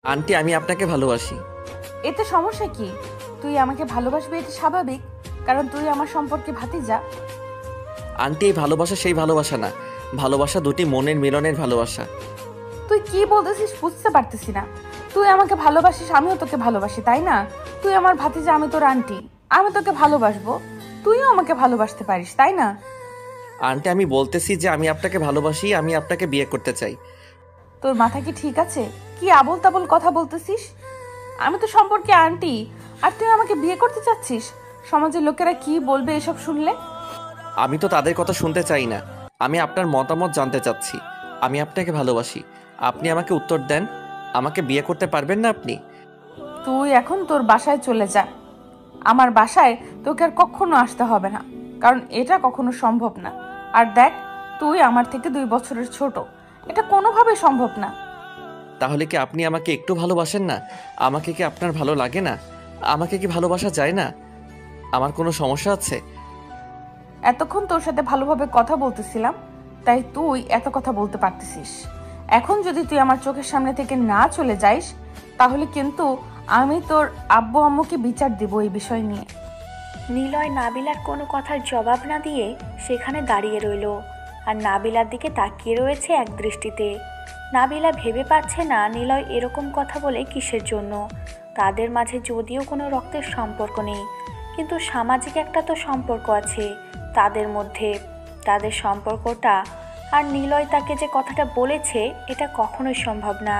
Aunty, আমি আপনাকে ভালোবাসি। এতে সমস্যা কি? তুই আমাকে ভালোবাসবি, এটা স্বাভাবিক, কারণ তুই আমার সম্পর্কে ভাতিজা। আন্টি, এই ভালোবাসা সেই ভালোবাসা না। ভালোবাসা দুটি মনের মিলনের ভালোবাসা। তুই কি বলতেছিস বুঝতে পারতেছি না। তুই আমাকে ভালোবাসিস, আমিও তোকে ভালোবাসি, তাই না? তুই আমার ভাতিজা, আমি তোর আন্টি। আমি তোকে ভালোবাসবো, তুইও আমাকে ভালোবাসতে পারিস, তাই না? আন্টি, আমি বলতেছি যে আমি আপনাকে ভালোবাসি, আমি আপনাকে বিয়ে করতে চাই। তোর মাথা কি ঠিক আছে? কি আবোল তাবোল কথা বলতেছিস? আমি তো সম্পর্কে আন্টি, আর তুই আমাকে বিয়ে করতে চাচ্ছিস? সমাজের লোকেরা কি বলবে এসব শুনলে? আমি তো তাদের কথা শুনতে চাই না। আমি আপনার মতামত জানতে চাচ্ছি। আমি আপনাকে ভালোবাসি। আপনি আমাকে উত্তর দেন। আমাকে বিয়ে করতে পারবেন না আপনি? তুই এখন তোর বাসায় চলে যা। আমার বাসায় তোকে আর কখনো আসতে হবে না, কারণ এটা কখনো সম্ভব না। আর দেখ, তুই আমার থেকে 2 বছরের ছোট, এটা কোনোভাবে সম্ভব না। তাহলে কি আপনি আমাকে একটু ভালোবাসেন না? আমাকে কি আপনার ভালো লাগে না? আমাকে কি ভালোবাসা যায় না? আমার কোনো সমস্যা আছে? এতক্ষণ তোর সাথে ভালোভাবে কথা বলতেছিলাম, তাই তুই এত কথা বলতে পারতেছিস। এখন যদি তুই আমার চোখের সামনে থেকে না চলে যাইস, তাহলে কিন্তু আমি তোর আব্বু আম্মুকে বিচার দিব এই বিষয় নিয়ে। নিলয় নাবিলার কোনো কথার জবাব না দিয়ে সেখানে দাঁড়িয়ে রইল, আর নাবিলার দিকে তাকিয়ে রয়েছে এক দৃষ্টিতে। নাবিলা ভেবে পাচ্ছে না নিলয় এরকম কথা বলে কিসের জন্য। তাদের মাঝে যদিও কোনো রক্তের সম্পর্ক নেই, কিন্তু সামাজিক একটা তো সম্পর্ক আছে তাদের মধ্যে। তাদের সম্পর্কটা, আর নিলয় তাকে যে কথাটা বলেছে, এটা কখনোই সম্ভব না।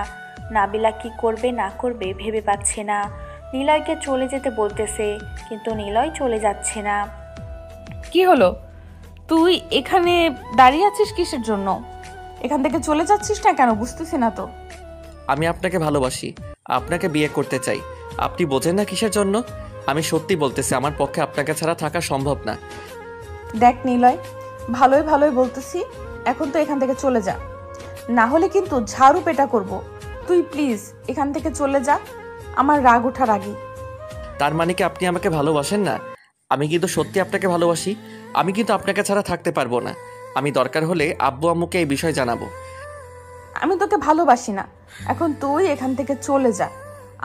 নাবিলা কি করবে না করবে ভেবে পাচ্ছে না। নিলয়কে চলে যেতে বলতেছে, কিন্তু নিলয় চলে যাচ্ছে না। কি হলো? তুই এখানে দাঁড়িয়ে আছিস কিসের জন্য? এখান থেকে চলে যাচ্ছিস না কেন, বুঝতেছি না তো। আমি আপনাকে ভালোবাসি। আপনাকে বিয়ে করতে চাই। আপনি বোঝেন না কিসের জন্য? আমি সত্যি বলতেছি, আমার পক্ষে আপনাকে ছাড়া থাকা সম্ভব না। দেখ নিলয়, ভালোই ভালোই বলতেছি, এখন তো এখান থেকে চলে যা, না হলে কিন্তু ঝাড়ু পেটা করব। তুই প্লিজ এখান থেকে চলে যা, আমার রাগ ওঠার আগে। তার মানে কি আপনি আমাকে ভালোবাসেন না? আমি কিন্তু সত্যি আপনাকে ভালোবাসি। আমি কিন্তু আপনাকে ছাড়া থাকতে পারবো না। আমি দরকার হলে আব্বু আম্মুকে এই বিষয় জানাবো। আমি তোকে ভালোবাসি না, এখন তুই এখান থেকে চলে যা।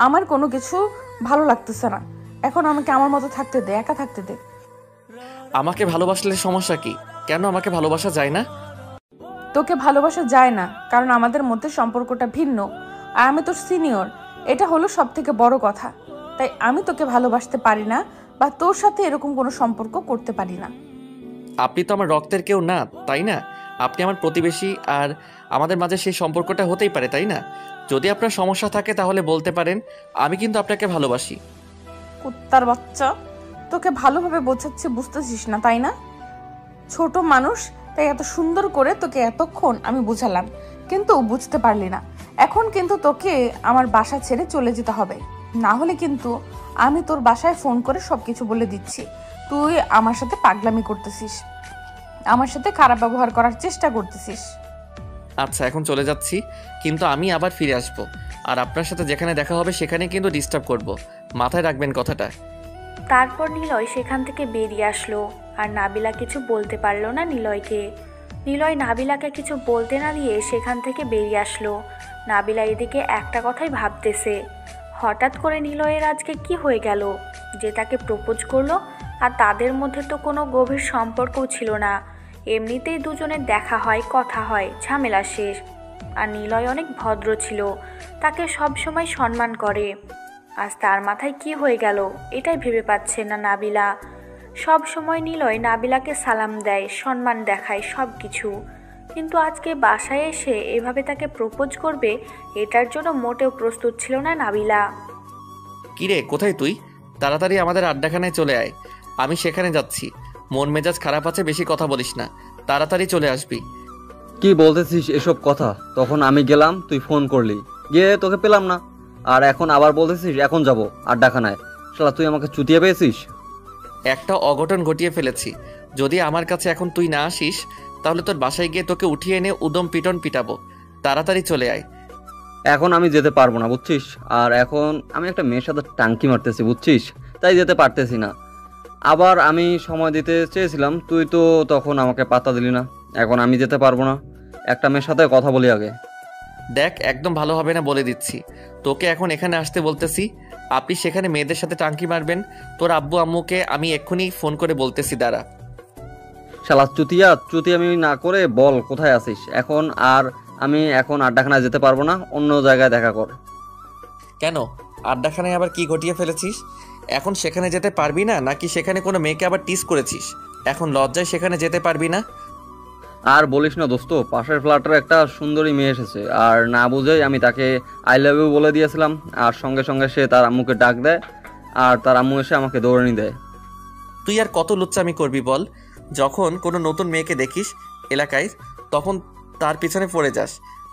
আমার কোনো কিছু ভালো লাগতেছে না, এখন আমাকে আমার মতো থাকতে দে, একা থাকতে দে। আমাকে ভালোবাসলে সমস্যা কি? কেন আমাকে ভালোবাসা যায় না? তোকে ভালোবাসা যায় না কারণ আমাদের মধ্যে সম্পর্কটা ভিন্ন, আর আমি তোর সিনিয়র, এটা হলো সব থেকে বড় কথা। তাই আমি তোকে ভালোবাসতে পারি না, বা তোর সাথে এরকম কোনো সম্পর্ক করতে পারি না। আপনি তো আমার রক্তের কেউ না, তাই না? আপনি আমার প্রতিবেশী, আর আমাদের মাঝে সেই সম্পর্কটা হতেই পারে, তাই না? যদি আপনার সমস্যা থাকে তাহলে বলতে পারেন। আমি কিন্তু আপনাকে ভালোবাসি। কুত্তার বাচ্চা, তোকে ভালোভাবে বোঝাচ্ছি, বুঝতেছিস না তাই না? ছোট মানুষ, তাই এত সুন্দর করে তোকে এতক্ষণ আমি বুঝালাম, কিন্তু বুঝতে পারলি না। এখন কিন্তু তোকে আমার বাসা ছেড়ে চলে যেতে হবে, না হলে কিন্তু আমি তোর বাসায় ফোন করে সবকিছু বলে দিচ্ছি। তুই আমার সাথে পাগলামি করতেছিস, আমার সাথে খারাপ ব্যবহার করার চেষ্টা করতেছিস। আচ্ছা, এখন চলে যাচ্ছি, কিন্তু আমি আবার ফিরে আসব। আর আপনার সাথে যেখানে দেখা হবে সেখানে কিন্তু ডিস্টার্ব করব। মাথায় রাখবেন কথাটা। তারপর নিলয় সেখান থেকে বেরিয়ে আসলো, আর নাবিলা কিছু বলতে পারলো না নিলয়কে। নিলয় নাবিলাকে কিছু বলতে না দিয়ে সেখান থেকে বেরিয়ে আসলো। নাবিলা এদিকে একটা কথাই ভাবতেছে, হঠাৎ করে নিলয়ের আজকে কি হয়ে গেল যে তাকে প্রপোজ করলো। আর তাদের মধ্যে তো কোনো গভীর সম্পর্কও ছিল না, এমনিতেই দুজনের দেখা হয়, কথা হয়, ঝামেলা শেষ। আর নিলয় অনেক ভদ্র ছিল, তাকে সব সময় সম্মান করে। আজ তার মাথায় কি হয়ে গেল এটাই ভেবে পাচ্ছে না নাবিলা। সব সময় নিলয় নাবিলাকে সালাম দেয়, সম্মান দেখায়, সব কিছু, কিন্তু আজকে বাসায় এসে এভাবে তাকে প্রপোজ করবে, এটার জন্য মোটেও প্রস্তুত ছিল না নাবিলা। কিরে, কোথায় তুই? তাড়াতাড়ি আমাদের আড্ডাখানায় চলে আয়। আমি সেখানে যাচ্ছি। মন মেজাজ খারাপ আছে, বেশি কথা বলিস না। তাড়াতাড়ি চলে আসবি। কি বলতেছিস এসব কথা? তখন আমি গেলাম, তুই ফোন করলি, গিয়ে তোকে পেলাম না, আর এখন আবার বলতেছিস এখন যাব আড্ডাখানায়। শালা তুই আমাকে চুতিয়ে পেয়েছিস। একটা অঘটন ঘটিয়ে ফেলেছি। যদি আমার কাছে এখন তুই না আসিস, তাহলে তোর বাসায় গিয়ে তোকে উঠিয়ে এনে উদম পিটন পিটাবো। তাড়াতাড়ি চলে আয়। এখন আমি যেতে পারবো না, বুঝছিস? আর এখন আমি একটা মেয়ের সাথে টাঙ্কি মারতেছি, বুঝছিস? তাই যেতে পারতেছি না। আবার আমি সময় দিতে চেয়েছিলাম, তুই তো তখন আমাকে পাত্তা দিলি না। এখন আমি যেতে পারবো না, একটা মেয়ের সাথে কথা বলি আগে। দেখ একদম ভালো হবে না বলে দিচ্ছি। তোকে এখন এখানে আসতে বলতেছি, আপনি সেখানে মেয়েদের সাথে টাঙ্কি মারবেন। তোর আব্বু আম্মুকে আমি এক্ষুনি ফোন করে বলতেছি, দাঁড়া। শালা চুতি আমি না করে বল কোথায় আছিস এখন? আর আমি এখন আড্ডাখানায় যেতে পারবো না, অন্য জায়গায় দেখা কর। কেন, আড্ডাখানায় আবার কি ঘটিয়ে ফেলেছিস? এখন সেখানে যেতে পারবি না নাকি সেখানে কোনো মেয়েকে আবার টিস করেছিস? এখন লজ্জায় সেখানে যেতে পারবি না? আর বলিস না দোস্ত, পাশের ফ্ল্যাটের একটা সুন্দরী মেয়ে এসেছে, আর না বুঝেই আমি তাকে আই লাভ ইউ বলে দিয়েছিলাম, আর সঙ্গে সঙ্গে সে তার আম্মুকে ডাক দেয়, আর তার আম্মু এসে আমাকে দৌড়ানি দেয়। তুই আর কত লুচ্চামি করবি বল? যখন কোনো নতুন মেয়েকে দেখিস এলাকায়, তখন তার পিছনে পড়ে যাস,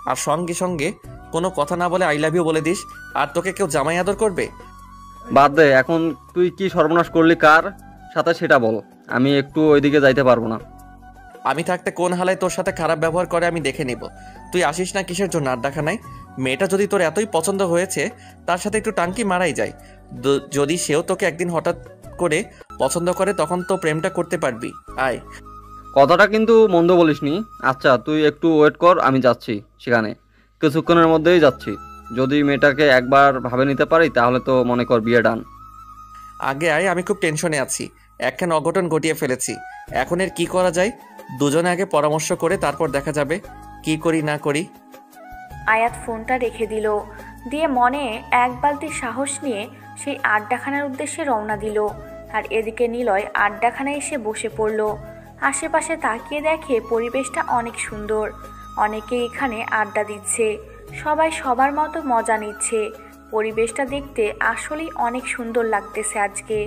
আর সঙ্গে সঙ্গে কোনো কথা না বলে আই লাভ ইউ বলে দিস, আর তোকে কেউ জামাই আদর করবে? বাদ দে, এখন তুই কি সর্বনাশ করলি কার সাথে সেটা বল, আমি একটু ওইদিকে যাইতে পারবো না। আমি থাকতে কোন হালায় তোর সাথে খারাপ ব্যবহার করে আমি দেখে নিব। তুই আসিস না কিসের জন্য আড্ডাখানায়? মেয়েটা যদি তোর এতই পছন্দ হয়েছে, তার সাথে একটু টাঙ্কি মারাই যায়। যদি সেও তোকে একদিন হঠাৎ করে পছন্দ করে, তখন তো প্রেমটা করতে পারবি। আয়। কথাটা কিন্তু মন্দ বলিসনি। আচ্ছা তুই একটু ওয়েট কর, আমি যাচ্ছি সেখানে, কিছুক্ষণের মধ্যেই যাচ্ছি। যদি মেয়েটাকে একবার ভাবে নিতে পারি তাহলে তো মনে কর বিয়ে ডান। আগে আয়, আমি খুব টেনশনে আছি। একখান অঘটন ঘটিয়ে ফেলেছি। এখন এর কি করা যায়? দুজনে আগে পরামর্শ করে তারপর দেখা যাবে কি করি না করি। আয়াত ফোনটা রেখে দিল, দিয়ে মনে এক বালতি সাহস নিয়ে সেই আড্ডাখানার উদ্দেশ্যে রওনা দিল। আর এদিকে নিলয় আড্ডাখানায় এসে বসে পড়ল। আশেপাশে তাকিয়ে দেখে পরিবেশটা অনেক সুন্দর, অনেকে এখানে আড্ডা দিচ্ছে, সবাই সবার মতো মজা নিচ্ছে। পরিবেশটা দেখতে আসলেই অনেক সুন্দর লাগতেছে আজকে,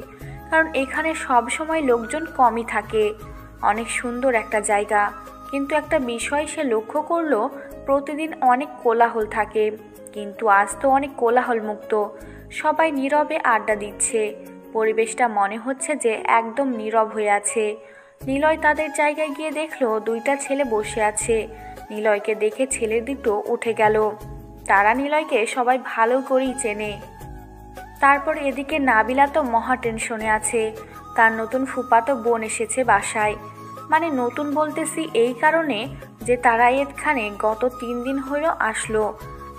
কারণ এখানে সব সময় লোকজন কমই থাকে। অনেক সুন্দর একটা জায়গা, কিন্তু একটা বিষয় সে লক্ষ্য করলো, প্রতিদিন অনেক কোলাহল থাকে, কিন্তু আজ তো অনেক কোলাহল মুক্ত। সবাই নীরবে আড্ডা দিচ্ছে, পরিবেশটা মনে হচ্ছে যে একদম নীরব হয়ে আছে। নিলয় তাদের জায়গায় গিয়ে দেখলো দুইটা ছেলে বসে আছে। নিলয়কে দেখে ছেলে দুটো উঠে গেল। তারা নিলয়কে সবাই ভালো করেই চেনে। তারপর এদিকে নাবিলা তো মহা টেনশনে আছে। তার নতুন ফুফাতো বোন এসেছে বাসায়। মানে নতুন বলতেছি এই কারণে যে তারা এখানে গত 3 দিন হলো আসলো।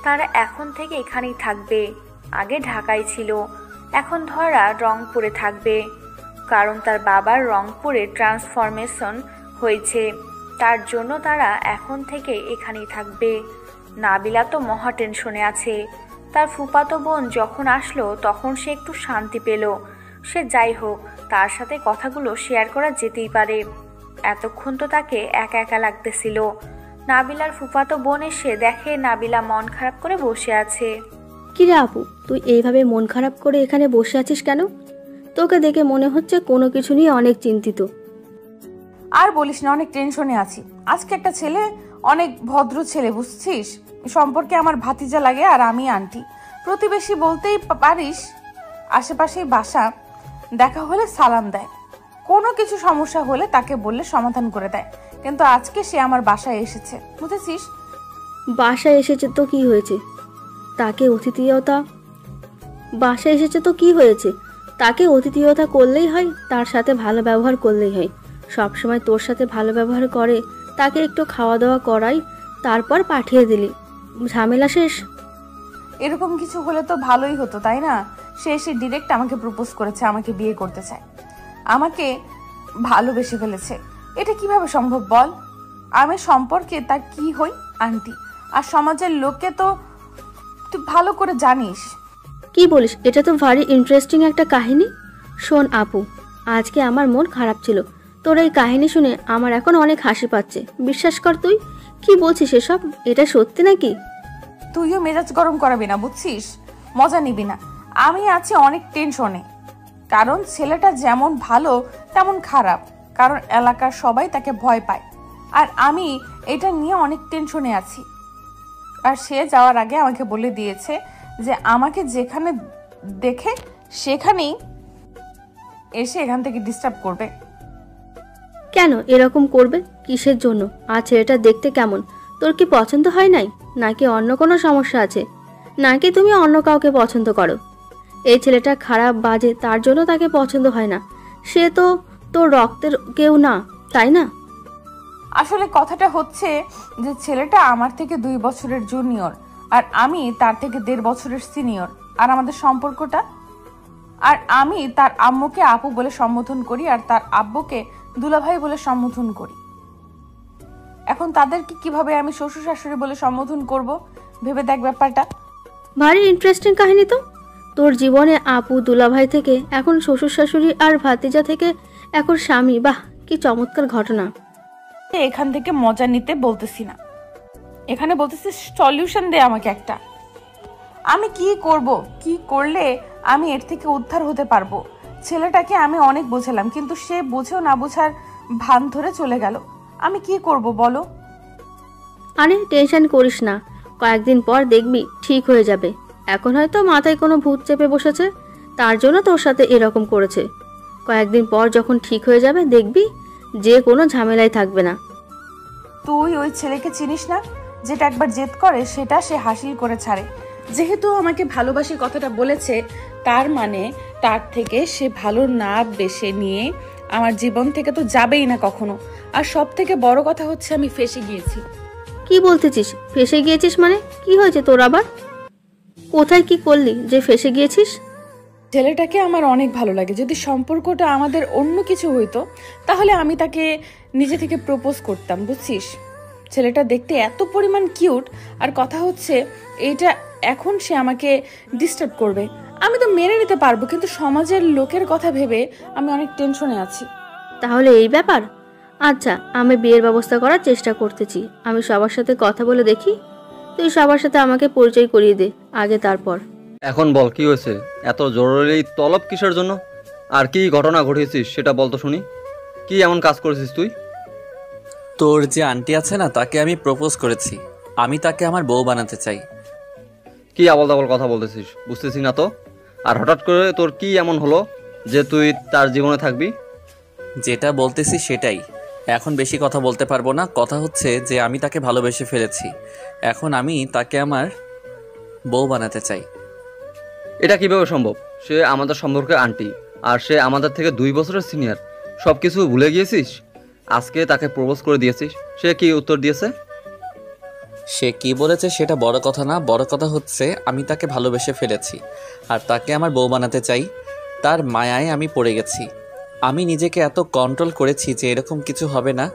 তারা এখন থেকে এখানেই থাকবে। আগে ঢাকায় ছিল, এখন ধরা রংপুরে থাকবে, কারণ তার বাবার রংপুরে ট্রান্সফরমেশন হয়েছে। তার জন্য তারা এখন থেকে এখানেই থাকবে। নাবিলা তো মহা টেনশনে আছে। তার ফুফাতো বোন যখন আসলো তখন সে একটু শান্তি পেল। সে যাই হোক, তার সাথে কথাগুলো শেয়ার করা যেতেই পারে। এতক্ষণ তো তাকে একা একা লাগতেছিল। নাবিলার ফুফাতো বোন এসে দেখে নাবিলা মন খারাপ করে বসে আছে। কিরে আপু, তুই এইভাবে মন খারাপ করে এখানে বসে আছিস কেন? তোকে দেখে মনে হচ্ছে কোনো কিছু নিয়ে অনেক চিন্তিত। আর বলিস না, অনেক টেনশনে আছি। আজকে একটা ছেলে, অনেক ভদ্র ছেলে, বুঝছিস, সম্পর্কে আমার ভাতিজা লাগে আর আমি আন্টি। প্রতিবেশী বলতেই পারিস, আশেপাশেই বাসা, দেখা হলে সালাম দেয়, কোনো কিছু সমস্যা হলে তাকে বললে সমাধান করে দেয়। কিন্তু আজকে সে আমার বাসায় এসেছে, বুঝেছিস? বাসায় এসেছে তো কি হয়েছে? তাকে অতিথিয়তা বাসায় এসেছে তো কি হয়েছে? তাকে অতিথিয়তা করলেই হয়, তার সাথে ভালো ব্যবহার করলেই হয়। সবসময় তোর সাথে ভালো ব্যবহার করে, তাকে একটু খাওয়া দাওয়া করাই, তারপর পাঠিয়ে দিলি, ঝামেলা শেষ। এরকম কিছু হলে তো ভালোই হতো, তাই না? সে এসে ডিরেক্ট আমাকে প্রপোজ করেছে, আমাকে বিয়ে করতে চায়, আমাকে ভালোবেসে ফেলেছে। এটা কিভাবে সম্ভব বল? আমি সম্পর্কে তার কি হই? আন্টি। আর সমাজের লোককে তো তুই ভালো করে জানিস। কি বলিস? এটা তো ভারী ইন্টারেস্টিং একটা কাহিনী। শোন আপু, আজকে আমার মন খারাপ ছিল, তোর এই কাহিনী শুনে আমার এখন অনেক হাসি পাচ্ছে। বিশ্বাস কর। তুই কি বলছিস এসব? এটা সত্যি নাকি? তুইও মেজাজ গরম করাবি না, বুঝছিস? মজা নিবি না। আমি আছি অনেক টেনশনে, কারণ ছেলেটা যেমন ভালো তেমন খারাপ, কারণ এলাকার সবাই তাকে ভয় পায়। আর আমি এটা নিয়ে অনেক টেনশনে আছি। আর সে যাওয়ার আগে আমাকে বলে দিয়েছে যে আমাকে যেখানে দেখে সেখানেই এসে এখান থেকে ডিস্টার্ব করবে। কেন এরকম করবে? কিসের জন্য? আর ছেলেটা দেখতে কেমন? তোর কি পছন্দ হয় নাই, নাকি অন্য কোনো সমস্যা আছে, নাকি তুমি অন্য কাউকে পছন্দ করো? এই ছেলেটা খারাপ বাজে, তার জন্য তাকে পছন্দ হয় না। সে তো তোর রক্তের কেউ না, তাই না? আসলে কথাটা হচ্ছে যে ছেলেটা আমার থেকে 2 বছরের জুনিয়র, আর আমি তার থেকে 1.5 বছরের সিনিয়র। আর আমাদের সম্পর্কটা, আর আমি তার আম্মুকে আপু বলে সম্বোধন করি আর তার আব্বুকে দুলাভাই বলে সম্বোধন করি। এখন তাদেরকে কিভাবে আমি শ্বশুর শাশুড়ি বলে সম্বোধন করব, ভেবে দেখ ব্যাপারটা। ভারী ইন্টারেস্টিং কাহিনী তো। তোর জীবনে আপু দুলাভাই থেকে এখন শ্বশুর শাশুড়ি আর ভাতিজা থেকে এখন স্বামী। বাহ, কি চমৎকার ঘটনা। এখান থেকে মজা নিতে বলতেছি না, এখানে বলতেছি সলিউশন দে আমাকে একটা। আমি কি করব, কি করলে আমি এর থেকে উদ্ধার হতে পারবো? ছেলেটাকে আমি অনেক বোঝালাম, কিন্তু সে বুঝেও না বোঝার ভান ধরে চলে গেল। আমি কি করব বলো? আরে টেনশন করিস না, কয়েকদিন পর দেখবি ঠিক হয়ে যাবে। এখন হয়তো মাথায় কোনো ভূত চেপে বসেছে, তার জন্য তোর সাথে এরকম করেছে। কয়েকদিন পর যখন ঠিক হয়ে যাবে দেখবি যে কোনো ঝামেলাই থাকবে না। তুই ওই ছেলেকে চিনিস না? যেটা একবার জেদ করে সেটা সে হাসিল করে ছাড়ে। যেহেতু আমাকে ভালোবাসি কথাটা বলেছে, তার মানে তার থেকে সে ভালো না বেশে নিয়ে আমার জীবন থেকে তো যাবেই না কখনো। আর সব থেকে বড় কথা হচ্ছে আমি ফেঁসে গিয়েছি। কি বলতেছিস? ফেসে গিয়েছিস মানে? কি হয়েছে তোর আবার? কোথায় কি করলি যে ফেসে গিয়েছিস? ছেলেটাকে আমার অনেক ভালো লাগে। যদি সম্পর্কটা আমাদের অন্য কিছু হইতো তাহলে আমি তাকে নিজে থেকে প্রপোজ করতাম, বুঝছিস? ছেলেটা দেখতে এত পরিমাণ কিউট, আর কথা হচ্ছে এইটা এখন সে আমাকে ডিস্টার্ব করবে। আমি তো মেনে নিতে পারবো, কিন্তু সমাজের লোকের কথা ভেবে আমি অনেক টেনশনে আছি। তাহলে এই ব্যাপার। আচ্ছা, আমি বিয়ের ব্যবস্থা করার চেষ্টা করতেছি। আমি সবার সাথে কথা বলে দেখি। তুই সবার সাথে আমাকে পরিচয় করিয়ে দে আগে, তারপর। এখন বল কি হয়েছে? এত জরুরি তলব কিসের জন্য? আর কি ঘটনা ঘটিয়েছিস সেটা বল তো শুনি। কি এমন কাজ করেছিস তুই? তোর যে আন্টি আছে না, তাকে আমি প্রপোজ করেছি। আমি তাকে আমার বউ বানাতে চাই। কি আবল তাবল কথা বলতেছিস, বুঝতেছি না তো। আর হঠাৎ করে তোর কি এমন হলো যে তুই তার জীবনে থাকবি? যেটা বলতেছি সেটাই। এখন বেশি কথা বলতে পারবো না। কথা হচ্ছে যে আমি তাকে ভালোবেসে ফেলেছি। এখন আমি তাকে আমার বউ বানাতে চাই। এটা কিভাবে সম্ভব? সে আমাদের সম্পর্কে আন্টি, আর সে আমাদের থেকে 2 বছরের সিনিয়র। সব কিছু ভুলে গিয়েছিস? আজকে তাকে প্রপোজ করে দিয়েছিস, সে কি উত্তর দিয়েছে? সে কি বলেছে সেটা বড় কথা না, বড় কথা হচ্ছে আমি তাকে ভালোবেসে ফেলেছি আর তাকে আমার বউ বানাতে চাই। তার মায়ায় আমি পড়ে গেছি। আমি নিজেকে এত কন্ট্রোল করেছি যে এরকম কিছু হবে না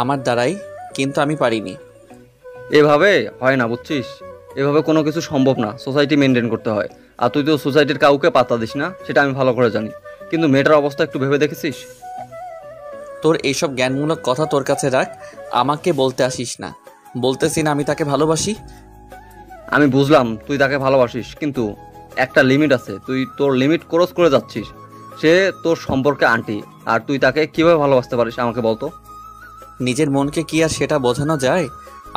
আমার দ্বারাই, কিন্তু আমি পারিনি। এভাবে হয় না, বুঝছিস? এভাবে কোনো কিছু সম্ভব না। সোসাইটি মেনটেন করতে হয়। আর তুই তো সোসাইটির কাউকে পাত্তা দিস না, সেটা আমি ভালো করে জানি। কিন্তু মেয়েটার অবস্থা একটু ভেবে দেখেছিস? তোর এইসব জ্ঞানমূলক কথা তোর কাছে রাখ, আমাকে বলতে আসিস না। বলতেছি না আমি তাকে ভালোবাসি। আমি বুঝলাম তুই তাকে ভালোবাসিস, কিন্তু একটা লিমিট আছে। তুই তোর লিমিট ক্রস করে যাচ্ছিস। সে তোর সম্পর্কে আন্টি, আর তুই তাকে কিভাবে ভালোবাসতে পারিস আমাকে বলতো। নিজের মনকে কি আর সেটা বোঝানো যায়?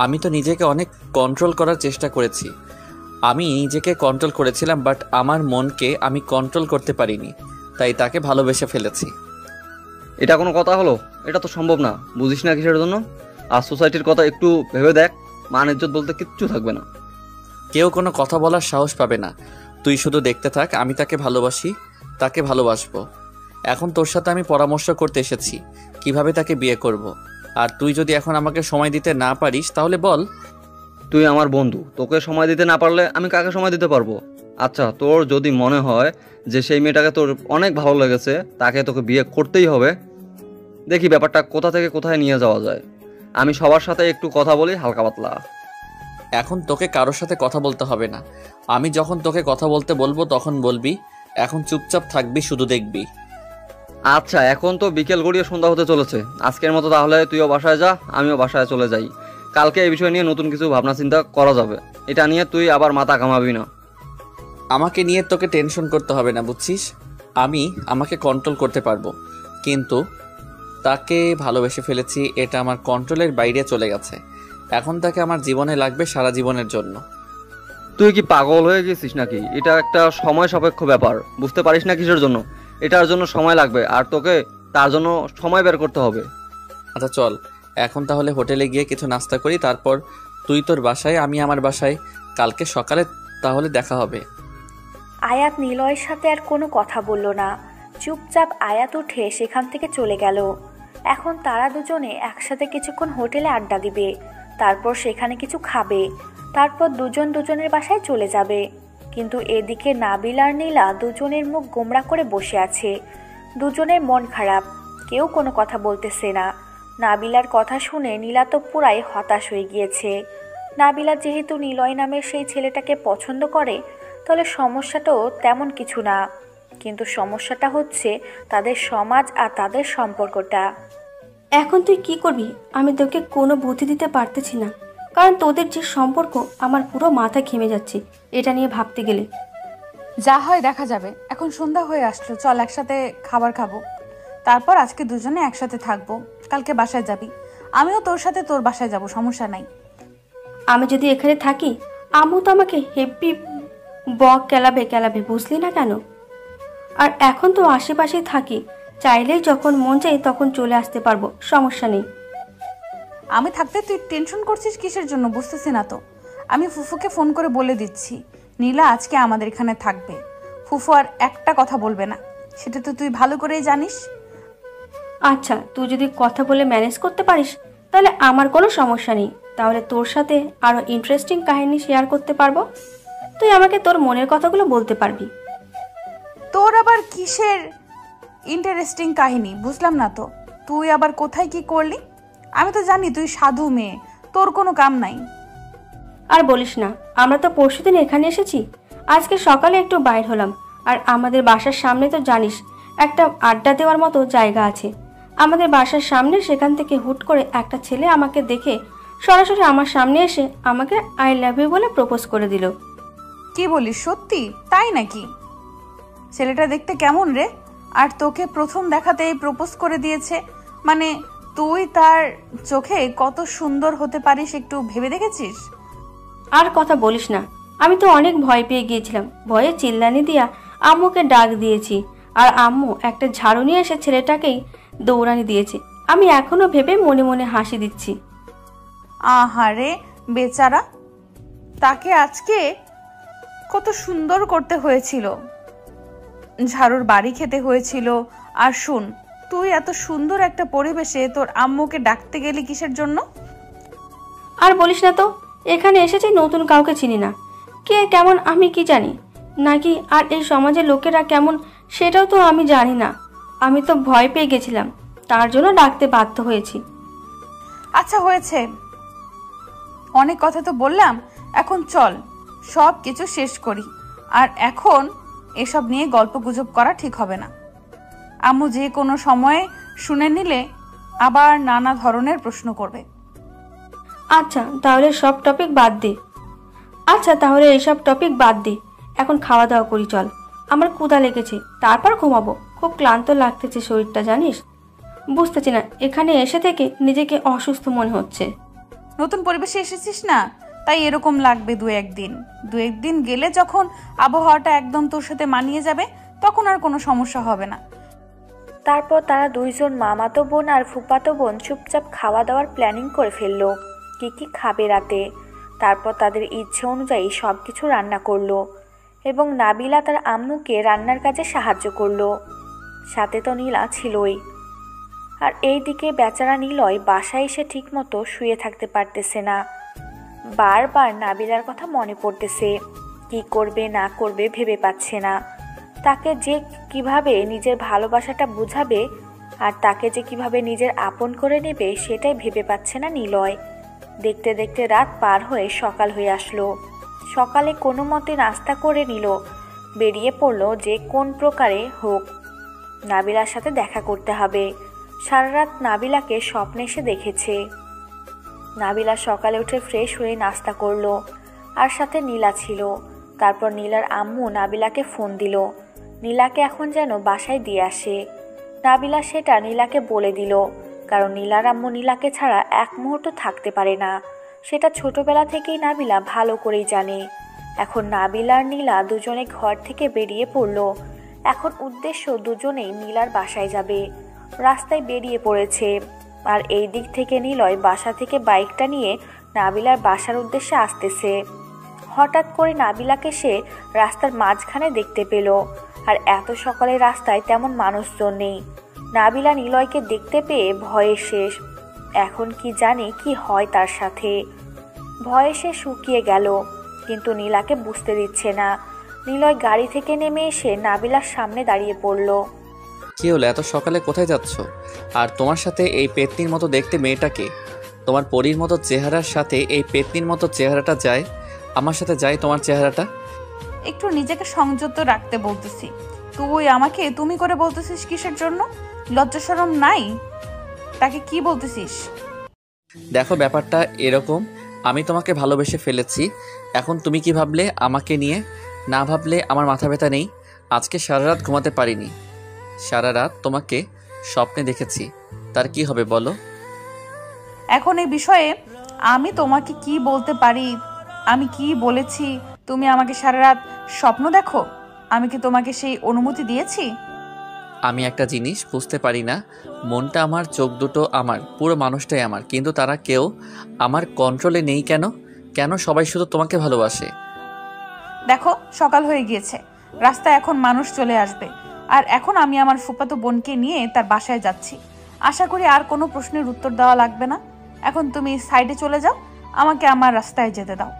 আমি তো নিজেকে অনেক কন্ট্রোল করার চেষ্টা করেছি। আমি নিজেকে কন্ট্রোল করেছিলাম, বাট আমার মনকে আমি কন্ট্রোল করতে পারিনি, তাই তাকে ভালোবেসে ফেলেছি। এটা কোনো কথা হলো? এটা তো সম্ভব না। বুঝিস না কিসের জন্য? আর সোসাইটির কথা একটু ভেবে দেখ, মান ইজ্জত বলতে কিচ্ছু থাকবে না। কেউ কোনো কথা বলার সাহস পাবে না। তুই শুধু দেখতে থাক, আমি তাকে ভালোবাসি, তাকে ভালোবাসবো। এখন তোর সাথে আমি পরামর্শ করতে এসেছি কিভাবে তাকে বিয়ে করব। আর তুই যদি এখন আমাকে সময় দিতে না পারিস তাহলে বল। তুই আমার বন্ধু, তোকে সময় দিতে না পারলে আমি কাকে সময় দিতে পারবো? আচ্ছা, তোর যদি মনে হয় যে সেই মেয়েটাকে তোর অনেক ভালো লেগেছে, তাকে তোকে বিয়ে করতেই হবে, দেখি ব্যাপারটা কোথা থেকে কোথায় নিয়ে যাওয়া যায়। আমি সবার সাথে একটু কথা বলি হালকা পাতলা। এখন তোকে কারোর সাথে কথা বলতে হবে না। আমি যখন তোকে কথা বলতে বলবো তখন বলবি। এখন চুপচাপ থাকবি, শুধু দেখবি। আচ্ছা, এখন তো বিকেল গড়িয়ে সন্ধ্যা হতে চলেছে। আজকের মতো তাহলে তুইও বাসায় যা, আমিও বাসায় চলে যাই। কালকে এই বিষয় নিয়ে নতুন কিছু ভাবনা চিন্তা করা যাবে। এটা নিয়ে তুই আবার মাথা ঘামাবি না। আমাকে নিয়ে তোকে টেনশন করতে হবে না, বুঝছিস? আমি আমাকে কন্ট্রোল করতে পারবো, কিন্তু তাকে ভালোবেসে ফেলেছি, এটা আমার কন্ট্রোলের বাইরে চলে গেছে। এখন তাকে আমার জীবনে লাগবে সারা জীবনের জন্য। তুই কি পাগল হয়ে গেছিস নাকি? এটা একটা সময় সাপেক্ষ ব্যাপার, বুঝতে পারিস না কিসের জন্য? এটার জন্য সময় লাগবে, আর তোকে তার জন্য সময় বের করতে হবে। আচ্ছা চল, এখন তাহলে হোটেলে গিয়ে কিছু নাস্তা করি, তারপর তুই তোর বাসায়, আমি আমার বাসায়। কালকে সকালে তাহলে দেখা হবে। আয়াত নিলয়ের সাথে আর কোনো কথা বলল না। চুপচাপ আয়াত উঠে সেখান থেকে চলে গেল। এখন তারা দুজনে একসাথে কিছুক্ষণ হোটেলে আড্ডা দিবে, তারপর সেখানে কিছু খাবে, তারপর দুজন দুজনের বাসায় চলে যাবে। কিন্তু এদিকে নাবিল আর নীলা দুজনের মুখ গোমড়া করে বসে আছে। দুজনের মন খারাপ, কেউ কোনো কথা বলতেছে না। নাবিলার কথা শুনে নীলা তো পুরাই হতাশ হয়ে গিয়েছে। নাবিলা যেহেতু নিলয় নামের সেই ছেলেটাকে পছন্দ করে, তাহলে সমস্যাটাও তেমন কিছু না, কিন্তু সমস্যাটা হচ্ছে তাদের সমাজ আর তাদের সম্পর্কটা। এখন তুই কি করবি আমি তোকে কোনো বুদ্ধি দিতে পারতেছি না, কারণ তোদের যে সম্পর্ক আমার পুরো মাথা ঘেমে যাচ্ছে এটা নিয়ে ভাবতে গেলে। যা হয় দেখা যাবে। এখন সন্ধ্যা হয়ে আসলো, চল একসাথে খাবার খাবো, তারপর আজকে দুজনে একসাথে থাকবো। কালকে বাসায় যাবি, আমিও তোর সাথে তোর বাসায় যাব, সমস্যা নাই। আমি যদি এখানে থাকি আম্মু তো আমাকে হেব্বি বক কেলাবে, বুঝলি না কেন? আর এখন তো আশেপাশেই থাকি, চাইলেই যখন মন চাই তখন চলে আসতে পারবো, সমস্যা নেই। আমি থাকতে তুই টেনশন করছিস কিসের জন্য বুঝতেছি না তো। আমি ফুফুকে ফোন করে বলে দিচ্ছি নীলা আজকে আমাদের এখানে থাকবে। ফুফু আর একটা কথা বলবে না, সেটা তো তুই ভালো করেই জানিস। আচ্ছা, তুই যদি কথা বলে ম্যানেজ করতে পারিস তাহলে আমার কোনো সমস্যা নেই, তাহলে তোর সাথে আরও ইন্টারেস্টিং কাহিনী শেয়ার করতে পারবো। তুই আমাকে তোর মনের কথাগুলো বলতে পারবি। তোর আবার কিসের ইন্টারেস্টিং কাহিনী বুঝলাম না তো। তুই আবার কোথায় কি করলি? আমি তো জানি তুই সাধু মেয়ে, তোর কোনো কাম নাই। আর বলিস না, আমরা তো পরশুদিন এখানে এসেছি, আজকে সকালে একটু বাইর হলাম। আর আমাদের বাসার সামনে তো জানিস একটা আড্ডা দেওয়ার মতো জায়গা আছে আমাদের বাসার সামনে। সেখান থেকে হুট করে একটা ছেলে আমাকে দেখে সরাসরি আমার সামনে এসে আমাকে আই লাভ ইউ বলে প্রপোজ করে দিল। কি বলিস, সত্যি তাই নাকি? ছেলেটা দেখতে কেমন রে? আর তোকে প্রথম দেখাতেই প্রপোজ করে দিয়েছে, মানে তুই তার চোখে কত সুন্দর হতে পারিস একটু ভেবে দেখেছিস? আর কথা বলিস না, আমি তো অনেক ভয় পেয়ে গিয়েছিলাম, ভয়ে চিল্লানি দিয়া আম্মুকে ডাক দিয়েছি, আর আম্মু একটা ঝাড়ু নিয়ে এসে ছেলেটাকেই দৌড়ানি দিয়েছে। আমি এখনো ভেবে মনে মনে হাসি দিচ্ছি। আহারে বেচারা, তাকে আজকে কত সুন্দর করতে হয়েছিল, ঝাড়ুর বাড়ি খেতে হয়েছিল। আর শুন, তুই এত সুন্দর একটা পরিবেশে তোর আম্মুকে ডাকতে গেলি কিসের জন্য? আর বলিস না তো, এখানে এসেছি নতুন কাউকে চিনি না, কে কেমন আমি কি জানি, নাকি আর এই সমাজের লোকেরা কেমন সেটাও তো আমি জানি না। আমি তো ভয় পেয়ে গেছিলাম, তার জন্য ডাকতে বাধ্য হয়েছি। আচ্ছা হয়েছে, অনেক কথা তো বললাম, এখন চল সব কিছু শেষ করি। আর এখন এসব নিয়ে গল্প গুজব করা ঠিক হবে না। আম্মু যে কোনো সময়ে শুনে নিলে আবার নানা ধরনের প্রশ্ন করবে। আচ্ছা তাহলে এইসব টপিক বাদ দে, এখন খাওয়া দাওয়া করি চল। আমার ক্ষুধা লেগেছে, তারপর ঘুমাবো, খুব ক্লান্ত লাগতেছে শরীরটা জানিস। বুঝতেছি না, এখানে এসে থেকে নিজেকে অসুস্থ মনে হচ্ছে। নতুন পরিবেশে এসেছিস না, তাই এরকম লাগবে দু একদিন গেলে যখন আবহাওয়াটা একদম তোর সাথে মানিয়ে যাবে তখন আর কোনো সমস্যা হবে না। তারপর তারা দুইজন মামাতো বোন আর ফুপাতো বোন চুপচাপ খাওয়া দাওয়ার প্ল্যানিং করে ফেললো, কি কি খাবে রাতে। তারপর তাদের ইচ্ছে অনুযায়ী সব কিছু রান্না করলো এবং নাবিলা তার আম্মুকে রান্নার কাজে সাহায্য করলো, সাথে তো নীলা ছিলই। আর এইদিকে বেচারা নিলয় বাসায় এসে ঠিকমতো শুয়ে থাকতে পারতেছে না, বারবার নাবিলার কথা মনে পড়তেছে, কি করবে না করবে ভেবে পাচ্ছে না। তাকে যে কিভাবে নিজের ভালোবাসাটা বুঝাবে আর তাকে যে কিভাবে নিজের আপন করে নেবে সেটাই ভেবে পাচ্ছে না নিলয়। দেখতে দেখতে রাত পার হয়ে সকাল হয়ে আসলো। সকালে কোনো মতে নাস্তা করে নিল, বেরিয়ে পড়লো যে কোন প্রকারে হোক নাবিলার সাথে দেখা করতে হবে। সারা রাত নাবিলাকে স্বপ্নে এসে দেখেছে। নাবিলা সকালে উঠে ফ্রেশ হয়ে নাস্তা করলো, আর সাথে নীলা ছিল। তারপর নীলার আম্মু নাবিলাকে ফোন দিল, নীলাকে এখন যেন বাসায় দিয়ে আসে। নাবিলা সেটা নীলাকে বলে দিল, কারণ নীলার আম্মু নীলাকে ছাড়া এক মুহূর্ত থাকতে পারে না, সেটা ছোটবেলা থেকেই নাবিলা ভালো করেই জানে। এখন নাবিলা আর নীলা দুজনে ঘর থেকে বেরিয়ে পড়লো। এখন উদ্দেশ্য দুজনেই নীলার বাসায় যাবে। রাস্তায় বেরিয়ে পড়েছে, আর এই দিক থেকে নিলয় বাসা থেকে বাইকটা নিয়ে নাবিলার বাসার উদ্দেশ্যে আসতেছে। হঠাৎ করে নাবিলাকে সে রাস্তার মাঝখানে দেখতে পেল, আর এত সকালে রাস্তায় তেমন মানুষজন নেই। নাবিলা নিলয়কে দেখতে পেয়ে ভয়ে শেষ। এখন কি জানে কি হয় তার সাথে। ভয়ে সে শুকিয়ে গেল, কিন্তু নীলাকে বুঝতে দিচ্ছে না। নিলয় গাড়ি থেকে নেমে এসে নাবিলার সামনে দাঁড়িয়ে পড়ল। কি হলো, এত সকালে কোথায় যাচ্ছ? আর তোমার সাথে এই পেতনির মতো দেখতে মেয়েটাকে? তোমার পরীর মতো চেহারার সাথে এই পেতনির মতো চেহারাটা যায়? আমার সাথে যায় তোমার চেহারাটা? একটু নিজেকে সংযত রাখতে বলতেছি, তুই আমাকে তুমি করে বলতেছিস কিসের জন্য? লজ্জা শরম নাই? তাকে কি বলতেছিস? দেখো, ব্যাপারটা এরকম, আমি তোমাকে ভালোবেসে ফেলেছি। এখন তুমি কি ভাবলে আমাকে নিয়ে? না ভাবলে আমার মাথা ব্যথা নেই। আজকে সারা রাত ঘুমাতে পারিনি। সারা রাত তোমাকে স্বপ্নে দেখেছি। তার কি হবে বলো? এখন এই বিষয়ে আমি তোমাকে কি বলতে পারি? আমি কি বলেছি তুমি আমাকে সারা রাত স্বপ্ন দেখো? আমি কি তোমাকে সেই অনুমতি দিয়েছি? আমি একটা জিনিস বুঝতে পারি না, মনটা আমার, চোখ দুটো আমার, পুরো মানুষটাই আমার, কিন্তু তারা কেউ আমার কন্ট্রোলে নেই কেন? কেন সবাই শুধু তোমাকে ভালোবাসে? দেখো, সকাল হয়ে গিয়েছে, রাস্তায় এখন মানুষ চলে আসবে। আর এখন আমি আমার ফুফাতো বোনকে নিয়ে তার বাসায় যাচ্ছি। আশা করি আর কোনো প্রশ্নের উত্তর দেওয়া লাগবে না। এখন তুমি সাইডে চলে যাও, আমাকে আমার রাস্তায় যেতে দাও।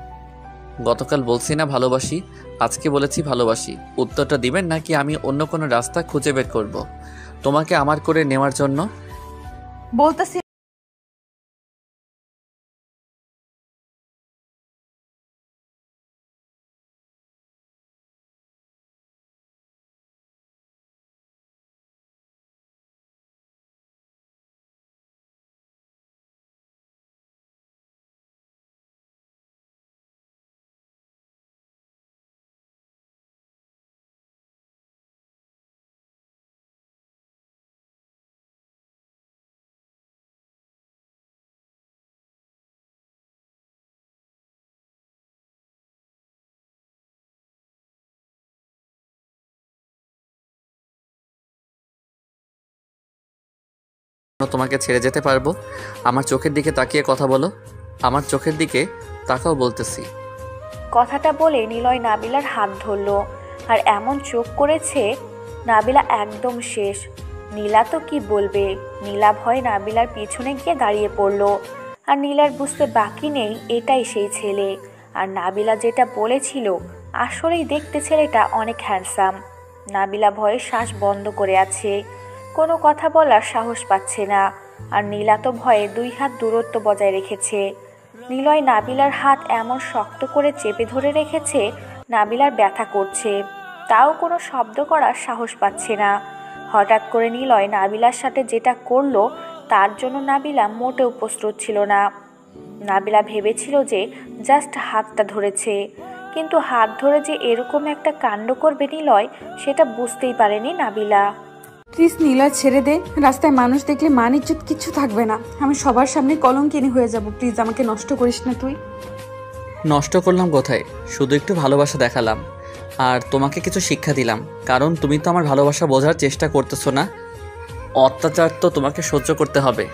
গতকাল বলছি না ভালোবাসি, আজকে বলেছি ভালোবাসি। উত্তরটা দিবেন নাকি আমি অন্য কোনো রাস্তা খুঁজে বের করব তোমাকে আমার করে নেওয়ার জন্য? বলতেছি তোমাকে ছেড়ে যেতে পারবো? আমার চোখের দিকে তাকিয়ে কথা বলো, আমার চোখের দিকে তাকাও বলতেছি। কথাটা বলে নিলয় নাবিলার হাত ধরল, আর এমন চোখ করেছে নাবিলা একদম শেষ। নীলা তো কি বলবে। নীলা ভয় নাবিলার পিছনে গিয়ে দাঁড়িয়ে পড়ল। আর নীলার বুঝতে বাকি নেই এটাই সেই ছেলে। আর নাবিলা যেটা বলেছিল, আসলেই দেখতে ছেলেটা অনেক হ্যান্ডসাম। নাবিলা ভয়ে শ্বাস বন্ধ করে আছে, কোনো কথা বলার সাহস পাচ্ছে না। আর নীলা তো ভয়ে 2 হাত দূরত্ব বজায় রেখেছে। নিলয় নাবিলার হাত এমন শক্ত করে চেপে ধরে রেখেছে, নাবিলার ব্যথা করছে, তাও কোনো শব্দ করার সাহস পাচ্ছে না। হঠাৎ করে নিলয় নাবিলার সাথে যেটা করলো, তার জন্য নাবিলা মোটেও প্রস্তুত ছিল না। নাবিলা ভেবেছিল যে জাস্ট হাতটা ধরেছে, কিন্তু হাত ধরে যে এরকম একটা কাণ্ড করবে নিলয়, সেটা বুঝতেই পারেনি নাবিলা। প্লিজ নিলয়, ছেড়ে দে। রাস্তায় মানুষ দেখলে মান ইজ্জত কিচ্ছু থাকবে না। আমি সবার সামনে কলঙ্কিনী হয়ে যাব। প্লিজ আমাকে নষ্ট করিস না তুই। নষ্ট করলাম কোথায়? শুধু একটু ভালোবাসা দেখালাম আর তোমাকে কিছু শিক্ষা দিলাম, কারণ তুমি তো আমার ভালোবাসা বোঝার চেষ্টা করতেছো না। অত্যাচার তো তোমাকে সহ্য করতে হবে।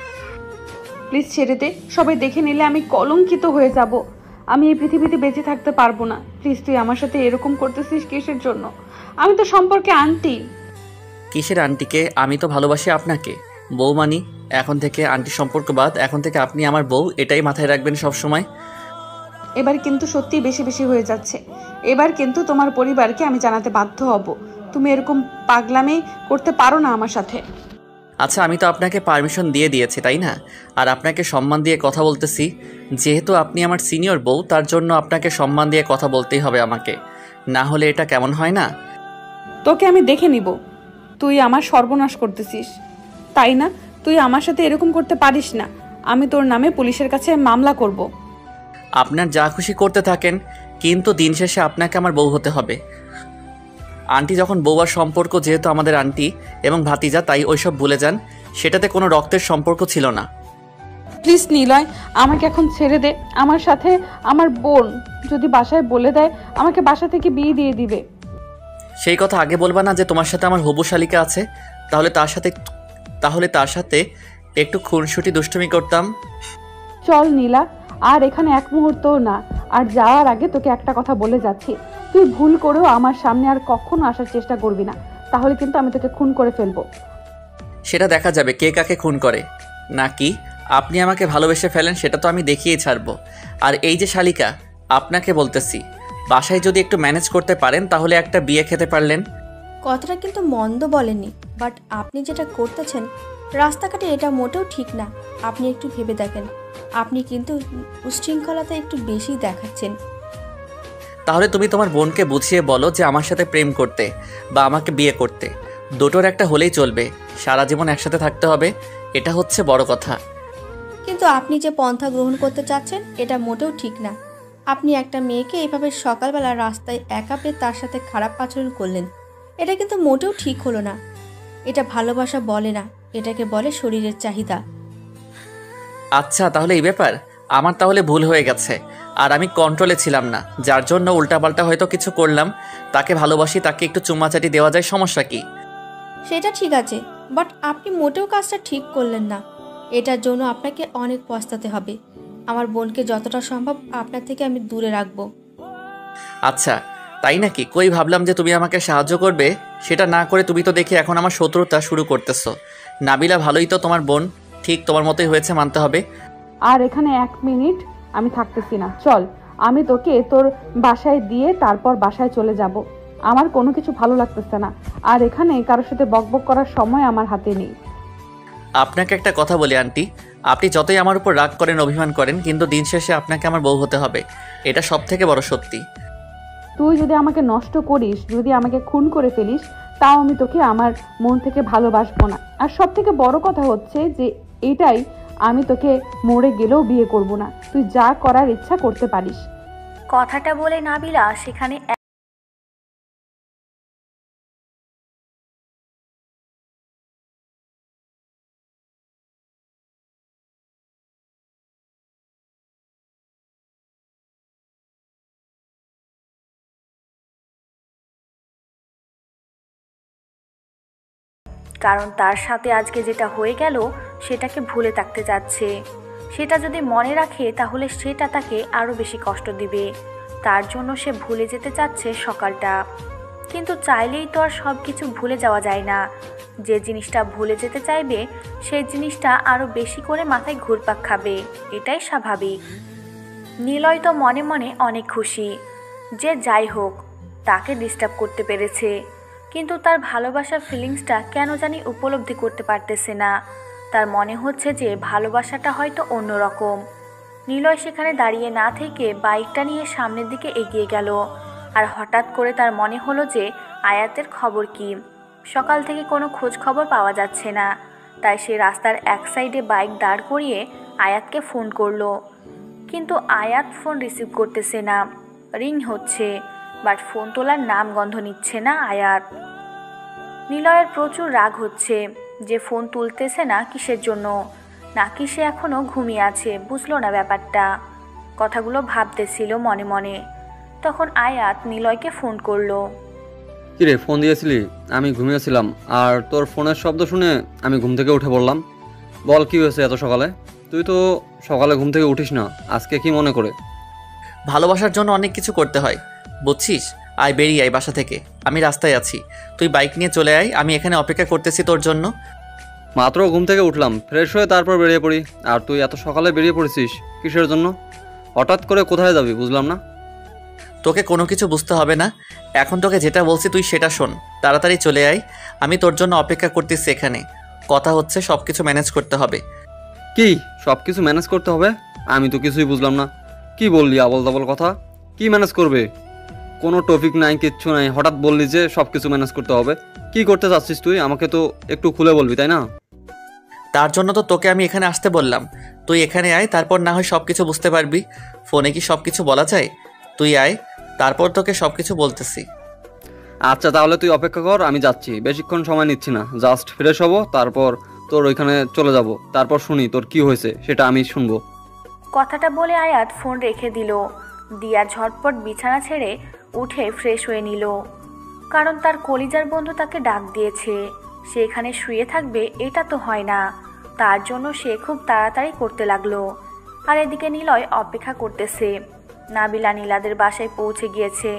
প্লিজ ছেড়ে দে। সবাই দেখে নিলে আমি কলঙ্কিত হয়ে যাব। আমি এই পৃথিবীতে বেঁচে থাকতে পারবো না। প্লিজ তুই আমার সাথে এরকম করতেছিস কিসের জন্য? আমি তো সম্পর্কে আন্টি। কিসের আন্টিকে? আমি তো ভালোবাসি আপনাকে। বউ মানি। এখন থেকে আন্টি সম্পর্ক বাদ, এখন থেকে আপনি আমার বউ, এটাই মাথায় রাখবেন সব সময়। এবার কিন্তু সত্যিই বেশি বেশি হয়ে যাচ্ছে। এবার কিন্তু তোমার পরিবারকে আমি জানাতে বাধ্য হব। তুমি এরকম পাগলামি করতে পারো না আমার সাথে। আচ্ছা, আমি তো আপনাকে পারমিশন দিয়ে দিয়েছি, তাই না? আর আপনাকে সম্মান দিয়ে কথা বলতেছি। যেহেতু আপনি আমার সিনিয়র বউ, তার জন্য আপনাকে সম্মান দিয়ে কথা বলতেই হবে আমাকে, না হলে এটা কেমন হয় না? তোকে আমি দেখে নিব। তুই আমার সর্বনাশ করতেছিস, তাই না? তুই আমার সাথে এরকম করতে পারিস না। আমি তোর নামে পুলিশের কাছে মামলা করব। আপনার যা খুশি করতে থাকেন, কিন্তু দিন শেষে আপনাকে আমার বউ হতে হবে। আন্টি যখন বউয়ার সম্পর্ক, যেহেতু আমাদের আন্টি এবং ভাতিজা, তাই ওইসব ভুলে যান। সেটাতে কোনো রক্তের সম্পর্ক ছিল না। প্লিজ নিলয়, আমাকে এখন ছেড়ে দে। আমার সাথে আমার বোন যদি বাসায় বলে দেয়, আমাকে বাসা থেকে বিয়ে দিয়ে দিবে। সেই কথা আগে বলবা না যে তোমার সাথে আমার হবু শালিকা আছে? তাহলে তার সাথে একটু খুনসুটি দুষ্টুমি করতাম। চল নীলা, আর এখানে এক মুহূর্তও না। আর যাওয়ার আগে তোকে একটা কথা বলে যাচ্ছি, তুই ভুল করেও আমার সামনে আর কখনো আসার চেষ্টা করবি না, তাহলে কিন্তু আমি তোকে খুন করে ফেলবো। সেটা দেখা যাবে কে কাকে খুন করে। নাকি আপনি আমাকে ভালোবেসে ফেলেন সেটা তো আমি দেখিয়েই ছাড়বো। আর এই যে শালিকা, আপনাকে বলতেছি, বাসায় যদি একটু ম্যানেজ করতে পারেন তাহলে একটা বিয়ে খেতে পারলেন। কথাটা কিন্তু মন্দ বলেননি, বাট আপনি যেটা করতেছেন রাস্তাঘাটে এটা মোটেও ঠিক না। আপনি একটু ভেবে দেখেন, আপনি কিন্তু উচ্ছৃঙ্খলতা একটু বেশি দেখাচ্ছেন। তাহলে তুমি তোমার বোনকে বুঝিয়ে বলো যে আমার সাথে প্রেম করতে বা আমাকে বিয়ে করতে, দুটোর একটা হলেই চলবে। সারা জীবন একসাথে থাকতে হবে, এটা হচ্ছে বড় কথা। কিন্তু আপনি যে পন্থা গ্রহণ করতে চাচ্ছেন এটা মোটেও ঠিক না। আপনি একটা মেয়েকে এভাবে সকালবেলা রাস্তায় একা পেয়ে তার সাথে খারাপ আচরণ করলেন, এটা কিন্তু মোটেও ঠিক হলো না। এটা ভালোবাসা বলে না, এটাকে বলে শরীরের চাহিদা। আচ্ছা, তাহলে এই ব্যাপার। আমার তাহলে ভুল হয়ে গেছে, আর আমি কন্ট্রোলে ছিলাম না, যার জন্য উল্টাপাল্টা হয়তো কিছু করলাম। তাকে ভালোবাসি, তাকে একটু চুম্মাচাটি দেওয়া যায়, সমস্যা কি? সেটা ঠিক আছে, বাট আপনি মোটেও কাজটা ঠিক করলেন না। এটার জন্য আপনাকে অনেক পস্তাতে হবে। আমার বোনকে যতটা সম্ভব আপনার থেকে আমি দূরে রাখবো। আচ্ছা তাই নাকি? কই ভাবলাম যে তুমি আমাকে সাহায্য করবে, সেটা না করে তুমি তো দেখি এখন আমার শত্রুতা শুরু করতেছো। নাবিলা ভালোই তো তোমার বোন, ঠিক তোমার মতোই হয়েছে, মানতে হবে। আর এখানে 1 মিনিট আমি থাকতেছি না, চল আমি তোকে তোর বাসায় দিয়ে তারপর বাসায় চলে যাব। আমার কোনো কিছু ভালো লাগতেছে না, আর এখানে কারোর সাথে বকবক করার সময় আমার হাতে নেই। আপনাকে একটা কথা বলি আন্টি, আপনি যতই আমার উপর রাগ করেন, অভিমান করেন, কিন্তু দিন শেষে আপনাকে আমার বউ হতে হবে, এটা সব থেকে বড় সত্যি। তুই যদি আমাকে নষ্ট করিস, যদি আমাকে খুন করে ফেলিস, তাও আমি তোকে আমার মন থেকে ভালোবাসবো না। আর সব থেকে বড় কথা হচ্ছে যে এটাই, আমি তোকে মরে গেলেও বিয়ে করব না। তুই যা করার ইচ্ছা করতে পারিস। কথাটা বলে নাবিলা সেখানে কারণ তার সাথে আজকে যেটা হয়ে গেল সেটাকে ভুলে থাকতে যাচ্ছে। সেটা যদি মনে রাখে তাহলে সেটা তাকে আরও বেশি কষ্ট দিবে। তার জন্য সে ভুলে যেতে চাচ্ছে সকালটা। কিন্তু চাইলেই তো আর সব কিছু ভুলে যাওয়া যায় না। যে জিনিসটা ভুলে যেতে চাইবে সেই জিনিসটা আরও বেশি করে মাথায় ঘুরপাক খাবে, এটাই স্বাভাবিক। নিলয় তো মনে মনে অনেক খুশি যে যাই হোক তাকে ডিস্টার্ব করতে পেরেছে, কিন্তু তার ভালোবাসার ফিলিংসটা কেন জানি উপলব্ধি করতে পারতেছে না। তার মনে হচ্ছে যে ভালোবাসাটা হয়তো অন্যরকম। নিলয় সেখানে দাঁড়িয়ে না থেকে বাইকটা নিয়ে সামনের দিকে এগিয়ে গেল। আর হঠাৎ করে তার মনে হলো যে আয়াতের খবর কি। সকাল থেকে কোনো খোঁজ খবর পাওয়া যাচ্ছে না, তাই সে রাস্তার এক সাইডে বাইক দাঁড় করিয়ে আয়াতকে ফোন করলো। কিন্তু আয়াত ফোন রিসিভ করতেছে না, রিং হচ্ছে, বাট ফোন তোলার নাম গন্ধ নিচ্ছে না আয়াত। নিলয়ের প্রচুর রাগ হচ্ছে যে ফোন তুলতেছে না কিসের জন্য, নাকি সে এখনও ঘুমিয়ে আছে, বুঝলো না ব্যাপারটা। কথাগুলো ভাবতেছিল মনে মনে। তখন আয়াত নিলয়কে ফোন করলো। কিরে, ফোন দিয়েছিলি? আমি ঘুমিয়েছিলাম, আর তোর ফোনের শব্দ শুনে আমি ঘুম থেকে উঠে বললাম। বল, কি হয়েছে এত সকালে? তুই তো সকালে ঘুম থেকে উঠিস না, আজকে কি মনে করে? ভালোবাসার জন্য অনেক কিছু করতে হয়, বুঝছিস? আয়, বেরিয়ে আয় বাসা থেকে, আমি রাস্তায় আছি, তুই বাইক নিয়ে চলে আয়, আমি এখানে অপেক্ষা করতেছি তোর জন্য। মাত্র ঘুম থেকে উঠলাম, ফ্রেশ হয়ে তারপর বেরিয়ে পড়ি, আর তুই এত সকালে বেরিয়ে পড়েছিস কিসের জন্য? হঠাৎ করে কোথায় যাবি বুঝলাম না। তোকে কোনো কিছু বুঝতে হবে না, এখন তোকে যেটা বলছি তুই সেটা শোন। তাড়াতাড়ি চলে আয়, আমি তোর জন্য অপেক্ষা করতেছি এখানে। কথা হচ্ছে সব কিছু ম্যানেজ করতে হবে। কি সব কিছু ম্যানেজ করতে হবে? আমি তো কিছুই বুঝলাম না। কি বললি আবল তাবল কথা? কি ম্যানেজ করবে? কোনো টপিক নাই, কিচ্ছু নাই, হঠাৎ বললি যে সব কিছু ম্যানেজ করতে হবে। কি করতে চাচ্ছিস তুই? আমাকে তো একটু খুলে বলবি, তাই না? তার জন্য তো তোকে আমি এখানে আসতে বললাম। তুই এখানে আয়, তারপর না হয় সব কিছু বুঝতে পারবি। ফোনে কি সব কিছু বলা যায়? তুই আয়, তারপর তোকে সব কিছু বলতেছি। আচ্ছা, তাহলে তুই অপেক্ষা কর, আমি যাচ্ছি, বেশিক্ষণ সময় নিচ্ছি না, জাস্ট ফ্রেশ হবো, তারপর তোর ওইখানে চলে যাব, তারপর শুনি তোর কি হয়েছে, সেটা আমি শুনবো। কথাটা বলে আয়াত ফোন রেখে দিল। দিয়া ঝটপট বিছানা ছেড়ে উঠে ফ্রেশ হয়ে নিল, কারণ তার কলিজার বন্ধু তাকে ডাক দিয়েছে। সে এখানে শুয়ে থাকবে এটা তো হয় না, তার জন্য সে খুব তাড়াতাড়ি করতে লাগলো। আর এদিকে নিলয় অপেক্ষা করতেছে। নাবিলা নীলাদের বাসায় পৌঁছে গিয়েছে।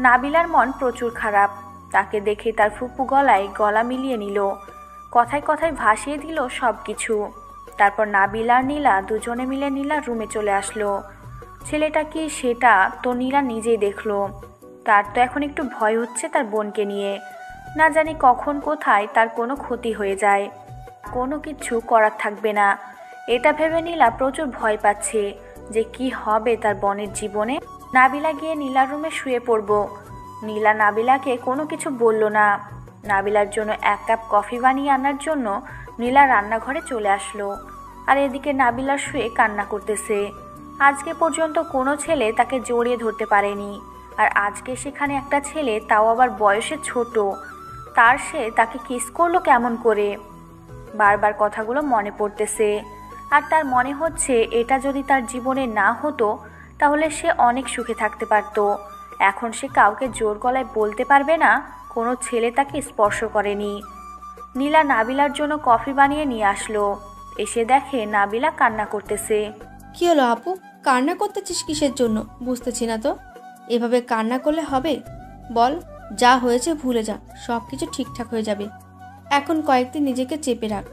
নাবিলার মন প্রচুর খারাপ। তাকে দেখে তার ফুপু গলায় গলা মিলিয়ে নিল। কথায় কথায় ভাসিয়ে দিল সব কিছু। তারপর নাবিলা আর নীলা দুজনে মিলে নীলার রুমে চলে আসলো। ছেলেটা কি সেটা তো নীলা নিজেই দেখলো। তার তো এখন একটু ভয় হচ্ছে তার বোনকে নিয়ে, না জানি কখন কোথায় তার কোনো ক্ষতি হয়ে যায়, কোনো কিছু করার থাকবে না। এটা ভেবে নীলা প্রচুর ভয় পাচ্ছে যে কি হবে তার বোনের জীবনে। নাবিলা গিয়ে নীলার রুমে শুয়ে পড়ব। নীলা নাবিলাকে কোনো কিছু বলল না। নাবিলার জন্য 1 কাপ কফি বানিয়ে আনার জন্য নীলা রান্নাঘরে চলে আসলো। আর এদিকে নাবিলা শুয়ে কান্না করতেছে। আজকে পর্যন্ত কোনো ছেলে তাকে জড়িয়ে ধরতে পারেনি, আর আজকে সেখানে একটা ছেলে, তাও আবার বয়সে ছোট, সে তাকে কিস করলো কেমন করে। বারবার কথাগুলো মনে পড়তেছে, আর তার মনে হচ্ছে এটা যদি তার জীবনে না হতো তাহলে সে অনেক সুখে থাকতে পারত। এখন সে কাউকে জোর গলায় বলতে পারবে না কোনো ছেলে তাকে স্পর্শ করেনি। নীলা নাবিলার জন্য কফি বানিয়ে নিয়ে আসলো। এসে দেখে নাবিলা কান্না করতেছে। কি হলো আপু, কান্না করতেছিস কিসের জন্য? বুঝতেছি না তো। এভাবে কান্না করলে হবে? বল, যা হয়েছে ভুলে যা, সব কিছু ঠিকঠাক হয়ে যাবে। এখন কয়েকদিন নিজেকে চেপে রাখ,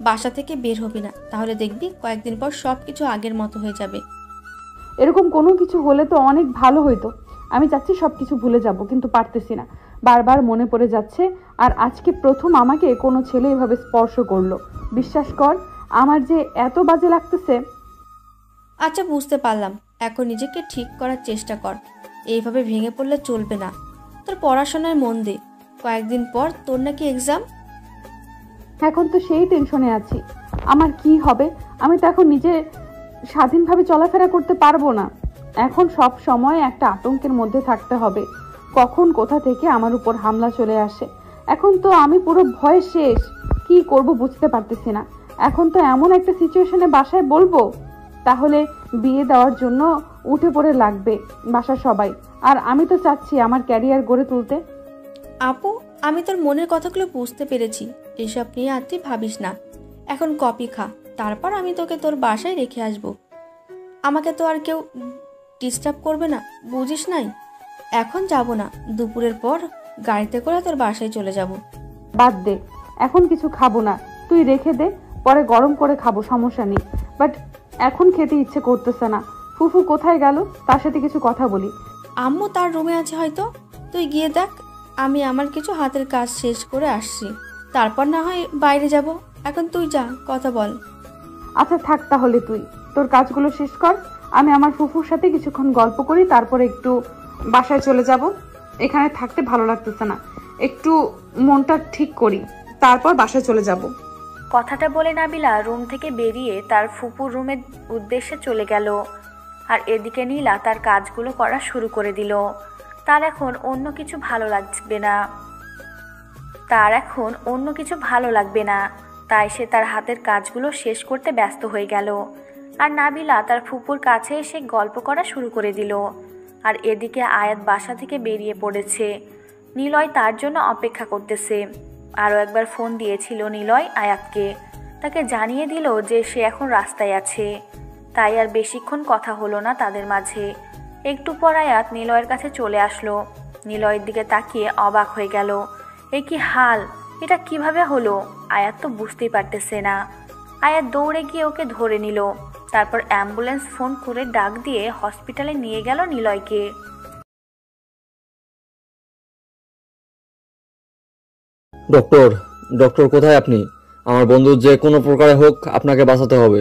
বাসা থেকে বের হবি না, তাহলে দেখবি কয়েকদিন পর সব কিছু আগের মতো হয়ে যাবে। এরকম কোনো কিছু হলে তো অনেক ভালো হইতো। আমি চাচ্ছি সব কিছু ভুলে যাব, কিন্তু পারতেছি না, বারবার মনে পড়ে যাচ্ছে। আর আজকে প্রথম আমাকে কোনো ছেলে এভাবে স্পর্শ করলো। বিশ্বাস কর, আমার যে এত বাজে লাগতেছে। আচ্ছা বুঝতে পারলাম, এখন নিজেকে ঠিক করার চেষ্টা কর। এইভাবে ভেঙে পড়লে চলবে না। তোর পড়াশোনায় মন দে, কয়েকদিন পর তোর নাকি এক্সাম। এখন তো সেই টেনশনে আছি, আমার কি হবে। আমি তো এখন নিজে স্বাধীনভাবে চলাফেরা করতে পারবো না। এখন সব সময় একটা আতঙ্কের মধ্যে থাকতে হবে, কখন কোথা থেকে আমার উপর হামলা চলে আসে। এখন তো আমি পুরো ভয়ে শেষ, কি করব বুঝতে পারতেছি না। এখন তো এমন একটা সিচুয়েশনে বাসায় বলবো, তাহলে বিয়ে দেওয়ার জন্য উঠে পড়ে লাগবে বাসার সবাই। আর আমি তো চাচ্ছি আমার ক্যারিয়ার গড়ে তুলতে। আপু, আমি তোর মনের কথাগুলো বুঝতে পেরেছি, এসব নিয়ে আর তুই ভাবিস না। এখন কফি খা, তারপর আমি তোকে তোর বাসায় রেখে আসবো। আমাকে তো আর কেউ ডিস্টার্ব করবে না, বুঝিস নাই? এখন যাব না, দুপুরের পর গাড়িতে করে তোর বাসায় চলে যাব। বাদ দে, এখন কিছু খাবো না, তুই রেখে দে, পরে গরম করে খাবো, সমস্যা নেই। বাট এখন খেতে ইচ্ছে করতেছে না। ফুফু কোথায় গেল, তার সাথে কিছু কথা বলি। আম্মু তার রুমে আছে হয়তো, তুই গিয়ে দেখ। আমি আমার কিছু হাতের কাজ শেষ করে আসছি, তারপর না হয় বাইরে যাব। এখন তুই যা, কথা বল। আচ্ছা থাক, তাহলে তুই তোর কাজগুলো শেষ কর, আমি আমার ফুফুর সাথে কিছুক্ষণ গল্প করি, তারপরে একটু বাসায় চলে যাব। এখানে থাকতে ভালো লাগতেছে না, একটু মনটা ঠিক করি, তারপর বাসায় চলে যাব। কথাটা বলে নাবিলা রুম থেকে বেরিয়ে তার ফুপুর রুমের উদ্দেশ্যে চলে গেল। আর এদিকে নীলা তার কাজগুলো করা শুরু করে দিল। তার এখন অন্য কিছু ভালো লাগবে না। তাই সে তার হাতের কাজগুলো শেষ করতে ব্যস্ত হয়ে গেল। আর নাবিলা তার ফুপুর কাছে এসে গল্প করা শুরু করে দিল। আর এদিকে আয়াত বাসা থেকে বেরিয়ে পড়েছে। নিলয় তার জন্য অপেক্ষা করতেছে। আরও একবার ফোন দিয়েছিল নিলয় আয়াতকে, তাকে জানিয়ে দিল যে সে এখন রাস্তায় আছে। তাই আর বেশিক্ষণ কথা হলো না তাদের মাঝে। একটু পর আয়াত নিলয়ের কাছে চলে আসলো। নিলয়ের দিকে তাকিয়ে অবাক হয়ে গেল। এ কি হাল, এটা কিভাবে হলো? আয়াত তো বুঝতেই পারতেছে না। আয়াত দৌড়ে গিয়ে ওকে ধরে নিল। তারপর অ্যাম্বুলেন্স ফোন করে ডাক দিয়ে হসপিটালে নিয়ে গেল নিলয়কে। ডক্টর, ডক্টর কোথায় আপনি? আমার বন্ধু যে কোনো প্রকারে হোক আপনাকে বাঁচাতে হবে।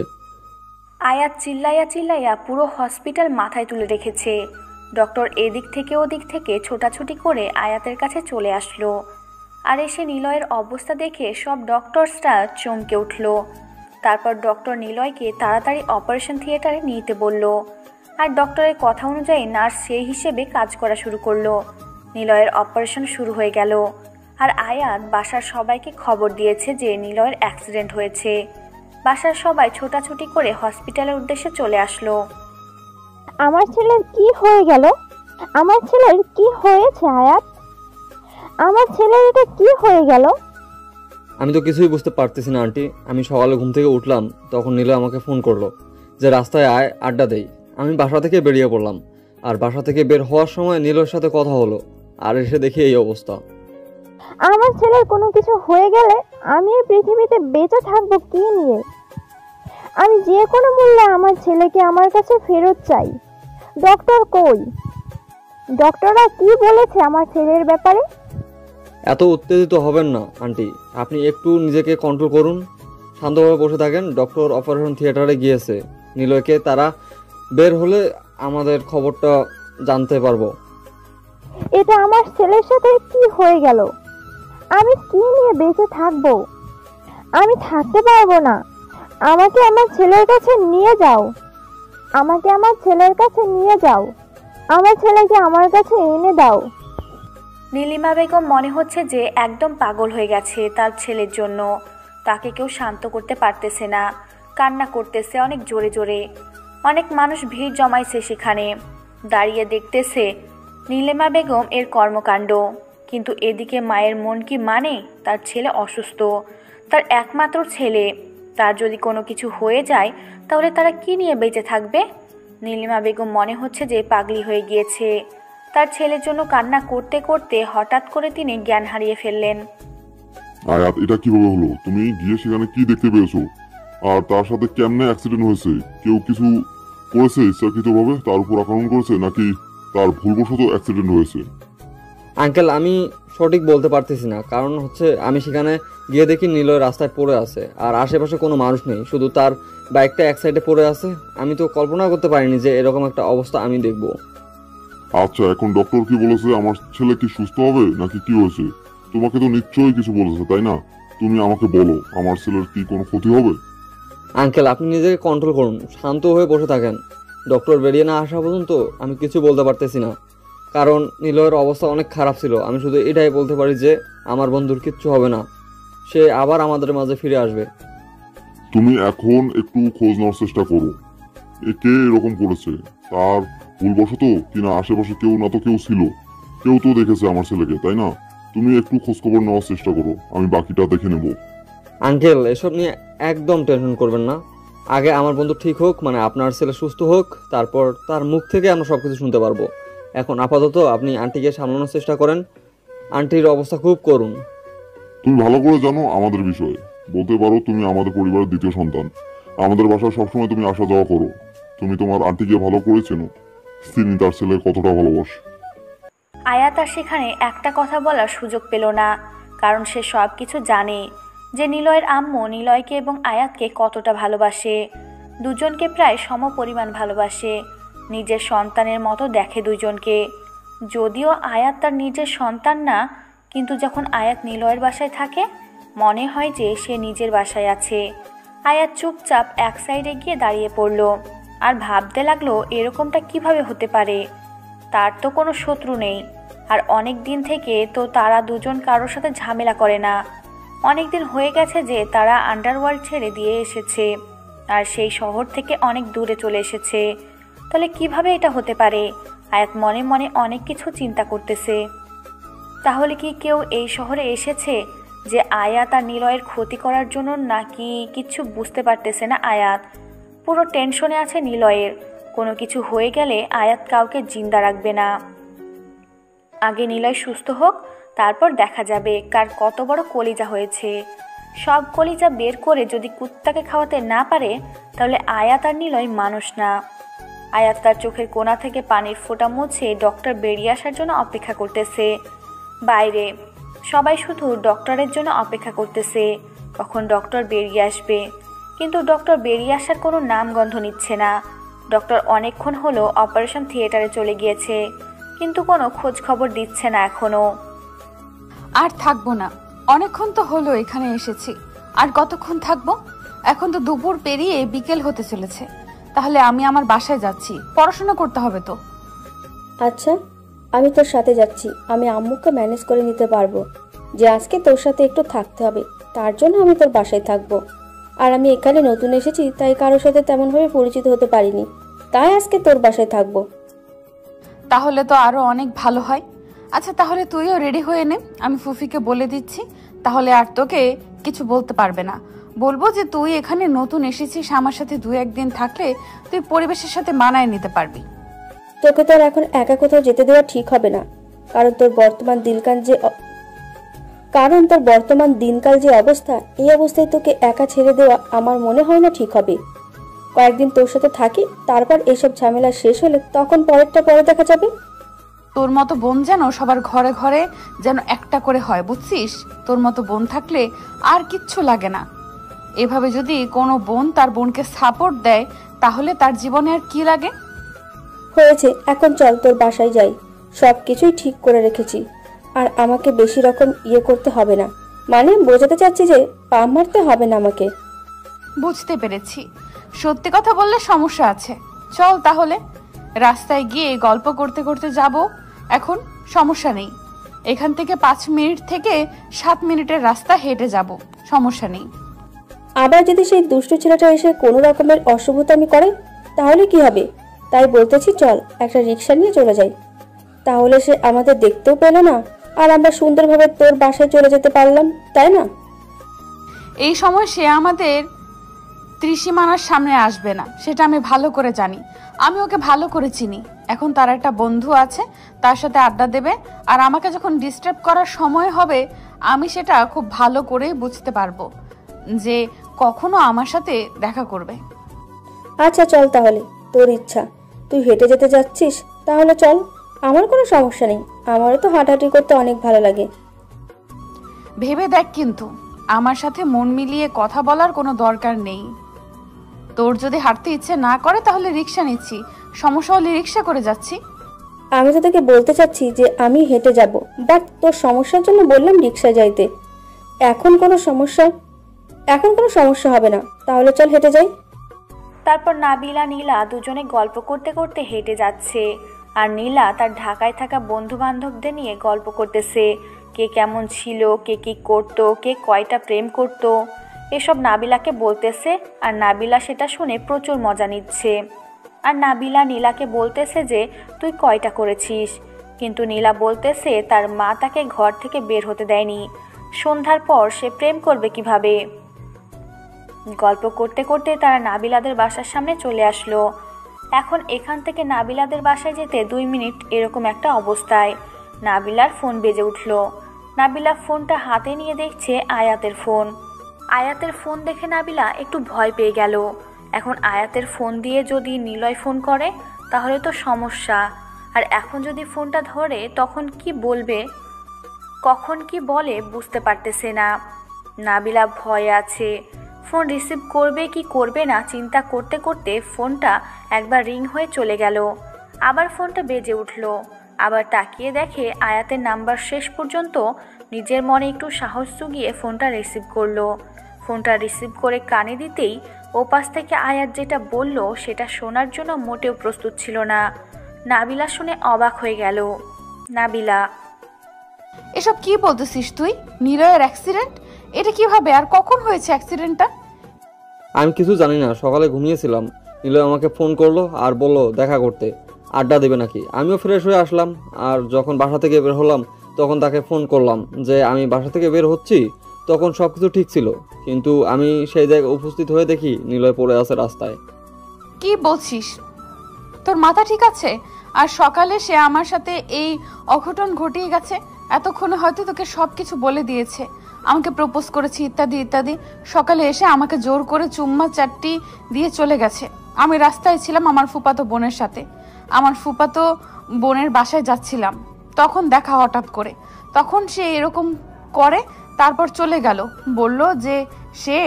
আয়াত চিল্লাইয়া চিল্লাইয়া পুরো হসপিটাল মাথায় তুলে রেখেছে। ডক্টর এদিক থেকে ওদিক থেকে ছোটাছুটি করে আয়াতের কাছে চলে আসলো। আর এসে নিলয়ের অবস্থা দেখে সব ডক্টরসরা চমকে উঠল। তারপর ডক্টর নিলয়কে তাড়াতাড়ি অপারেশন থিয়েটারে নিতে বলল। আর ডক্টরের কথা অনুযায়ী নার্স সেই হিসেবে কাজ করা শুরু করলো। নিলয়ের অপারেশন শুরু হয়ে গেল। আর আয়াত বাসার সবাইকে খবর দিয়েছে যে নিলয়ের অ্যাক্সিডেন্ট হয়েছে। বাসার সবাই ছোটাছুটি করে হসপিটালের উদ্দেশ্যে চলে আসলো। আমার ছেলের কি হয়ে গেল? আমার ছেলের কি হয়েছে আয়াত? আমার ছেলের এটা কি হয়ে গেল? আমি তো কিছুই বুঝতে পারতেছি না আন্টি। আমি সকালে ঘুম থেকে উঠলাম, তখন নিলয় আমাকে ফোন করলো যে রাস্তায় আয়, আড্ডা দেই। আমি বাসা থেকে বেরিয়ে পড়লাম। আর বাসা থেকে বের হওয়ার সময় নিলয়ের সাথে কথা হলো। আর এসে দেখি এই অবস্থা। আমার ছেলের কোনো কিছু হয়ে গেলে আমি এই পৃথিবীতে বেঁচে থাকবো কি নিয়ে? আমি যে কোনো মূল্যে আমার ছেলেকে আমার কাছে ফেরত চাই। ডক্টর কই? ডক্টররা কি বলেছে আমার ছেলের ব্যাপারে? এত উত্তেজিত হবেন না আন্টি, আপনি একটু নিজেকে কন্ট্রোল করুন, শান্তভাবে বসে থাকেন। ডক্টর অপারেশন থিয়েটারে গিয়েছে, নিলয়কে তারা বের হলে আমাদের খবরটা জানতে পারবো। এটা আমার ছেলের সাথে কি হয়ে গেল? আমি কি নিয়ে বেঁচে থাকবো? আমি থাকতে পারবো না। আমাকে আমার ছেলের কাছে নিয়ে যাও। আমাকে আমার ছেলের কাছে নিয়ে যাও। আমার ছেলেকে আমার কাছে এনে দাও। নীলিমা বেগম মনে হচ্ছে যে একদম পাগল হয়ে গেছে তার ছেলের জন্য। তাকে কেউ শান্ত করতে পারতেছে না, কান্না করতেছে অনেক জোরে জোরে। অনেক মানুষ ভিড় জমাইছে সেখানে, দাঁড়িয়ে দেখতেছে নীলিমা বেগম এর কর্মকাণ্ড। কিন্তু এদিকে মায়ের মন কি মানে? তার ছেলে অসুস্থ, তার একমাত্র ছেলে। তার যদি কোনো কিছু হয়ে যায় তাহলে তারা কি নিয়ে বেঁচে থাকবে? নীলিমা বেগম মনে হচ্ছে যে পাগলি হয়ে গিয়েছে। তার ছেলের জন্য কান্না করতে করতে হঠাৎ করে তিনি জ্ঞান হারিয়ে ফেললেন। আয়াত, এটা কিভাবে হলো? তুমি গিয়ে সেখানে কি দেখতে পেয়েছো? আর তার সাথে কেমনে অ্যাক্সিডেন্ট হয়েছে? কেউ কিছু করেছে ইচ্ছাকৃতভাবে তার উপর আক্রমণ করেছে, নাকি তার ভুলবশত অ্যাক্সিডেন্ট হয়েছে? আঙ্কেল, আমি সঠিক বলতে পারতেছি না, কারণ হচ্ছে আমি সেখানে গিয়ে দেখি নিলয় রাস্তায় পড়ে আছে আর আশেপাশে কোনো মানুষ নেই, শুধু তার বাইকটা এক সাইডে পড়ে আছে। আমি তো কল্পনা করতে পারিনি যে এরকম একটা অবস্থা আমি দেখব। আচ্ছা, এখন ডক্টর কি বলেছে? আমার ছেলে কি সুস্থ হবে নাকি কি হয়েছে? তোমাকে তো নিশ্চয়ই কিছু বলেছে, তাই না? তুমি আমাকে বলো, আমার ছেলের কি কোনো ক্ষতি হবে? আঙ্কেল, আপনি নিজেকে কন্ট্রোল করুন, শান্ত হয়ে বসে থাকেন। ডক্টর বেরিয়ে না আসা পর্যন্ত আমি কিছু বলতে পারতেছি না, কারণ নিলয়ের অবস্থা অনেক খারাপ ছিল। আমি শুধু এটাই বলতে পারি যে আমার বন্ধুর কিচ্ছু হবে না, সে আবার আমাদের মাঝে ফিরে আসবে। তুমি এখন একটু খোঁজ নেওয়ার চেষ্টা করো, কে এরকম করেছে। তার ভুলবশত কিনা আশেপাশে কেউ না তো কেউ ছিল, কেউ তো দেখেছে আমার ছেলেকে, তাই না? তুমি একটু খোঁজখবর নেওয়ার চেষ্টা করো, আমি বাকিটা দেখে নেব। আঙ্কেল, এসব নিয়ে একদম টেনশন করবেন না। আগে আমার বন্ধু ঠিক হোক, মানে আপনার ছেলে সুস্থ হোক, তারপর তার মুখ থেকে আমরা সবকিছু শুনতে পারবো। এখন আপাতত আপনি আন্টিকে সামলানোর চেষ্টা করেন, আন্টির অবস্থা খুব করুণ। তুমি ভালো করে জানো আমাদের বিষয়ে, বলতে পারো তুমি আমাদের পরিবারের দ্বিতীয় সন্তান। আমাদের বাসায় সবসময় তুমি আসা যাওয়া করো। তুমি তোমার আন্টিকে ভালো করে চেনো, তিনি তার ছেলে কতটা ভালোবাসে। আয়াত আর সেখানে একটা কথা বলার সুযোগ পেল না, কারণ সে সব কিছু জানে যে নিলয়ের আম্মু নিলয়কে এবং আয়াতকে কতটা ভালোবাসে। দুজনকে প্রায় সমপরিমাণ ভালোবাসে, নিজের সন্তানের মতো দেখে দুজনকে। যদিও আয়াত তার নিজের সন্তান না, কিন্তু যখন আয়াত নিলয়ের বাসায় থাকে মনে হয় যে সে নিজের বাসায় আছে। আয়াত চুপচাপ এক সাইডে গিয়ে দাঁড়িয়ে পড়ল আর ভাবতে লাগলো এরকমটা কিভাবে হতে পারে। তার তো কোনো শত্রু নেই, আর অনেক দিন থেকে তো তারা দুজন কারোর সাথে ঝামেলা করে না। অনেক দিন হয়ে গেছে যে তারা আন্ডারওয়ার্ল্ড ছেড়ে দিয়ে এসেছে আর সেই শহর থেকে অনেক দূরে চলে এসেছে। তাহলে কিভাবে এটা হতে পারে? আয়াত মনে মনে অনেক কিছু চিন্তা করতেছে। তাহলে কি কেউ এই শহরে এসেছে যে আয়াত আর নিলয়ের ক্ষতি করার জন্য, নাকি কিচ্ছু বুঝতে পারতেছে না আয়াত। পুরো টেনশনে আছে নিলয়ের, কোনো কিছু হয়ে গেলে আয়াত কাউকে জিন্দা রাখবে না। আগে নিলয় সুস্থ হোক, তারপর দেখা যাবে কার কত বড় কলিজা হয়েছে। সব কলিজা বের করে যদি কুত্তাকে খাওয়াতে না পারে তাহলে আয়াত আর নিলয় মানুষ না। আয়াত তার চোখের কোণা থেকে পানির ফোঁটা মুছে ডক্টর বেরিয়ে আসার জন্য অপেক্ষা করতেছে। বাইরে সবাই শুধু ডক্টরের জন্য অপেক্ষা করতেছে কখন ডক্টর বেরিয়ে আসবে, কিন্তু ডক্টর বেরিয়ে আসার কোনো নামগন্ধ নিচ্ছে না। ডক্টর অনেকক্ষণ হলো অপারেশন থিয়েটারে চলে গিয়েছে, কিন্তু কোনো খোঁজ খবর দিচ্ছে না এখনো। আর থাকবো না, অনেকক্ষণ তো হলো এখানে এসেছি, আর কতক্ষণ থাকবো? এখন তো দুপুর পেরিয়ে বিকেল হতে চলেছে। তাহলে আমি আমার বাসায় যাচ্ছি, পড়াশোনা করতে হবে তো। আচ্ছা, আমি তোর সাথে যাচ্ছি। আমি আম্মুকে ম্যানেজ করে নিতে পারবো যে আজকে তোর সাথে একটু থাকতে হবে, তার জন্য আমি তোর বাসায় থাকবো। আর আমি এখানে নতুন এসেছি, তাই কারোর সাথে তেমনভাবে পরিচিত হতে পারিনি, তাই আজকে তোর বাসায় থাকবো। তাহলে তো আরো অনেক ভালো হয়। আচ্ছা, তাহলে তুইও রেডি হয়ে নে, আমি ফুফিকে বলে দিচ্ছি। তাহলে আর তোকে কিছু বলতে পারবে না। বলবো যে তুই এখানে নতুন এসেছিস, আমার সাথে 2-1 দিন থাকলে তুই পরিবেশের সাথে মানায় নিতে পারবি। তোকে তো আর এখন একা কোথাও যেতে দেওয়া ঠিক হবে না, কারণ তোর বর্তমান কারণ তোর বর্তমান দিনকাল যে অবস্থা, এই অবস্থায় তোকে একা ছেড়ে দেওয়া আমার মনে হয় না ঠিক হবে। কয়েকদিন তোর সাথে থাকি, তারপর এসব ঝামেলা শেষ হলে তখন পরেরটা পরে দেখা যাবে। তোর মতো বোন যেন সবার ঘরে ঘরে যেন একটা করে হয়, বুঝছিস? তোর মতো বোন থাকলে আর কিচ্ছু লাগে না। এভাবে যদি কোনো বোন তার বোনকে সাপোর্ট দেয় তাহলে তার জীবনে আর কি লাগে? হয়েছে, এখন চল তোর বাসায় যাই। সব কিছুই ঠিক করে রেখেছি, আর আমাকে বেশি রকম করতে হবে না। মানে বোঝাতে চাচ্ছি যে পা মারতে হবে না আমাকে। বুঝতে পেরেছি, সত্যি কথা বললে সমস্যা আছে। চল তাহলে রাস্তায় গিয়ে গল্প করতে করতে যাব। এখন সমস্যা নেই, এখান থেকে 5 মিনিট থেকে 7 মিনিটের রাস্তা হেঁটে যাব, সমস্যা নেই। আবার যদি সেই দুষ্টু ছেলেটা এসে কোনো রকমের অশুভতামি করে তাহলে কি হবে? তাই বলতেছি চল একটা রিক্সা নিয়ে চলে যাই, তাহলে সে আমাদের দেখতেও পেল না, আর আমরা সুন্দরভাবে তোর বাসায় চলে যেতে পারলাম, তাই না? এই সময় সে আমাদের ত্রিসীমানার সামনে আসবে না, সেটা আমি ভালো করে জানি। আমি ওকে ভালো করে চিনি। এখন তার একটা বন্ধু আছে, তার সাথে আড্ডা দেবে, আর আমাকে যখন ডিস্টার্ব করার সময় হবে আমি সেটা খুব ভালো করে বুঝতে পারবো যে কখনো আমার সাথে দেখা করবে। আচ্ছা চল তাহলে, তোর ইচ্ছা, তুই হেঁটে যেতে যাচ্ছিস তাহলে চল, আমার কোনো সমস্যা নেই। আমারও তো হাঁটাহাঁটি করতে অনেক ভালো লাগে। ভেবে দেখ, কিন্তু আমার সাথে মন মিলিয়ে কথা বলার কোনো দরকার নেই। তোর যদি হাঁটতে ইচ্ছে না করে তাহলে রিক্সা নিচ্ছি, সমস্যা হলে রিক্সা করে যাচ্ছি। আমি তো তোকে বলতে চাচ্ছি যে আমি হেঁটে যাব, বাট তোর সমস্যার জন্য বললাম রিক্সায় যাইতে। এখন কোনো সমস্যা হবে না, তাহলে চল হেঁটে যাই। তারপর নাবিলা নীলা দুজনে গল্প করতে করতে হেঁটে যাচ্ছে, আর নীলা তার ঢাকায় থাকা বন্ধু বান্ধবদের নিয়ে গল্প করতেছে। কে কেমন ছিল, কে কি করতো, কে কয়টা প্রেম করতো, এসব নাবিলাকে বলতেছে। আর নাবিলা সেটা শুনে প্রচুর মজা নিচ্ছে। আর নাবিলা নীলাকে বলতেছে যে তুই কয়টা করেছিস, কিন্তু নীলা বলতেছে তার মা তাকে ঘর থেকে বের হতে দেয়নি, সন্ধ্যার পর সে প্রেম করবে কিভাবে। গল্প করতে করতে তারা নাবিলাদের বাসার সামনে চলে আসলো। এখন এখান থেকে নাবিলাদের বাসায় যেতে 2 মিনিট এরকম একটা অবস্থায় নাবিলার ফোন বেজে উঠল। নাবিলা ফোনটা হাতে নিয়ে দেখছে আয়াতের ফোন। আয়াতের ফোন দেখে নাবিলা একটু ভয় পেয়ে গেল। এখন আয়াতের ফোন দিয়ে যদি নিলয় ফোন করে তাহলে তো সমস্যা। আর এখন যদি ফোনটা ধরে তখন কি বলবে, কখন কি বলে বুঝতে পারতেছে না। নাবিলা ভয়ে আছে, ফোন রিসিভ করবে কি করবে না চিন্তা করতে করতে ফোনটা একবার রিং হয়ে চলে গেল। আবার ফোনটা বেজে উঠল। আবার তাকিয়ে দেখে আয়াতের নাম্বার শেষ পর্যন্ত নিজের মনে একটু সাহস জুগিয়ে ফোনটা রিসিভ করলো। ফোনটা রিসিভ করে কানে দিতেই ওপাশ থেকে আয়াত যেটা বলল সেটা শোনার জন্য মোটেও প্রস্তুত ছিল না। নাবিলা শুনে অবাক হয়ে গেল। নাবিলা, এসব কি বলতেছিস তুই? নিলয়ের অ্যাক্সিডেন্ট? এটা কিভাবে আর কখন হয়েছে অ্যাক্সিডেন্টটা? আমি কিছু জানি না, সকালে ঘুমিয়েছিলাম, নিলয় আমাকে ফোন করলো আর বললো দেখা করতে, আড্ডা দেবে নাকি। আমিও ফ্রেশ হয়ে আসলাম, আর যখন বাসা থেকে বের হলাম তখন তাকে ফোন করলাম যে আমি বাসা থেকে বের হচ্ছি। তখন সব কিছু ঠিক ছিল, কিন্তু আমি সেই জায়গায় উপস্থিত হয়ে দেখি নিলয় পড়ে আছে রাস্তায়। কি বলছিস? তোর মাথা ঠিক আছে? আর সকালে সে আমার সাথে এই অঘটন ঘটিয়ে গেছে, এতক্ষণে হয়তো তোকে সব কিছু বলে দিয়েছে, আমাকে প্রপোজ করেছি ইত্যাদি ইত্যাদি। সকালে এসে আমাকে জোর করে চুম্মা চাট্টি দিয়ে চলে গেছে। আমি রাস্তায় ছিলাম আমার ফুপাতো বোনের সাথে, আমার ফুপাতো বোনের বাসায় যাচ্ছিলাম, তখন দেখা হঠাৎ করে, তখন সে এরকম করে, তারপর চলে গেল, বলল যে সে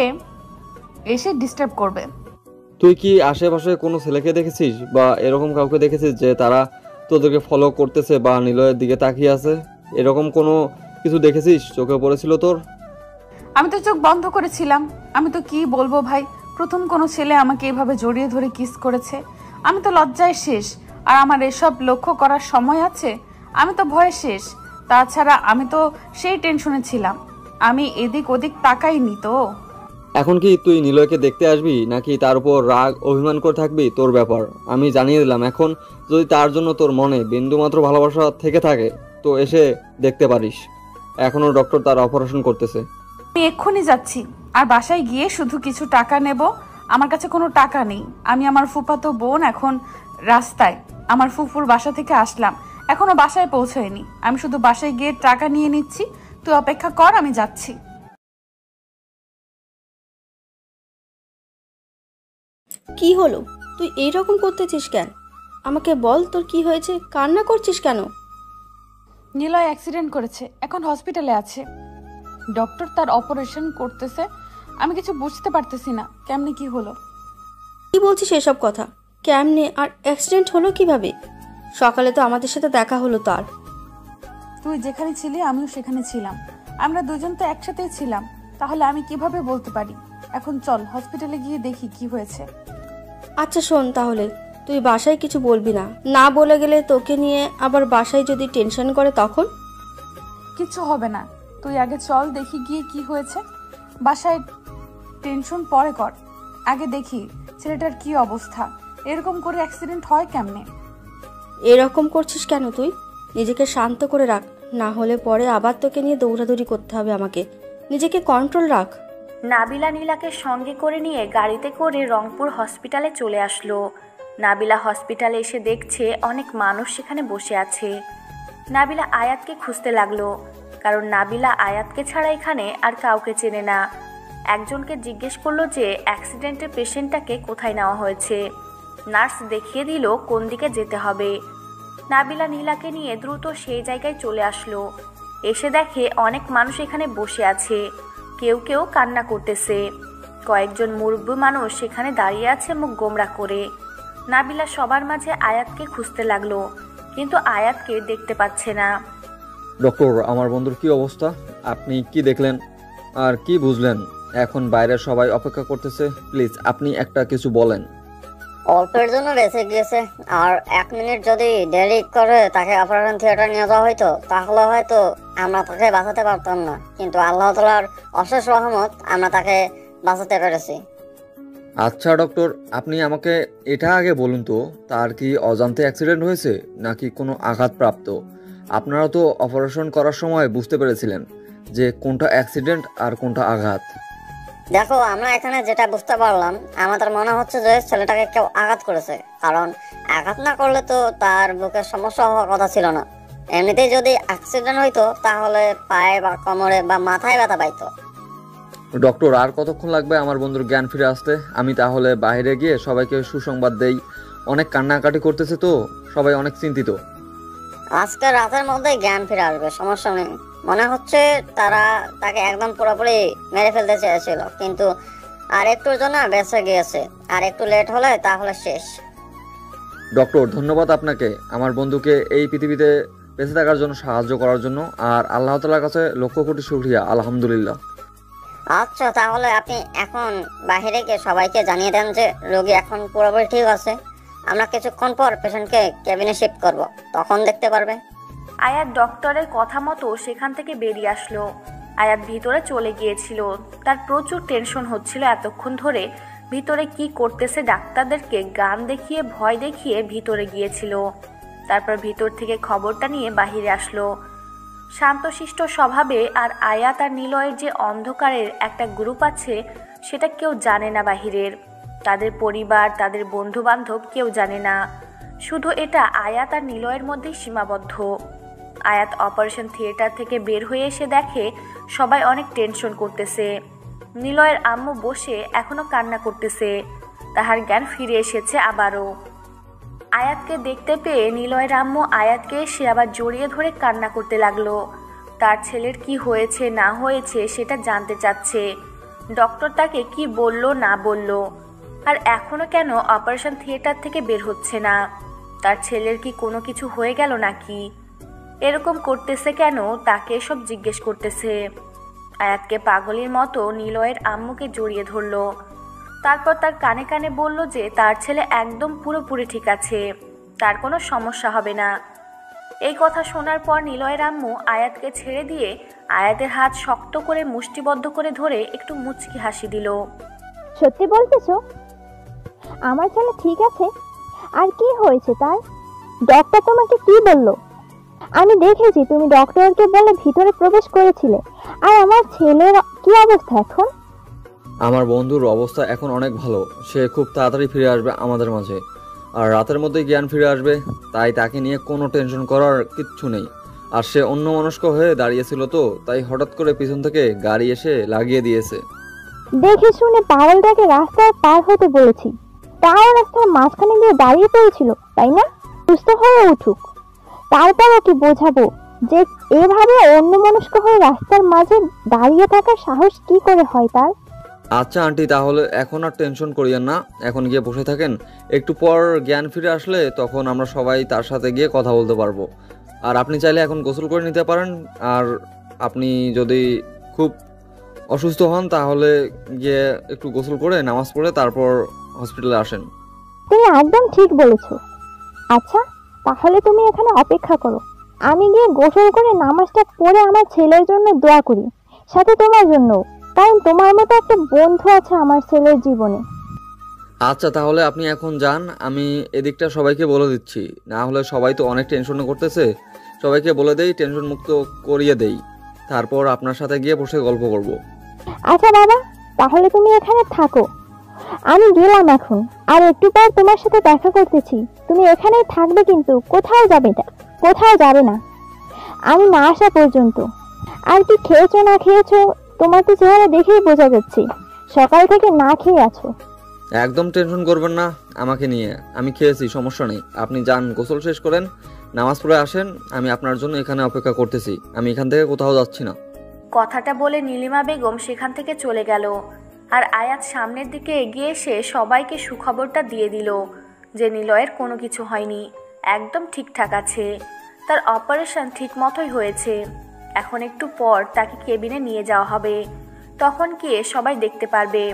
এসে ডিস্টার্ব করবে। তুই কি আশেপাশে কোনো ছেলেকে দেখেছিস বা এরকম কাউকে দেখেছিস যে তারা তোদেরকে ফলো করতেছে বা নিলয়ের দিকে তাকিয়ে আছে? এরকম কোনো কিছু দেখেছিস, চোখে পড়েছিল তোর? আমি তো চোখ বন্ধ করেছিলাম। আমি তো কি বলবো ভাই, প্রথম কোনো ছেলে আমাকে এভাবে জড়িয়ে ধরে কিস করেছে, আমি তো লজ্জায় শেষ। আর আমার এসব লক্ষ্য করার সময় আছে? আমি তো ভয়ে শেষ। তাছাড়া আমি তো সেই টেনশনে ছিলাম, আমি এদিক ওদিক তাকাইনি তো। এখন কি তুই নিলয়কে দেখতে আসবি নাকি তার উপর রাগ অভিমান করে থাকবি? তোর ব্যাপার, আমি জানিয়ে দিলাম। এখন যদি তার জন্য তোর মনে বিন্দুমাত্র ভালোবাসা থেকে থাকে তো এসে দেখতে পারিস। এখনো ডক্টর তার অপারেশন করতেছে। আমি এক্ষুনি যাচ্ছি, আর বাসায় গিয়ে শুধু কিছু টাকা নেব। আমার কাছে কোনো টাকা নেই। আমি আমার ফুফাতো বোন এখন রাস্তায়, আমার ফুফুর বাসা থেকে আসলাম, এখনো বাসায় পৌঁছায়নি। আমি শুধু বাসায় গিয়ে টাকা নিয়ে নিচ্ছি, তুই অপেক্ষা কর, আমি যাচ্ছি। কি হলো? তুই এইরকম করতেছিস কেন? আমাকে বল, তোর কি হয়েছে? কান্না করছিস কেন? নিলয় অ্যাক্সিডেন্ট করেছে, এখন হসপিটালে আছে। ডক্টর তার অপারেশন করতেছে। আমি কিছু বুঝতে পারতেছি না কেমনে কি হলো। কি বলছিস এসব কথা? কেমনে আর অ্যাক্সিডেন্ট হলো কিভাবে? সকালে তো আমাদের সাথে দেখা হলো তার। তুই যেখানে ছিলি আমিও সেখানে ছিলাম, আমরা দুজন তো একসাথেই ছিলাম, তাহলে আমি কিভাবে বলতে পারি? এখন চল হসপিটালে গিয়ে দেখি কি হয়েছে। আচ্ছা শোন, তাহলে তুই বাসায় কিছু বলবি না। না বলে গেলে তোকে নিয়ে আবার বাসায় যদি টেনশন করে তখন? কিছু হবে না, তুই আগে চল দেখি গিয়ে কি হয়েছে। বাসায় টেনশন পরে কর, আগে দেখি ছেলেটার কি অবস্থা। এরকম করে অ্যাক্সিডেন্ট হয় কেমনে? এরকম করছিস কেন তুই? নিজেকে শান্ত করে রাখ, না হলে পরে আবার তোকে নিয়ে দৌড়াদৌড়ি করতে হবে আমাকে। নিজেকে কন্ট্রোল রাখ। নাবিলা নীলাকে সঙ্গে করে নিয়ে গাড়িতে করে রংপুর হসপিটালে চলে আসলো। নাবিলা হসপিটালে এসে দেখছে অনেক মানুষ সেখানে বসে আছে। নাবিলা আয়াতকে খুঁজতে লাগলো, কারণ নাবিলা আয়াতকে ছাড়া এখানে আর কাউকে চেনে না। একজনকে জিজ্ঞেস করলো যে অ্যাক্সিডেন্টের পেশেন্টটাকে কোথায় নেওয়া হয়েছে। নার্স দেখিয়ে দিল কোন দিকে যেতে হবে। নাবিলা নীলাকে নিয়ে দ্রুত সেই জায়গায় চলে আসলো। এসে দেখে অনেক মানুষ এখানে বসে আছে, কেউ কেউ কান্না করতেছে। কয়েকজন মুরব্বী মানুষ সেখানে দাঁড়িয়ে আছে মুখ গোমরা করে। নাবিলা সবার মাঝে আয়াতকে খুঁজতে লাগলো, কিন্তু আয়াতকে দেখতে পাচ্ছে না। ডক্টর, আমার বন্ধুর কি অবস্থা? আপনি কি দেখলেন আর কি বুঝলেন? এখন বাইরে সবাই অপেক্ষা করতেছে, প্লিজ আপনি একটা কিছু বলেন। অল্পের জন্য বেঁচে গিয়েছে, আর 1 মিনিট যদি দেরি করে তাকে অপারেশন থিয়েটার নিয়ে যাওয়া হইতো তাহলে হয়তো আমরা তাকে বাঁচাতে পারতাম না, কিন্তু আল্লাহ তাআলার অশেষ রহমত আমরা তাকে বাঁচাতে পেরেছি। আচ্ছা ডক্টর, আপনি আমাকে এটা আগে বলুন তো, তার কি অজান্তে অ্যাক্সিডেন্ট হয়েছে নাকি কোনো আঘাতপ্রাপ্ত? আপনারা তো অপারেশন করার সময় বুঝতে পেরেছিলেন যে কোনটা অ্যাক্সিডেন্ট আর কোনটা আঘাত। দেখো, আমরা এখানে যেটা বুঝতে পারলাম, আমাদের মনে হচ্ছে যে ছেলেটাকে কেউ আঘাত করেছে, কারণ আঘাত না করলে তো তার বুকের সমস্যা হওয়ার কথা ছিল না। এমনিতেই যদি অ্যাক্সিডেন্ট হইতো তাহলে পায়ে বা কোমরে বা মাথায় ব্যথা পাইতো। ডক্টর, আর কতক্ষণ লাগবে আমার বন্ধুর জ্ঞান ফিরে আসতে? আমি তাহলে বাইরে গিয়ে সবাইকে সুসংবাদ দেই। অনেক কান্নাকাটি করতেছে তো, সবাই অনেক চিন্তিত। আজকে রাতের মধ্যেই জ্ঞান ফিরে আসবে, সমস্যা নেই। মনে হচ্ছে তারা তাকে একদম পুরোপুরি মেরে ফেলতে চেয়েছিল, কিন্তু আর একটুর জন্য বেঁচে গিয়েছে। আর একটু লেট হলে তাহলে শেষ। ডক্টর, ধন্যবাদ আপনাকে আমার বন্ধুকে এই পৃথিবীতে বেঁচে থাকার জন্য সাহায্য করার জন্য, আর আল্লাহ তাআলার কাছে লক্ষ কোটি শুকরিয়া, আলহামদুলিল্লাহ। আচ্ছা, তাহলে আপনি এখন বাইরে গিয়ে সবাইকে জানিয়ে দেন যে রোগী এখন পুরোপুরি ঠিক আছে। আমরা কিছুক্ষণ পর পেশেন্টকে কেবিনে শিফট করব, তখন দেখতে পারবে। আয়াত ডক্টরের কথা মতো সেখান থেকে বেরিয়ে আসলো। আয়াত ভিতরে চলে গিয়েছিল, তার প্রচুর টেনশন হচ্ছিল এতক্ষণ ধরে। ভিতরে কি করতেছে ডাক্তারদেরকে গান দেখিয়ে ভয় দেখিয়ে ভিতরে গিয়েছিল। তারপর ভিতর থেকে খবরটা নিয়ে বাহিরে আসলো। শান্তশিষ্ট স্বভাবে আর আয়াত আর নিলয়ের যে অন্ধকারের একটা গ্রুপ আছে সেটা কেউ জানে না বাহিরের। তাদের পরিবার, তাদের বন্ধু বান্ধব কেউ জানে না। শুধু এটা আয়াত আর নিলয়ের মধ্যেই সীমাবদ্ধ। আয়াত অপারেশন থিয়েটার থেকে বের হয়ে এসে দেখে সবাই অনেক টেনশন করতেছে। নিলয়ের আম্মু বসে এখনো কান্না করতেছে, তাহার জ্ঞান ফিরে এসেছে আবারও। আয়াতকে দেখতে পেয়ে নিলয়ের আম্মু আয়াতকে এসে আবার জড়িয়ে ধরে কান্না করতে লাগলো। তার ছেলের কি হয়েছে না হয়েছে সেটা জানতে চাচ্ছে। ডক্টর তাকে কি বলল না বলল, আর এখনো কেন অপারেশন থিয়েটার থেকে বের হচ্ছে না? তার ছেলের কি কোনো কিছু হয়ে গেল নাকি? এরকম করতেছে কেন তাকে এসব জিজ্ঞেস করতেছে। আয়াতকে পাগলের মতো নিলয়ের আম্মুকে জড়িয়ে ধরলো। তারপর তার কানে কানে বলল যে তার ছেলে একদম পুরোপুরি ঠিক আছে, তার কোনো সমস্যা হবে না। এই কথা শোনার পর নিলয়ের আম্মু আয়াতকে ছেড়ে দিয়ে আয়াতের হাত শক্ত করে মুষ্টিবদ্ধ করে ধরে একটু মুচকি হাসি দিল। সত্যি বলতেছো? আমার ছেলে ঠিক আছে? আর কি হয়েছে তার? ডক্টর তোমাকে কি বললো? আমি দেখেছি তুমি ডক্টরকে বলে ভিতরে প্রবেশ করেছিলে। আর আমার ছেলের কি অবস্থা এখন? আমার বন্ধুর অবস্থা এখন অনেক ভালো, সে খুব তাড়াতাড়ি ফিরে আসবে আমাদের মাঝে, আর রাতের মধ্যে জ্ঞান ফিরে আসবে। তাই তাকে নিয়ে কোনো টেনশন করার কিচ্ছু নেই। আর সে অন্যমনস্ক হয়ে দাঁড়িয়েছিল, তো তাই হঠাৎ করে পিছন থেকে গাড়ি এসে লাগিয়ে দিয়েছে। দেখে শুনে পাগলটাকে রাস্তায় পার হতে বলেছি, তাও রাস্তার মাঝখানে গিয়ে দাঁড়িয়ে পড়েছিল, তাই না? সুস্থ হয়ে উঠুক, তারপর ওকে বোঝাবো যে এভাবে অন্যমনস্ক হয়ে রাস্তার মাঝে দাঁড়িয়ে থাকার সাহস কি করে হয় তার। আচ্ছা আন্টি, তাহলে এখন আর টেনশন করিয়েন না, এখন গিয়ে বসে থাকেন। একটু পর জ্ঞান ফিরে আসলে তখন আমরা সবাই তার সাথে গিয়ে কথা বলতে পারবো। আর আপনি চাইলে এখন গোসল করে নিতে পারেন। আর আপনি যদি খুব অসুস্থ হন তাহলে গিয়ে একটু গোসল করে নামাজ পড়ে তারপর হসপিটালে আসেন। তুমি একদম ঠিক বলেছো। আচ্ছা, তাহলে তুমি এখানে অপেক্ষা করো, আমি গিয়ে গোসল করে নামাজটা পড়ে আমার ছেলের জন্য দোয়া করি, সাথে তোমার জন্য, কারণ তোমার মতো একটা বন্ধু আছে আমার ছেলের জীবনে। আচ্ছা তাহলে আপনি এখন যান, আমি এদিকটা সবাইকে বলে দিচ্ছি, না হলে সবাই তো অনেক টেনশনে করতেছে। সবাইকে বলে দেই, টেনশন মুক্ত করিয়ে দেই, তারপর আপনার সাথে গিয়ে বসে গল্প করব। আচ্ছা বাবা, তাহলে তুমি এখানে থাকো, আমি গেলাম এখন, আর একটু পর তোমার সাথে দেখা করতেছি। তুমি এখানেই থাকবে, কিন্তু কোথাও যাবে না আমি না আসা পর্যন্ত। আর কি খেয়েছো না খেয়েছো, তোমার তো চেহারা দেখেই বোঝা যাচ্ছে সকাল থেকে না খেয়ে আছো। একদম টেনশন করবেন না আমাকে নিয়ে, আমি খেয়েছি, সমস্যা নেই। আপনি যান, গোসল শেষ করেন, নামাজ পড়ে আসেন, আমি আপনার জন্য এখানে অপেক্ষা করতেছি, আমি এখান থেকে কোথাও যাচ্ছি না। কথাটা বলে নীলিমা বেগম সেখান থেকে চলে গেল। আর আয়াত সামনের দিকে এগিয়ে এসে সবাইকে সুখবরটা দিয়ে দিল যে নিলয়ের কোনো কিছু হয়নি, একদম ঠিকঠাক আছে, তার অপারেশন ঠিক মতোই হয়েছে। এখন একটু পর তাকে কেবিনে নিয়ে যাওয়া হবে, তখন গিয়ে সবাই দেখতে পারবে।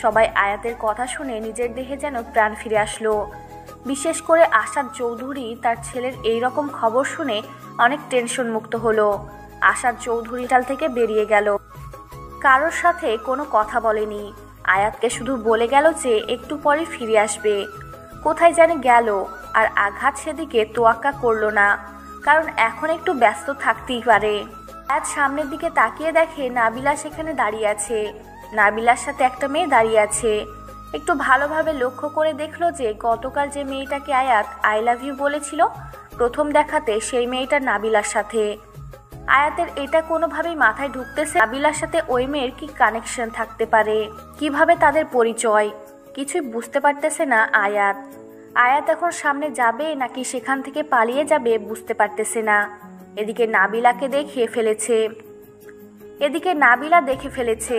সবাই আয়াতের কথা শুনে নিজের দেহে যেন প্রাণ ফিরে আসলো। বিশেষ করে আসাদ চৌধুরী তার ছেলের এই রকম খবর শুনে অনেক টেনশন মুক্ত হলো। আসাদ চৌধুরী টাল থেকে বেরিয়ে গেল, কারোর সাথে কোনো কথা বলেনি। আয়াতকে শুধু বলে গেল যে একটু পরে ফিরে আসবে। কোথায় জানে গেল, আর আঘাত সেদিকে তোয়াক্কা করলো না, কারণ এখন একটু ব্যস্ত থাকতেই পারে। আয়াত সামনের দিকে তাকিয়ে দেখে নাবিলা সেখানে দাঁড়িয়ে আছে। নাবিলার সাথে একটা মেয়ে দাঁড়িয়ে আছে। একটু ভালোভাবে লক্ষ্য করে দেখলো যে গতকাল যে মেয়েটাকে আয়াত আই লাভ ইউ বলেছিল প্রথম দেখাতে, সেই মেয়েটা নাবিলার সাথে। আয়াতের এটা কোনোভাবেই মাথায় ঢুকতেছে নাবিলার সাথে ওই মেয়ের কি কানেকশন থাকতে পারে, কিভাবে তাদের পরিচয়, কিছুই বুঝতে পারতেছে না আয়াত। আয়াত এখন সামনে যাবে নাকি সেখান থেকে পালিয়ে যাবে বুঝতে পারতেছে না। এদিকে নাবিলা দেখে ফেলেছে।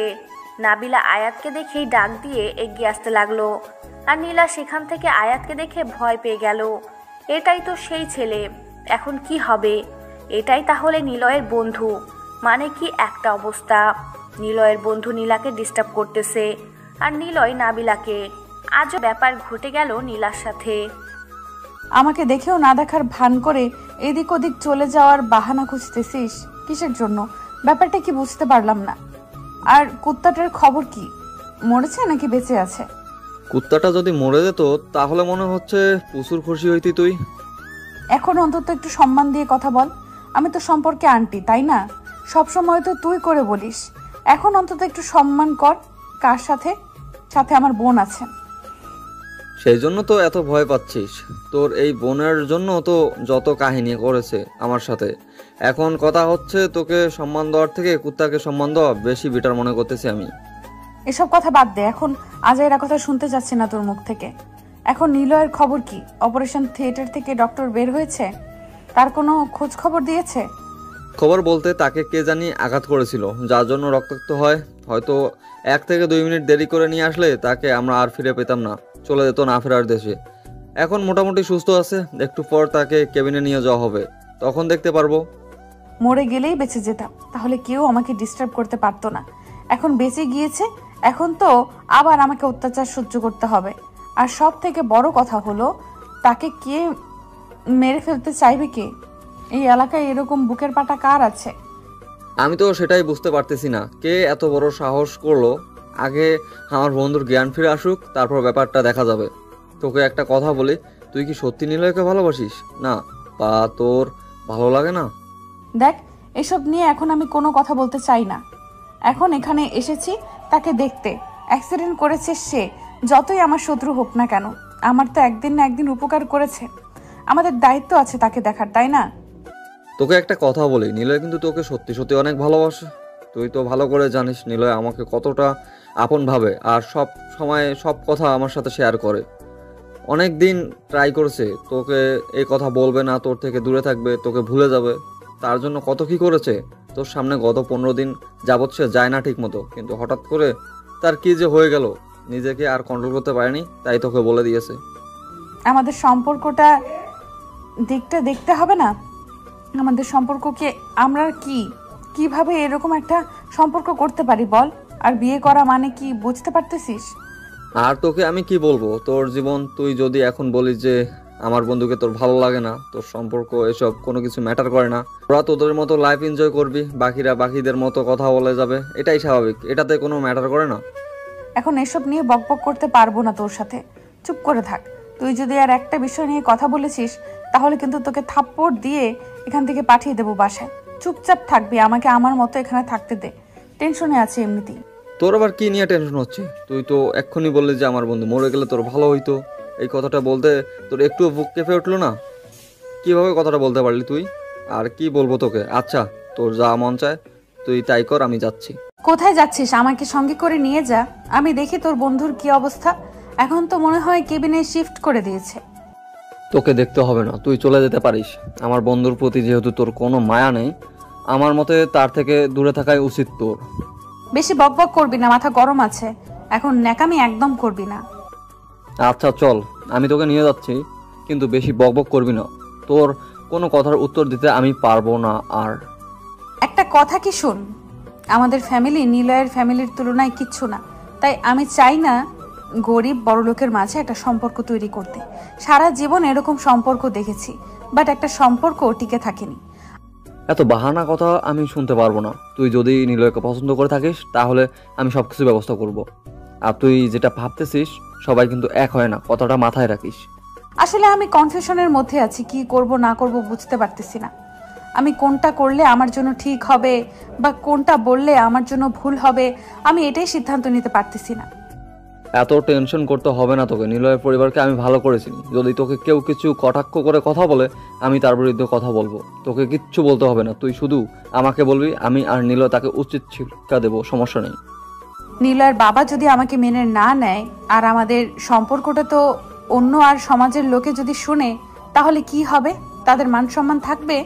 নাবিলা আয়াতকে দেখেই ডাক দিয়ে এগিয়ে আসতে লাগলো। আর নীলা সেখান থেকে আয়াতকে দেখে ভয় পেয়ে গেল। এটাই তো সেই ছেলে, এখন কি হবে? এটাই তাহলে নিলয়ের বন্ধু, মানে কি একটা অবস্থা। নিলয়ের বন্ধু নীলাকে ডিস্টার্ব করতেছে, আর নিলয় নাবিলাকে। আজও ব্যাপার ঘটে গেল নীলার সাথে। আমাকে দেখেও না দেখার ভান করে এদিক ওদিক চলে যাওয়ার বাহানা খুঁজতেছিস কিসের জন্য? ব্যাপারটা কি বুঝতে পারলাম না। আর কুত্তাটার খবর কি, মরেছে নাকি বেঁচে আছে? কুত্তাটা যদি মরে যেত তাহলে মনে হচ্ছে প্রচুর খুশি হইতি তুই। এখন অন্তত একটু সম্মান দিয়ে কথা বল। আমি তো সম্পর্কে আন্টি, তাই না? সব সময় তো তুই করে বলিস, এখন অন্তত একটু সম্মান কর। কার সাথে? সাথে আমার বোন আছে। সেই জন্য তো এত ভয় পাচ্ছিস, তোর এই বোনের জন্য তো যত কাহিনী করেছে আমার সাথে। এখন কথা হচ্ছে তোকে সম্মান দেওয়ার থেকে কুত্তাকে সম্মান দেওয়া বেশি বেটার মনে করতেছি আমি। এসব কথা বাদ দে, এখন আজাইরা কথা শুনতে যাচ্ছে না তোর মুখ থেকে। এখন নিলয়ের খবর কি? অপারেশন থিয়েটার থেকে ডক্টর বের হয়েছে? তার কোনো খোঁজ খবর দিয়েছে? খবর বলতে তাকে কে জানি আঘাত করেছিল, যার জন্য রক্তাক্ত হয়। হয়তো 1 থেকে 2 মিনিট দেরি করে নিয়ে আসলে তাকে আমরা আর ফিরে পেতাম না, চলে যেত না ফেরার দেশে। এখন মোটামুটি সুস্থ আছে, একটু পর তাকে কেবিনে নিয়ে যাওয়া হবে, তখন দেখতে পারবো। মরে গেলেই বেঁচে যেতাম, তাহলে কেউ আমাকে ডিস্টার্ব করতে পারতো না। এখন বেঁচে গিয়েছে, এখন তো আবার আমাকে অত্যাচার সহ্য করতে হবে। আর সব থেকে বড় কথা হলো, তাকে কে মেরে ফেলতে চাইবে? কে? এই এলাকায় এরকম বুকের পাটা কার আছে? আমি তো সেটাই বুঝতে পারতেছি না, কে এত বড় সাহস করলো। আগে আমার বন্ধুর জ্ঞান ফিরে আসুক, তারপর ব্যাপারটা দেখা যাবে। তোকে একটা কথা বলি, তুই কি সত্যি নিলয়কে ভালোবাসিস না, বা তোর ভালো লাগে না? দেখ, এসব নিয়ে এখন আমি কোনো কথা বলতে চাই না। এখন এখানে এসেছি তাকে দেখতে। অ্যাক্সিডেন্ট করেছে সে, যতই আমার শত্রু হোক না কেন, আমার তো একদিন না একদিন উপকার করেছে। আমাদের দায়িত্ব আছে তাকে দেখার, তাই না? তোকে একটা কথা বলি, নিলয় কিন্তু তোকে সত্যি সত্যি অনেক ভালোবাসে। তুই তো ভালো করে জানিস নিলয় আমাকে কতটা আপন ভাবে, আর সব সময় সব কথা আমার সাথে শেয়ার করে। অনেক দিন ট্রাই করেছে তোকে এই কথা বলবে না, তোর থেকে দূরে থাকবে, তোকে ভুলে যাবে। তার জন্য কত কি করেছে। তোর সামনে গত 15 দিন যাবৎ সে যায় না ঠিক মতো, কিন্তু হঠাৎ করে তার কি যে হয়ে গেল, নিজেকে আর কন্ট্রোল করতে পারেনি, তাই তোকে বলে দিয়েছে। আমাদের সম্পর্কটা দিকটা দেখতে হবে না? আমাদের সম্পর্ককে আমরা কিভাবে এরকম একটা সম্পর্ক করতে পারি বল? আর বিয়ে করা মানে কি বুঝতে পারতেছিস? আর তোকে আমি কি বলবো, তোর জীবন, তুই যদি এখন বলিস যে আমার বন্ধুকে তোর ভালো লাগে না, তোর সম্পর্ক এসব কোনো কিছু ম্যাটার করে না, ওরা তোদের মতো লাইফ এনজয় করবি, বাকিরা বাকিদের মতো কথা বলে যাবে, এটাই স্বাভাবিক, এটাতে কোনো ম্যাটার করে না। এখন এসব নিয়ে বকবক করতে পারবো না তোর সাথে, চুপ করে থাক। তুই যদি আর একটা বিষয় নিয়ে কথা বলেছিস তাহলে কিন্তু তোকে থাপ্পড় দিয়ে এখান থেকে পাঠিয়ে দেবো বাসায়। চুপচাপ থাকবি, আমাকে আমার মতো এখানে থাকতে দে। টেনশনে আছি এমনিতেই। তোর আবার কি নিয়ে টেনশন হচ্ছে? তুই তো এক্ষুনি বললি যে আমার বন্ধু মরে গেলে তোর ভালো হইতো। এই কথাটা বলতে তোর একটু বুক কেঁপে উঠলো না? কিভাবে কথাটা বলতে পারলি তুই? আর কি বলবো তোকে? আচ্ছা, তোর যা মন চায় তুই তাই কর, আমি যাচ্ছি। কোথায় যাচ্ছিস? আমাকে সঙ্গে করে নিয়ে যা, আমি দেখি তোর বন্ধুর কি অবস্থা। এখন তো মনে হয় কেবিনে শিফট করে দিয়েছে। তোকে দেখতে হবে না, তুই চলে যেতে পারিস। আমার বন্ধুর প্রতি যেহেতু তোর কোনো মায়া নেই, আমার মতে তার থেকে দূরে থাকাই উচিত তোর। বেশি বকবক করবি না, মাথা গরম আছে। এখন ন্যাকামি একদম করবি না। আচ্ছা চল, আমি তোকে নিয়ে যাচ্ছি, কিন্তু বেশি বকবক করবি না। তোর কোনো কথার উত্তর দিতে আমি পারবো না। আর একটা কথা কি শোন, আমাদের ফ্যামিলি নিলয়ের ফ্যামিলির তুলনায় কিচ্ছু না। তাই আমি চাই না গরিব বড়লোকের মাঝে একটা সম্পর্ক তৈরি করতে। সারা জীবন এরকম সম্পর্ক দেখেছি, বাট একটা সম্পর্ক টিকে থাকেনি। এত বাহানা কথা আমি শুনতে পারবো না। তুই যদি নিলয়কে পছন্দ করে থাকিস তাহলে আমি সবকিছু ব্যবস্থা করব। আর তুই যেটা ভাবতেছিস সবাই কিন্তু এক হয় না, কথাটা মাথায় রাখিস। আসলে আমি কনফিউশনের মধ্যে আছি, কি করব না করব বুঝতে পারতেছি না। আমি কোনটা করলে আমার জন্য ঠিক হবে বা কোনটা বললে আমার জন্য ভুল হবে, আমি এটাই সিদ্ধান্ত নিতে পারতেছি না। এত টেনশন করতে হবে না তোকে। নিলয়ের পরিবারকে আমি ভালো করেছি। যদি তোকে কেউ কিছু কটাক্ষ করে কথা বলে আমি তার বিরুদ্ধে কথা বলবো। তোকে কিচ্ছু বলতে হবে না, তুই শুধু আমাকে বলবি, আমি আর নিলয় তাকে উচিত শিক্ষা দেবো, সমস্যা নেই। নিলয়ের বাবা যদি আমাকে মেনে না নেয় আর আমাদের সম্পর্কটা তো অন্য আর সমাজের লোকে যদি শুনে, তাহলে কি হবে? তাদের মান সম্মান থাকবে?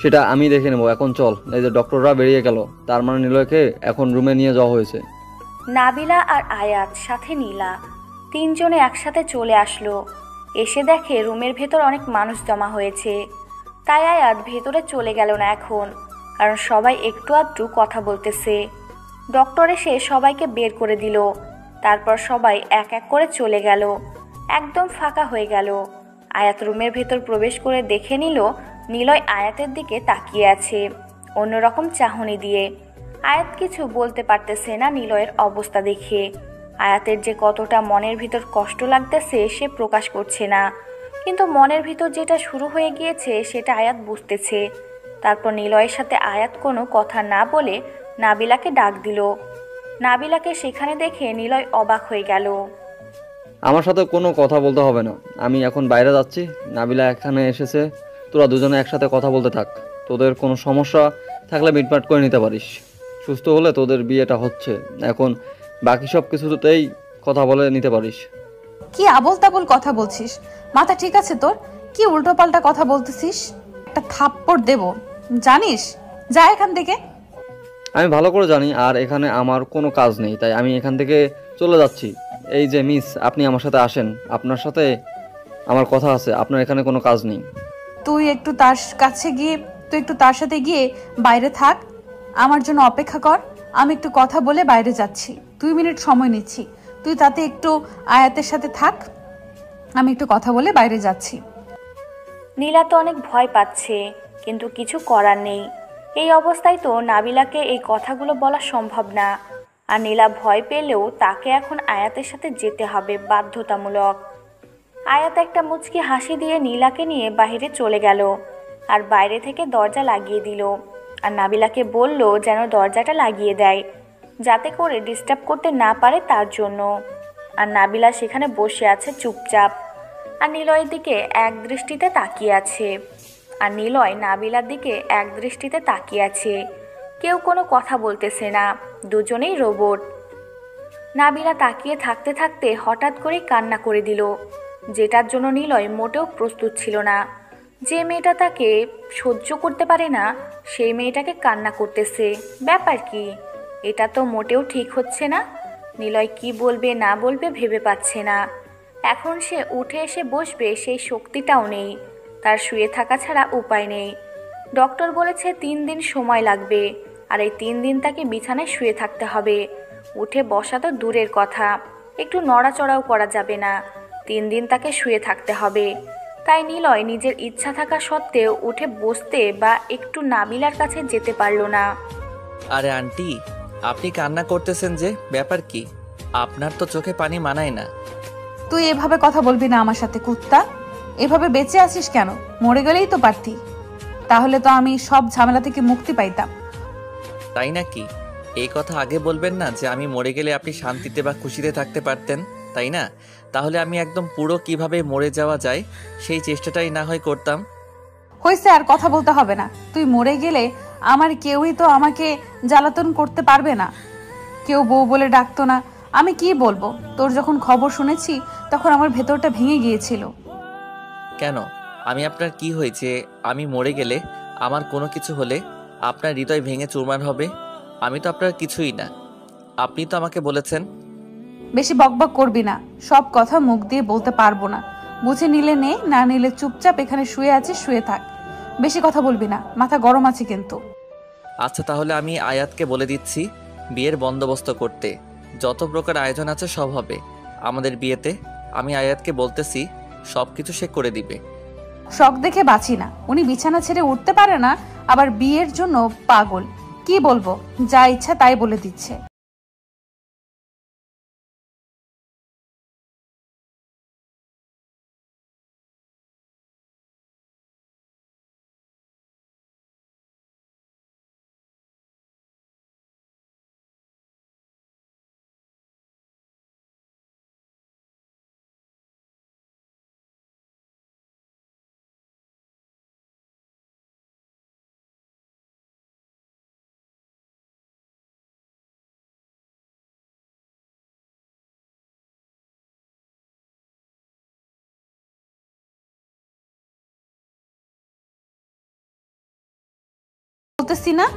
সেটা আমি দেখে নেবো। এখন চল, এই যে ডক্টররা বেরিয়ে গেল, তার মানে নিলয়কে এখন রুমে নিয়ে যাওয়া হয়েছে। নাবিলা আর আয়াত সাথে নীলা তিনজনে একসাথে চলে আসলো। এসে দেখে রুমের ভেতর অনেক মানুষ জমা হয়েছে। তাই আয়াত ভেতরে চলে গেল না এখন, কারণ সবাই একটু আধটু কথা বলতেছে। ডক্টর এসে সবাইকে বের করে দিল। তারপর সবাই এক এক করে চলে গেল। একদম ফাঁকা হয়ে গেল। আয়াত রুমের ভেতর প্রবেশ করে দেখে নিল নিলয় আয়াতের দিকে তাকিয়ে আছে অন্যরকম চাহনি দিয়ে। আয়াত কিছু বলতে পারতেছে না নিলয়ের অবস্থা দেখে। আয়াতের যে কতটা মনের ভিতর কষ্ট লাগতেছে সে প্রকাশ করছে না, কিন্তু মনের ভিতর যেটা শুরু হয়ে গিয়েছে সেটা আয়াত বুঝতেছে। তারপর নিলয়ের সাথে আয়াত কোনো কথা না বলে নাবিলাকে ডাক দিল। নাবিলাকে সেখানে দেখে নিলয় অবাক হয়ে গেল। আমার সাথে কোনো কথা বলতে হবে না, আমি এখন বাইরে যাচ্ছি। নাবিলা এখানে এসেছে, তোরা দুজনে একসাথে কথা বলতে থাক। তোদের কোনো সমস্যা থাকলে মিটমাট করে নিতে পারিস। সুস্থ হলে তোদের বিয়েটা হচ্ছে, এখন বাকি সব কিছুতেই কথা বলে নিতে পারিস। কি আবোল তাবোল কথা বলছিস? মাথা ঠিক আছে তোর? কি উল্টোপাল্টা কথা বলতেছিস? একটা থাপ্পড় দেব জানিস? যা এখান থেকে। আমি ভালো করে জানি, আর এখানে আমার কোনো কাজ নেই, তাই আমি এখান থেকে চলে যাচ্ছি। এই যে মিস, আপনি আমার সাথে আসেন, আপনার সাথে আমার কথা আছে। আপনার এখানে কোনো কাজ নেই। তুই একটু তার সাথে গিয়ে বাইরে থাক, আমার জন্য অপেক্ষা কর। আমি একটু কথা বলে বাইরে যাচ্ছি, 2 মিনিট সময় নিচ্ছি। তুই তাতে একটু আয়াতের সাথে থাক, আমি একটু কথা বলে বাইরে যাচ্ছি। নীলা তো অনেক ভয় পাচ্ছে, কিন্তু কিছু করার নেই। এই অবস্থায় তো নাবিলাকে এই কথাগুলো বলা সম্ভব না। আর নীলা ভয় পেলেও তাকে এখন আয়াতের সাথে যেতে হবে বাধ্যতামূলক। আয়াত একটা মুচকি হাসি দিয়ে নীলাকে নিয়ে বাইরে চলে গেল আর বাইরে থেকে দরজা লাগিয়ে দিল। আর নাবিলাকে বলল যেন দরজাটা লাগিয়ে দেয়, যাতে করে ডিস্টার্ব করতে না পারে তার জন্য। আর নাবিলা সেখানে বসে আছে চুপচাপ, আর নিলয়ের দিকে এক দৃষ্টিতে তাকিয়ে আছে। আর নিলয় নাবিলার দিকে এক দৃষ্টিতে তাকিয়ে আছে। কেউ কোনো কথা বলতেছে না, দুজনেই রোবট। নাবিলা তাকিয়ে থাকতে থাকতে হঠাৎ করে কান্না করে দিল, যেটার জন্য নিলয় মোটেও প্রস্তুত ছিল না। যে মেয়েটা তাকে সহ্য করতে পারে না সেই মেয়েটাকে কান্না করতেছে, ব্যাপার কি? এটা তো মোটেও ঠিক হচ্ছে না। নিলয় কি বলবে না বলবে ভেবে পাচ্ছে না। এখন সে উঠে এসে বসবে সেই শক্তিটাও নেই, তার শুয়ে থাকা ছাড়া উপায় নেই। ডক্টর বলেছে 3 দিন সময় লাগবে, আর এই 3 দিন তাকে বিছানায় শুয়ে থাকতে হবে। উঠে বসা তো দূরের কথা, একটু নড়াচড়াও করা যাবে না। 3 দিন তাকে শুয়ে থাকতে হবে। তাই নিলয় নিজের ইচ্ছা থাকা সত্ত্বেও উঠে বসতে বা একটু নাবিলার কাছে যেতে পারল না। আরে আন্টি, আপনি কান্না করতেছেন যে, ব্যাপার কি? আপনার তো চোখে পানি মানায় না। তুই এভাবে কথা বলবি না আমার সাথে, কুত্তা। এভাবে বেঁচে আছিস কেন? মরে গেলেই তো পারতি, তাহলে তো আমি সব ঝামেলা থেকে মুক্তি পাইতাম। তাই নাকি? এই কথা আগে বলবেন না যে আমি মরে গেলে আপনি শান্তিতে বা খুশিতে থাকতে পারতেন, তাই না? তাহলে আমি একদম পুরো কিভাবে মরে যাওয়া যায় সেই চেষ্টাটাই না হয় করতাম। হয়েছে, আর কথা বলতে হবে না। তুই মরে গেলে আমার কেউই তো আমাকে জ্বালাতন করতে পারবে না। কেউ বউ বলে ডাকতো না। আমি কি বলবো? তোর যখন খবর শুনেছি তখন আমার ভেতরটা ভেঙে গিয়েছিল। কেন? আমি আপনার কি হয়েছে? আমি মরে গেলে, আমার কোনো কিছু হলে আপনার হৃদয় ভেঙে চুরমার হবে? আমি তো আপনার কিছুই না। আপনি তো আমাকে বলেছেন। বেশি বকবক করবি না, সব কথা মুখ দিয়ে বলতে পারবো না। বুঝে নিলে নে, না নিলে চুপচাপ এখানে শুয়ে আছিস শুয়ে থাক। বেশি কথা বলবি না, মাথা গরম আছে কিন্তু। আচ্ছা, তাহলে আমি আয়াতকে বলে দিচ্ছি বিয়ের বন্দোবস্ত করতে। যত প্রকার আয়োজন আছে সব হবে আমাদের বিয়েতে। আমি আয়াতকে বলতেছি, সব কিছু সে করে দিবে। শখ দেখে বাঁচি না। উনি বিছানা ছেড়ে উঠতে পারে না, আবার বিয়ের জন্য পাগল। কি বলবো, যা ইচ্ছা তাই বলে দিচ্ছে। বলতেছি না,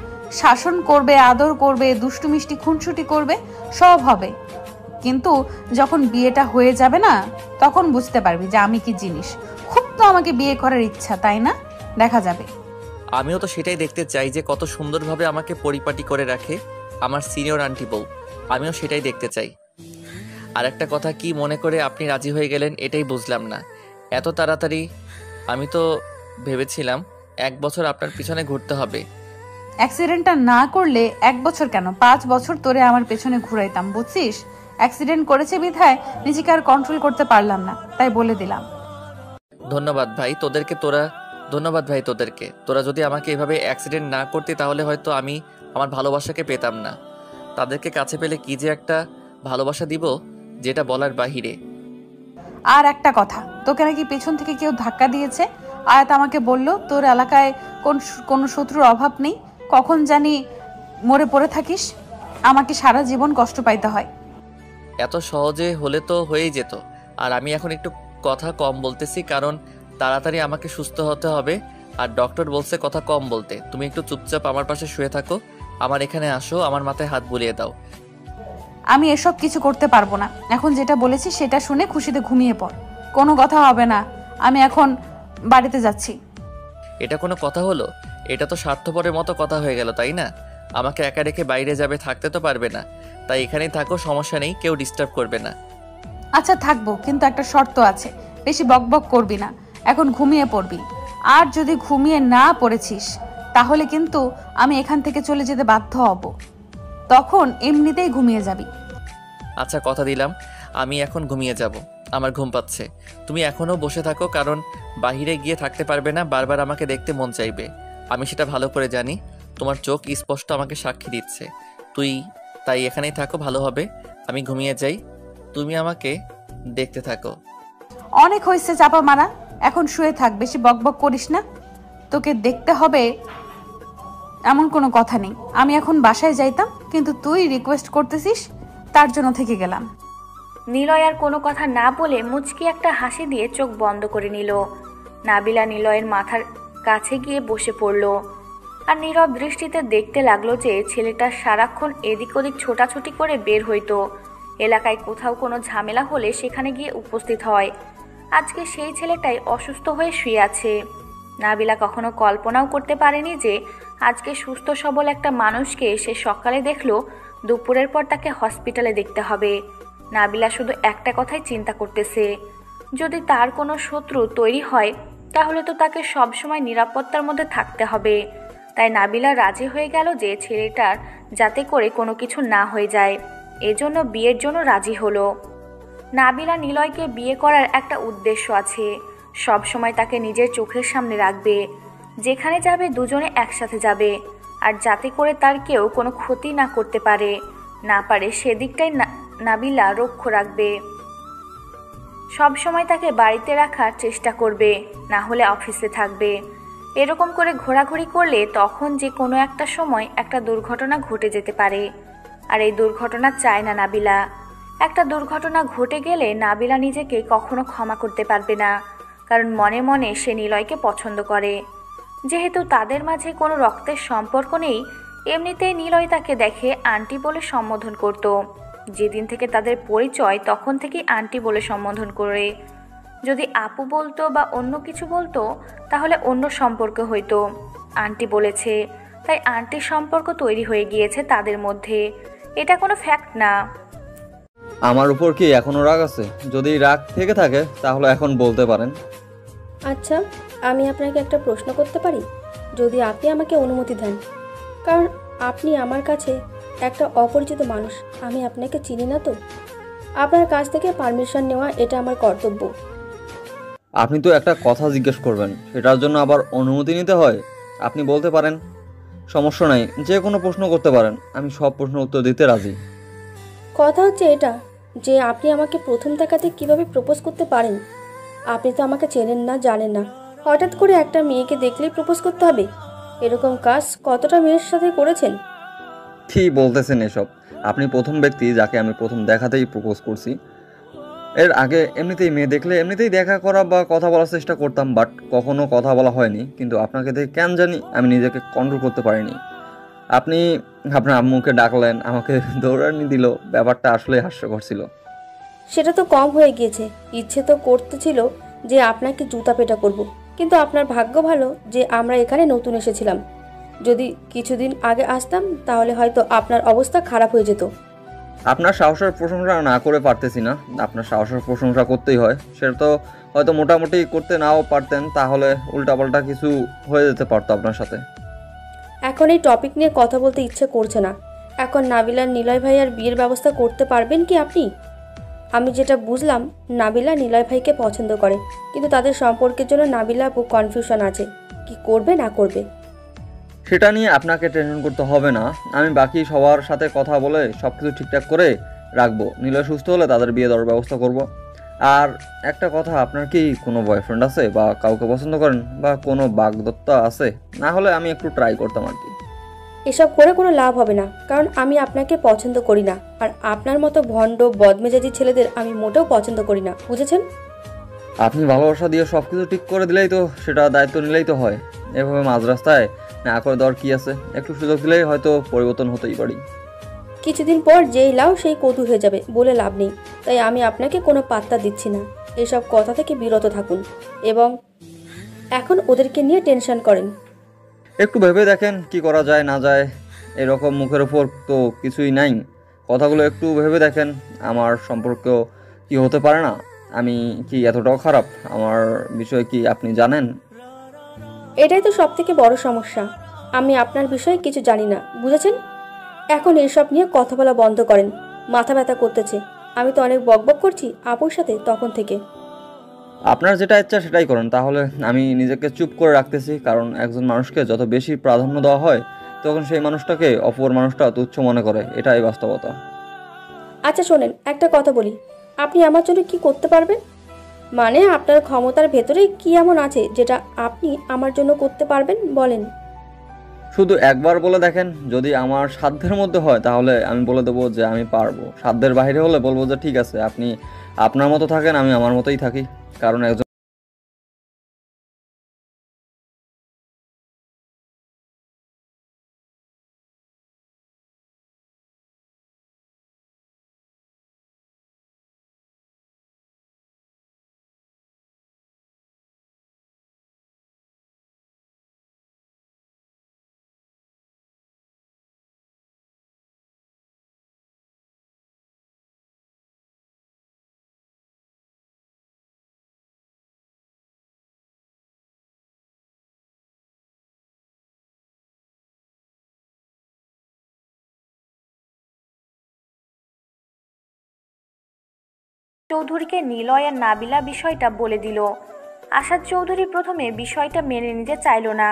শাসন করবে, আদর করবে, দুষ্টু মিষ্টি খুনসুটি করবে, সব হবে। কিন্তু যখন বিয়েটা হয়ে যাবে না, তখন বুঝতে পারবি যে আমি কি জিনিস। খুব তো আমাকে বিয়ে করার ইচ্ছা, তাই না? দেখা যাবে। আমিও তো সেটাই দেখতে চাই যে কত সুন্দরভাবে আমাকে পরিপাটি করে রাখে আমার সিনিয়র আন্টি বউ। আমিও সেটাই দেখতে চাই। আর একটা কথা, কি মনে করে আপনি রাজি হয়ে গেলেন এটাই বুঝলাম না এত তাড়াতাড়ি। আমি তো ভেবেছিলাম 1 বছর আপনার পিছনে ঘুরতে হবে। অ্যাক্সিডেন্টটা না করলে 1 বছর কেন, 5 বছর তোরে আমার পেছনে ঘুরাইতাম, বুঝছিস? অ্যাক্সিডেন্ট করেছে বিধায় নিজেকে আর কন্ট্রোল করতে পারলাম না, তাই বলে দিলাম। ধন্যবাদ ভাই তোদেরকে। তোরা যদি আমাকে এভাবে অ্যাক্সিডেন্ট না করতে তাহলে হয়তো আমি আমার ভালোবাসাকে পেতাম না। তাদেরকে কাছে পেলে কি যে একটা ভালোবাসা দিব যেটা বলার বাহিরে। আর একটা কথা, তোকে নাকি পেছন থেকে কেউ ধাক্কা দিয়েছে। আয়াত আমাকে বলল তোর এলাকায় কোনো শত্রুর অভাব নেই, কখন জানি মরে পড়ে থাকিস। আমাকে সারা জীবন কষ্ট পাইতে হয়। এত সহজে হলে তো হয়েই যেত। আর আমি এখন একটু কথা কম বলতেছি, কারণ তাড়াতাড়ি আমাকে সুস্থ হতে হবে। আর ডক্টর বলছে কথা কম বলতে। তুমি একটু চুপচাপ আমার পাশে শুয়ে থাকো, আমার এখানে আসো, আমার মাথায় হাত বুলিয়ে দাও। আমি এসব কিছু করতে পারবো না। এখন যেটা বলেছি সেটা শুনে খুশিতে ঘুমিয়ে পড়, কোনো কথা হবে না। আমি এখন বাড়িতে যাচ্ছি। এটা কোনো কথা হলো? এটা তো স্বার্থপরের মতো কথা হয়ে গেল, তাই না? আমাকে একা রেখে বাইরে যাবে, থাকতে তো পারবে না। তাই এখানেই থাকো, সমস্যা নেই, কেউ ডিস্টার্ব করবে না। আচ্ছা থাকবো, কিন্তু একটা শর্ত আছে। বেশি বকবক করবি না, এখন ঘুমিয়ে পড়বি। আর যদি ঘুমিয়ে না পড়েছিস তাহলে কিন্তু আমি এখান থেকে চলে যেতে বাধ্য হব, তখন এমনিতেই ঘুমিয়ে যাবি। আচ্ছা, কথা দিলাম আমি এখন ঘুমিয়ে যাব। আমার ঘুম পাচ্ছে। তুমি এখনও বসে থাকো, কারণ বাহিরে গিয়ে থাকতে পারবে না, বারবার আমাকে দেখতে মন চাইবে। আমি সেটা ভালো করে জানি। তোমার চোখ স্পষ্ট আমাকে সাক্ষী দিচ্ছে। তাই এখানেই থাকো, ভালো হবে। আমি ঘুমিয়ে যাই, তুমি আমাকে দেখতে থাকো। অনেক হয়েছে চাপা মারা, এখন শুয়ে থাক, বেশি বকবক করিস না। তোকে দেখতে হবে এমন কোনো কথা নেই। আমি এখন বাসায় যাইতাম, কিন্তু তুই রিকোয়েস্ট করতেছিস তার জন্য থেকে গেলাম। নিলয় আর কোনো কথা না বলে মুচকি একটা হাসি দিয়ে চোখ বন্ধ করে নিল। নাবিলা নিলয়ের মাথার কাছে গিয়ে বসে পড়ল আর নীরব দৃষ্টিতে দেখতে লাগলো যে ছেলেটা সারাক্ষণ এদিক ওদিক ছোটাছুটি করে বের হইতো। এলাকায় কোথাও কোনো ঝামেলা হলে সেখানে গিয়ে উপস্থিত হয়। আজকে সেই ছেলেটাই অসুস্থ হয়ে শুয়ে আছে। নাবিলা কখনো কল্পনাও করতে পারেনি যে আজকে সুস্থ সবল একটা মানুষকে সে সকালে দেখলো, দুপুরের পর তাকে হসপিটালে দেখতে হবে। নাবিলা শুধু একটা কথাই চিন্তা করতেছে, যদি তার কোনো শত্রু তৈরি হয় তাহলে তো তাকে সবসময় নিরাপত্তার মধ্যে থাকতে হবে। তাই নাবিলা রাজি হয়ে গেল যে ছেলেটার যাতে করে কোনো কিছু না হয়ে যায়, এজন্য বিয়ের জন্য রাজি হলো। নাবিলা নিলয়কে বিয়ে করার একটা উদ্দেশ্য আছে, সব সময় তাকে নিজের চোখের সামনে রাখবে। যেখানে যাবে দুজনে একসাথে যাবে, আর যাতে করে তার কেউ কোনো ক্ষতি না করতে পারে সেদিকটাই নাবিলা লক্ষ্য রাখবে। সব সময় তাকে বাড়িতে রাখার চেষ্টা করবে, না হলে অফিসে থাকবে। এরকম করে ঘোরাঘুরি করলে তখন যে কোনো একটা সময় একটা দুর্ঘটনা ঘটে যেতে পারে, আর এই দুর্ঘটনা চায় না নাবিলা। একটা দুর্ঘটনা ঘটে গেলে নাবিলা নিজেকে কখনো ক্ষমা করতে পারবে না, কারণ মনে মনে সে নিলয়কে পছন্দ করে। যেহেতু তাদের মাঝে কোনো রক্তের সম্পর্ক নেই, এমনিতেই নিলয় তাকে দেখে আন্টি বলে সম্বোধন করত। যেদিন থেকে তাদের পরিচয় তখন থেকেই আন্টি বলে সম্বোধন করে। যদি আপু বলতো বা অন্য কিছু বলতো তাহলে অন্য সম্পর্ক হইতো। আন্টি বলেছে, তাই আন্টির সম্পর্ক তৈরি হয়ে গিয়েছে তাদের মধ্যে। এটা কোনো ফ্যাক্ট না। আমার উপর কি এখনো রাগ আছে? যদি রাগ থেকে থাকে তাহলে এখন বলতে পারেন। আচ্ছা, আমি আপনাকে একটা প্রশ্ন করতে পারি, যদি আপনি আমাকে অনুমতি দেন? কারণ আপনি আমার কাছে একটা অপরিচিত মানুষ, আমি আপনাকে চিনি না, তো আপনার কাছ থেকে পারমিশন নেওয়া এটা আমার কর্তব্য। আপনি তো একটা কথা জিজ্ঞেস করবেন, সেটার জন্য আবার অনুমতি নিতে হয়? আপনি বলতে পারেন, সমস্যা নাই, যে কোনো প্রশ্ন করতে পারেন, আমি সব প্রশ্নের উত্তর দিতে রাজি। কথা হচ্ছে এটা যে আপনি আমাকে প্রথম দেখাতে কিভাবে প্রপোজ করতে পারেন? আপনি তো আমাকে চেনেন না, জানেন না, হঠাৎ করে একটা মেয়েকে দেখলেই প্রপোজ করতে হবে? এরকম কাজ কতটা মেয়ের সাথে করেছেন? কি বলতেছেন এসব? আপনি প্রথম ব্যক্তি যাকে আমি প্রথম দেখাতেই প্রপোজ করছি। এর আগে এমনিতেই মেয়ে দেখলে এমনিতেই দেখা করা বা কথা বলার চেষ্টা করতাম, বাট কখনো কথা বলা হয়নি। কিন্তু আপনাকে দেখে কেন জানি আমি নিজেকে কন্ট্রোল করতে পারিনি। আপনি আপনার আম্মুকে ডাকলেন, আমাকে দৌড়ানি দিল, ব্যাপারটা আসলে হাস্যকর ছিল। সেটা তো কম হয়ে গিয়েছে, ইচ্ছে তো করতেছিল যে আপনাকে জুতা পেটা করব, কিন্তু আপনার ভাগ্য ভালো যে আমরা এখানে নতুন এসেছিলাম। যদি কিছুদিন আগে আসতাম তাহলে হয়তো আপনার অবস্থা খারাপ হয়ে যেত। আপনার সাহসের প্রশংসা না করে পারতেছি না, আপনার সাহসের প্রশংসা করতেই হয়। সেটা তো হয়তো মোটামুটি করতে নাও পারতেন, তাহলে উল্টাপাল্টা কিছু হয়ে যেতে পারতো আপনার সাথে। এখন এই টপিক নিয়ে কথা বলতে ইচ্ছে করছে না। এখন নাবিলার নিলয় ভাইয়ার বিয়ের ব্যবস্থা করতে পারবেন কি আপনি? আমি যেটা বুঝলাম, নাবিলা নিলয় ভাইকে পছন্দ করে, কিন্তু তাদের সম্পর্কের জন্য নাবিলা আপু কনফিউশন আছে, কি করবে না করবে। সেটা নিয়ে আপনাকে টেনশন করতে হবে না, আমি বাকি সবার সাথে কথা বলে সব কিছু ঠিকঠাক করে রাখবো। নিলয় সুস্থ হলে তাদের বিয়ে দেওয়ার ব্যবস্থা করব। আর একটা কথা, আপনার কি কোনো বয়ফ্রেন্ড আছে বা কাউকে পছন্দ করেন বা কোনো বাগদত্তা আছে? না হলে আমি একটু ট্রাই করতাম আর কি। এসব করে কোনো লাভ হবে না, কারণ আমি আপনাকে পছন্দ করি না, আর আপনার মতো ভণ্ড বদমেজাজি ছেলেদের আমি মোটেও পছন্দ করি না, বুঝেছেন? আপনি ভালোবাসা দিয়ে সব কিছু ঠিক করে দিলেই তো, সেটা দায়িত্ব নিলেই তো হয়। এভাবে মাঝ রাস্তায় না করে দেওয়ার কি আছে? একটু সুযোগ দিলেই হয়তো পরিবর্তন হতেই পারি। কিছুদিন পর যেই লাউ সেই কদু হয়ে যাবে বলে লাভ নেই, তাই আমি আপনাকে কোনো পাত্তা দিচ্ছি না। এসব কথা থেকে বিরত থাকুন এবং এখন ওদেরকে নিয়ে টেনশন করেন। একটু ভেবে দেখেন কি করা যায় না যায়, এরকম মুখের ওপর তো কিছুই নাই। কথাগুলো একটু ভেবে দেখেন, আমার সম্পর্ক কি হতে পারে না? আমি কি এতটাও খারাপ? আমার বিষয়ে কি আপনি জানেন? এটাই তো সব থেকে বড় সমস্যা, আমি আপনার বিষয়ে কিছু জানি না, বুঝেছেন? এখন এসব নিয়ে কথা বলা বন্ধ করেন, মাথা ব্যথা করতেছে। আমি তো অনেক বকবক করছি আপুর সাথে তখন থেকে। আপনার যেটা ইচ্ছা সেটাই করেন, তাহলে আমি নিজেকে চুপ করে রাখতেছি। কারণ একজন মানুষকে যত বেশি প্রাধান্য দেওয়া হয় তখন সেই মানুষটাকে অপর মানুষটা তুচ্ছ মনে করে, এটাই বাস্তবতা। আচ্ছা শোনেন, একটা কথা বলি, আপনি আমার জন্য কি করতে পারবেন? মানে আপনার ক্ষমতার ভেতরে কি এমন আছে যেটা আপনি আমার জন্য করতে পারবেন বলেন। শুধু একবার বলে দেখেন, যদি আমার সাধ্যের মধ্যে হয় তাহলে আমি বলে দেবো যে আমি পারবো, সাধ্যের বাইরে হলে বলবো যে ঠিক আছে আপনি আপনার মতো থাকেন, আমি আমার মতোই থাকি। কারণ একজন চৌধুরীকে নিলয় আর নাবিলা বিষয়টা বলে দিল। আসাদ চৌধুরী প্রথমে বিষয়টা মেনে নিতে চাইল না,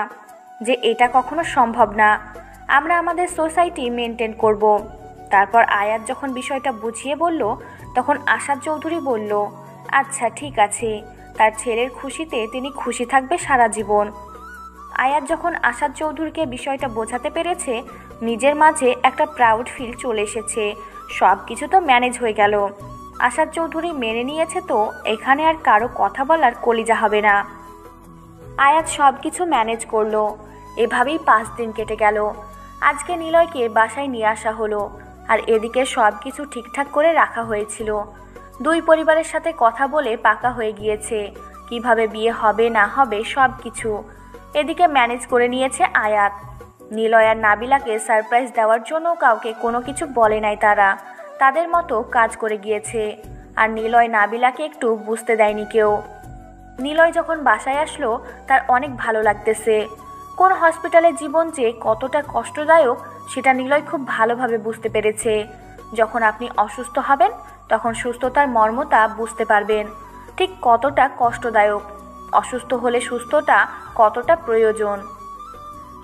যে এটা কখনো সম্ভব না, আমরা আমাদের সোসাইটি মেনটেন করব। তারপর আয়াত যখন বিষয়টা বুঝিয়ে বলল, তখন আসাদ চৌধুরী বলল, আচ্ছা ঠিক আছে, তার ছেলের খুশিতে তিনি খুশি থাকবে সারা জীবন। আয়াত যখন আসাদ চৌধুরীকে বিষয়টা বোঝাতে পেরেছে, নিজের মাঝে একটা প্রাউড ফিল চলে এসেছে, সব কিছু তো ম্যানেজ হয়ে গেল। আসাদ চৌধুরী মেনে নিয়েছে, তো এখানে আর কারো কথা বলার কলিজা হবে না। আয়াত সব কিছু ম্যানেজ করলো। এভাবেই 5 দিন কেটে গেল। আজকে নিলয়কে বাসায় নিয়ে আসা হলো, আর এদিকে সব কিছু ঠিকঠাক করে রাখা হয়েছিল। দুই পরিবারের সাথে কথা বলে পাকা হয়ে গিয়েছে, কিভাবে বিয়ে হবে না হবে সব কিছু এদিকে ম্যানেজ করে নিয়েছে আয়াত। নিলয় আর নাবিলাকে সারপ্রাইজ দেওয়ার জন্য কাউকে কোনো কিছু বলে নাই, তারা তাদের মতো কাজ করে গিয়েছে। আর নিলয় নাবিলাকে একটু বুঝতে দেয়নি কেউ। নিলয় যখন বাসায় আসলো, তার অনেক ভালো লাগতেছে। কোন হসপিটালের জীবন যে কতটা কষ্টদায়ক সেটা নিলয় খুব ভালোভাবে বুঝতে পেরেছে। যখন আপনি অসুস্থ হবেন, তখন সুস্থতার মর্মতা বুঝতে পারবেন, ঠিক কতটা কষ্টদায়ক, অসুস্থ হলে সুস্থতা কতটা প্রয়োজন।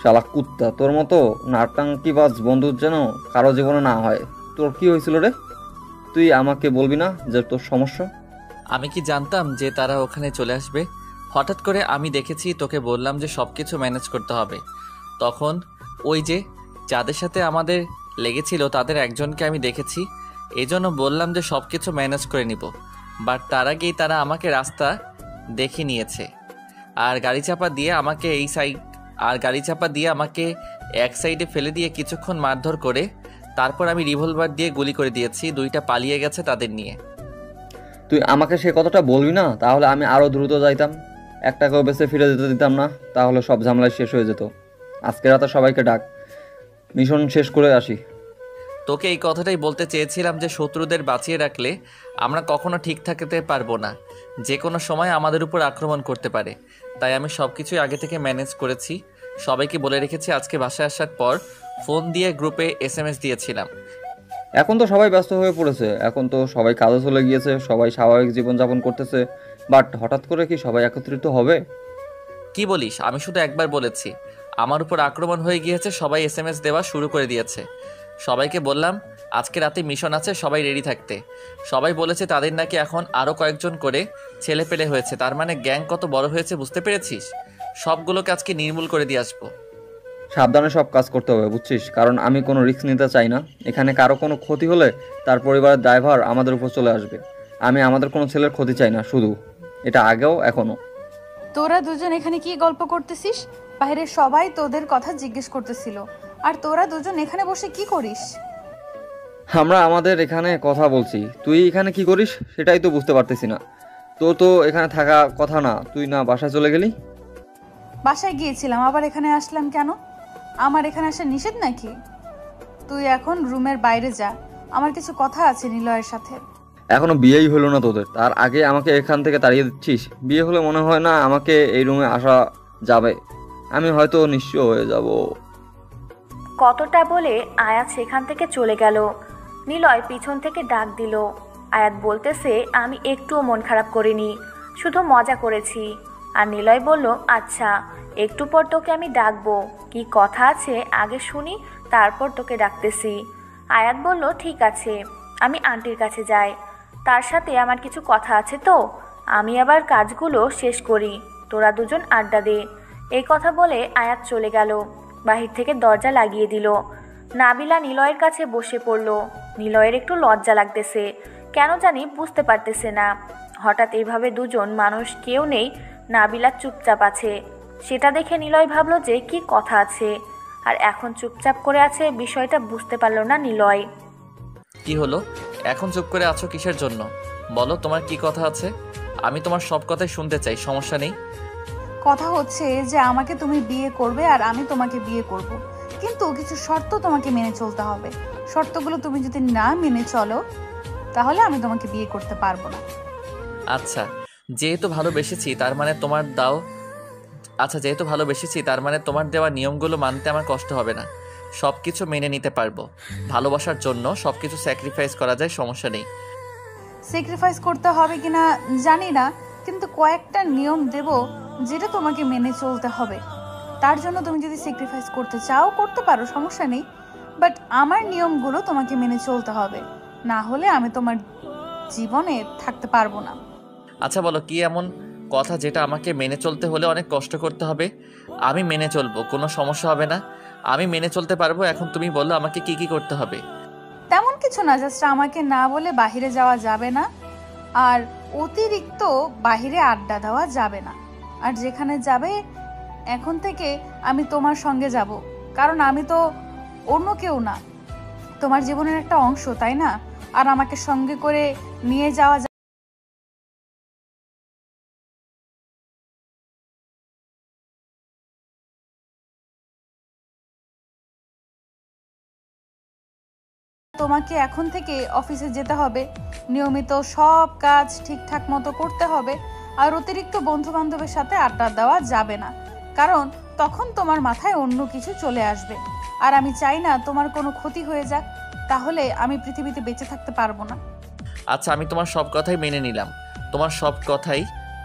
শালা কুত্তা, তোর মতো নাট্যাঙ্কিবাজ বন্ধুর যেন কারো জীবনে না হয়। তোর কি হয়েছিল রে? তুই আমাকে বলবি না যে তোর সমস্যা? আমি কি জানতাম যে তারা ওখানে চলে আসবে? হঠাৎ করে আমি দেখেছি, তোকে বললাম যে সব কিছু ম্যানেজ করতে হবে। তখন ওই যে যাদের সাথে আমাদের লেগেছিল তাদের একজনকে আমি দেখেছি, এই জন্য বললাম যে সব কিছু ম্যানেজ করে নিব। বাট তার আগেই তারা আমাকে রাস্তা দেখে নিয়েছে, আর গাড়ি চাপা দিয়ে আমাকে এক সাইডে ফেলে দিয়ে কিছুক্ষণ মারধর করে তারপর আমি রিভলভার দিয়ে গুলি করে দিয়েছি। 2টা পালিয়ে গেছে তাদের নিয়ে। তুই আমাকে সে কথাটা বলবি না, তাহলে আমি আরও দ্রুত যাইতাম, একটাকেও বেঁচে ফিরে যেতে দিতাম না, তাহলে সব ঝামেলা শেষ হয়ে যেত। আজকে রাতে সবাইকে ডাক, মিশন শেষ করে আসি। তোকে এই কথাটাই বলতে চেয়েছিলাম যে শত্রুদের বাঁচিয়ে রাখলে আমরা কখনো ঠিক থাকতে পারবো না, যে কোনো সময় আমাদের উপর আক্রমণ করতে পারে। তাই আমি সব কিছুই আগে থেকে ম্যানেজ করেছি। সবাইকে বলে রেখেছি। আজকে বাসায় আসার পর ফোন দিয়ে গ্রুপে SMS দিয়েছিলাম। এখন তো সবাই ব্যস্ত হয়ে পড়েছে, এখন তো সবাই কাজে চলে গিয়েছে, সবাই স্বাভাবিক জীবনযাপন করতেছে। বাট হঠাৎ করে কি সবাই একত্রিত হবে? কি বলিস? আমি শুধু একবার বলেছি আমার উপর আক্রমণ হয়ে গিয়েছে, সবাই SMS দেওয়া শুরু করে দিয়েছে। সবাইকে বললাম আজকে রাতে মিশন আছে, সবাই রেডি থাকতে। সবাই বলেছে তাদের নাকি এখন আরও কয়েকজন করে ছেলে পেলে হয়েছে, তার মানে গ্যাং কত বড় হয়েছে বুঝতে পেরেছিস? সবগুলোকে আজকে নির্মূল করে দিয়ে আসবো। সাবধানে সব কাজ করতে হবে, বুঝছিস? কারণ আমি কোনো রিস্ক নিতে চাই না। এখানে কারো কোনো ক্ষতি হলে তার পরিবারের দায়ভার আমাদের উপর চলে আসবে। আমি আমাদের কোনো ছেলের ক্ষতি চাই না, শুধু এটা আগেও এখনও। তোরা দুজন এখানে কি গল্প করতেছিস? বাইরে সবাই তোদের কথা জিজ্ঞেস করতেছিল, আর তোরা দুজন এখানে বসে কি করিস? আমরা আমাদের এখানে কথা বলছি, তুই এখানে কি করিস সেটাই তো বুঝতে পারতেছি না। তোর তো এখানে থাকা কথা না, তুই না বাসায় চলে গেলি? বাসায় গিয়েছিলাম, আবার এখানে আসলাম কেন? আমার এখানে আসা নিষেধ নাকি? তুই এখন রুমের বাইরে যা, আমার কিছু কথা আছে নিলয়ের সাথে। এখনো বিয়েই হলো না তোদের, তার আগে আমাকে এখান থেকে তাড়িয়ে দিচ্ছিস? বিয়ে হলে মনে হয় না আমাকে এই রুমে আসা যাবে, আমি হয়তো নিঃস্ব হয়ে যাব। কতটা বলে আয়াত সেখান থেকে চলে গেল। নিলয় পিছন থেকে ডাক দিল। আয়াত বলতেছে, আমি একটুও মন খারাপ করিনি, শুধু মজা করেছি। আর নিলয় বলল, আচ্ছা একটু পর তোকে আমি ডাকবো, কি কথা আছে আগে শুনি, তারপর তোকে ডাকতেছি। আয়াত বলল, ঠিক আছে, আমি আন্টির কাছে যাই, তার সাথে আমার কিছু কথা আছে তো। আমি আবার কাজগুলো শেষ করি, তোরা দুজন আড্ডা দে। এই কথা বলে আয়াত চলে গেল। বাহির থেকে দরজা লাগিয়ে দিল। নাবিলা নিলয়ের কাছে বসে পড়ল। নিলয়ের একটু লজ্জা লাগতেছে, কেন জানি বুঝতে পারতেছে না। হঠাৎ এইভাবে দুজন মানুষ কেউ নেই, নাবিলা চুপচাপ আছে। সেটা দেখে নিলয় ভাবল যে কি কথা আছে, আর এখন চুপচাপ করে আছে বিষয়টা বুঝতে পারল না নিলয়। কি হলো, এখন চুপ করে আছো কিসের জন্য? বলো তোমার কি কথা আছে, আমি তোমার সব কথাই শুনতে চাই, সমস্যা নেই। কথা হচ্ছে যে আমাকে তুমি বিয়ে করবে আর আমি তোমাকে বিয়ে করব, কিন্তু কিছু শর্ত তোমাকে মেনে চলতে হবে। শর্তগুলো তুমি যদি না মেনে চলো তাহলে আমি তোমাকে বিয়ে করতে পারবো না। আচ্ছা যেহেতু ভালোবেসেছি তার মানে তোমার দেওয়া নিয়মগুলো মানতে আমার কষ্ট হবে না, সব কিছু মেনে নিতে পারবো। ভালোবাসার জন্য সব কিছু স্যাক্রিফাইস করা যায়, সমস্যা নেই। স্যাক্রিফাইস করতে হবে কিনা জানি না, কিন্তু কয়েকটা নিয়ম দেব যেটা তোমাকে মেনে চলতে হবে। তার জন্য তুমি যদি স্যাক্রিফাইস করতে চাও করতে পারো, সমস্যা নেই, বাট আমার নিয়মগুলো তোমাকে মেনে চলতে হবে, না হলে আমি তোমার জীবনে থাকতে পারবো না। আচ্ছা বলো কি এমন কথা যেটা আমাকে মেনে চলতে হলে অনেক কষ্ট করতে হবে? আমি মেনে চলবো, কোনো সমস্যা হবে না, আমি মেনে চলতে পারবো। এখন তুমি বলো আমাকে কি কি করতে হবে। তেমন কিছু না, জাস্ট আমাকে না বলে বাইরে যাওয়া যাবে না, আর অতিরিক্ত বাইরে আড্ডা দেওয়া যাবে না। আর যেখানে যাবে এখন থেকে আমি তোমার সঙ্গে যাব, কারণ আমি তো অন্য কেউ না, তোমার জীবনের একটা অংশ, তাই না? আর আমাকে সঙ্গে করে নিয়ে যাওয়া তোমাকে এখন থেকে অফিসে যেতে হবে, নিয়মিত সব কাজ ঠিকঠাক মতো করতে হবে, আর অতিরিক্ত বন্ধু বান্ধবের সাথে আড্ডা দেওয়া যাবে না, কারণ তখন তোমার মাথায় অন্য কিছু চলে আসবে, আর আমি চাই না তোমার কোনো ক্ষতি হয়ে যাক, তাহলে আমি পৃথিবীতে বেঁচে থাকতে পারবো না। আচ্ছা আমি তোমার সব কথাই মেনে নিলাম, তোমার সব কথাই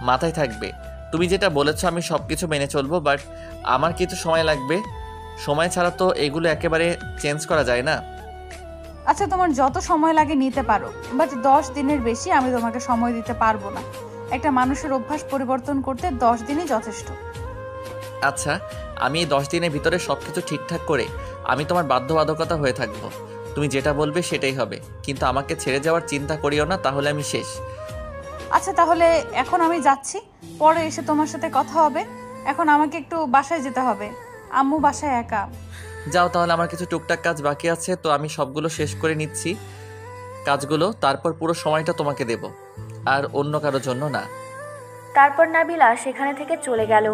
মাথায় থাকবে। তুমি যেটা বলেছো আমি সব কিছু মেনে চলবো, বাট আমার কিছু সময় লাগবে। সময় ছাড়া তো এগুলো একেবারে চেঞ্জ করা যায় না। আচ্ছা তোমার যত সময় লাগে নিতে পারো, বাট 10 দিনের বেশি আমি তোমাকে সময় দিতে পারবো না। একটা মানুষের অভ্যাস পরিবর্তন করতে 10 দিনই যথেষ্ট। আচ্ছা আমি এই 10 দিনের ভিতরে সব কিছু ঠিকঠাক করে আমি তোমার বাধ্যবাধকতা হয়ে থাকবো। তুমি যেটা বলবে সেটাই হবে, কিন্তু আমাকে ছেড়ে যাওয়ার চিন্তা করিও না, তাহলে আমি শেষ। আচ্ছা তাহলে এখন আমি যাচ্ছি, পরে এসে তোমার সাথে কথা হবে। এখন আমাকে একটু বাসায় যেতে হবে, আম্মু বাসায় একা। যাও তাহলে, আমার কিছু টুকটাক কাজ বাকি আছে, তো আমি সবগুলো শেষ করে নিচ্ছি কাজগুলো, তারপর পুরো সময়টা তোমাকে দেব, আর অন্য কারোর জন্য না। তারপর নাবিলা সেখানে থেকে চলে গেল।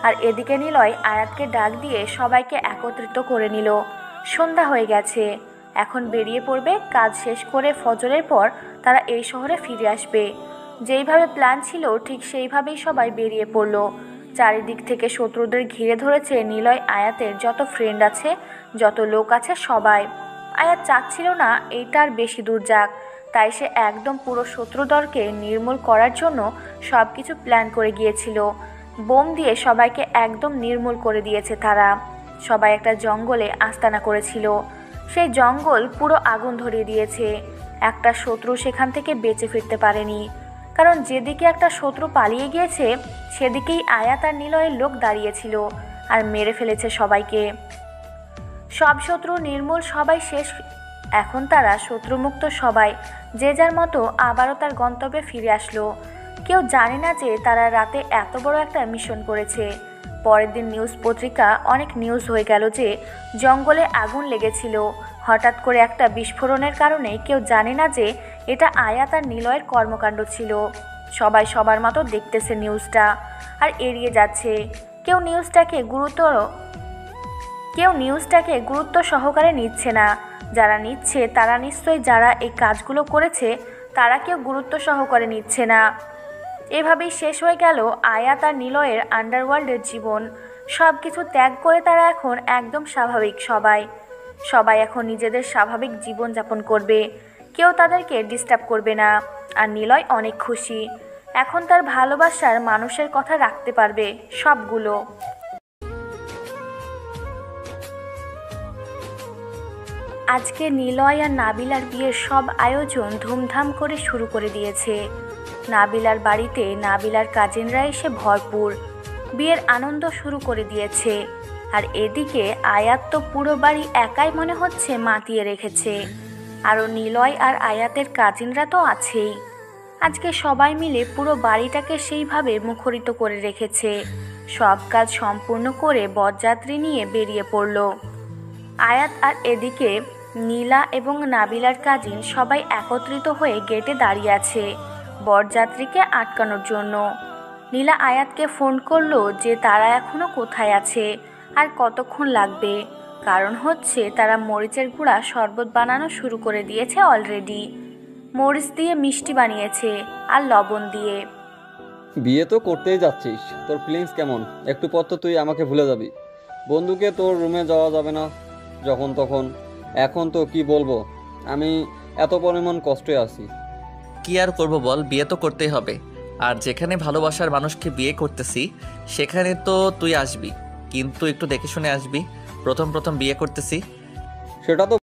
আর এদিকে নিলয় আয়াতকে ডাক দিয়ে সবাইকে একত্রিত করে নিল। সন্ধ্যা হয়ে গেছে, এখন বেরিয়ে পড়বে। কাজ শেষ করে ফজরের পর তারা এই শহরে ফিরে আসবে। যেইভাবে প্ল্যান ছিল ঠিক সেইভাবেই সবাই বেরিয়ে পড়ল। চারিদিক থেকে শত্রুদের ঘিরে ধরেছে নিলয় আয়াতের যত ফ্রেন্ড আছে, যত লোক আছে সবাই। আয়াত চাচ্ছিল না এইটার বেশি দূর যাক, তাই সে একদম পুরো শত্রুদলকে নির্মূল করার জন্য সব কিছু প্ল্যান করে গিয়েছিল। বোম দিয়ে সবাইকে একদম নির্মূল করে দিয়েছে তারা। সবাই একটা জঙ্গলে আস্তানা করেছিল, সেই জঙ্গল পুরো আগুন ধরিয়ে দিয়েছে। একটা শত্রু সেখান থেকে বেঁচে ফিরতে পারেনি, কারণ যেদিকে একটা শত্রু পালিয়ে গিয়েছে সেদিকেই আয়াত আর নিলয়ের লোক দাঁড়িয়েছিল আর মেরে ফেলেছে সবাইকে। সব শত্রু নির্মূল, সবাই শেষ। এখন তারা শত্রুমুক্ত, সবাই যে যার মতো আবারও তার গন্তব্যে ফিরে আসলো। কেউ জানে না যে তারা রাতে এত বড় একটা মিশন করেছে। পরের দিন নিউজ পত্রিকা অনেক নিউজ হয়ে গেল যে জঙ্গলে আগুন লেগেছিল হঠাৎ করে একটা বিস্ফোরণের কারণে। কেউ জানে না যে এটা আয়াত আর নিলয়ের কর্মকাণ্ড ছিল। সবাই সবার মতো দেখতেছে নিউজটা আর এড়িয়ে যাচ্ছে। কেউ নিউজটাকে গুরুত্ব সহকারে নিচ্ছে না। যারা নিচ্ছে তারা নিশ্চয়ই যারা এই কাজগুলো করেছে তারা কেউ গুরুত্ব সহকারে নিচ্ছে না। এভাবেই শেষ হয়ে গেল আয়াত আর নিলয়ের আন্ডারওয়ার্ল্ডের জীবন। সব কিছু ত্যাগ করে তারা এখন একদম স্বাভাবিক। সবাই এখন নিজেদের স্বাভাবিক জীবনযাপন করবে, কেউ তাদেরকে ডিস্টার্ব করবে না। আর নিলয় অনেক খুশি, এখন তার ভালোবাসার মানুষের কথা রাখতে পারবে সবগুলো। আজকে নিলয় আর নাবিলার বিয়ের সব আয়োজন ধুমধাম করে শুরু করে দিয়েছে। নাবিলার বাড়িতে নাবিলার কাজিনরা এসে ভরপুর, বিয়ের আনন্দ শুরু করে দিয়েছে। আর এদিকে আয়াত তো পুরো বাড়ি একাই মনে হচ্ছে মাতিয়ে রেখেছে। আরও নিলয় আর আয়াতের কাজিনরা তো আছেই। আজকে সবাই মিলে পুরো বাড়িটাকে সেইভাবে মুখরিত করে রেখেছে। সব কাজ সম্পূর্ণ করে বরযাত্রী নিয়ে বেরিয়ে পড়ল আয়াত। আর এদিকে নীলা এবং নাবিলার কাজিন সবাই একত্রিত হয়ে গেটে দাঁড়িয়ে আছে বরযাত্রীকে আটকানোর জন্য। নীলা আয়াতকে ফোন করলো যে তারা এখনও কোথায় আছে আর কতক্ষণ লাগবে, কারণ হচ্ছে তারা মরিচের গুঁড়া শরবত বানানো শুরু করে দিয়েছে অলরেডি। মরিচ দিয়ে মিষ্টি বানিয়েছে আর লবণ দিয়ে। বিয়ে তো করতেই যাচ্ছিস, তোর ফিলিংস কেমন? একটু পর তো তুই আমাকে ভুলে যাবি। বন্ধুকে তোর রুমে যাওয়া যাবে না যখন তখন। এখন তো কি বলবো, আমি এত পরিমাণ কষ্টে আছি। কি আর করব বল, বিয়ে তো করতেই হবে। আর যেখানে ভালোবাসার মানুষকে বিয়ে করতেছি সেখানে তো তুই আসবি, কিন্তু একটু দেখে শুনে আসবি। প্রথম প্রথম বিয়ে করতেছি। সেটা তো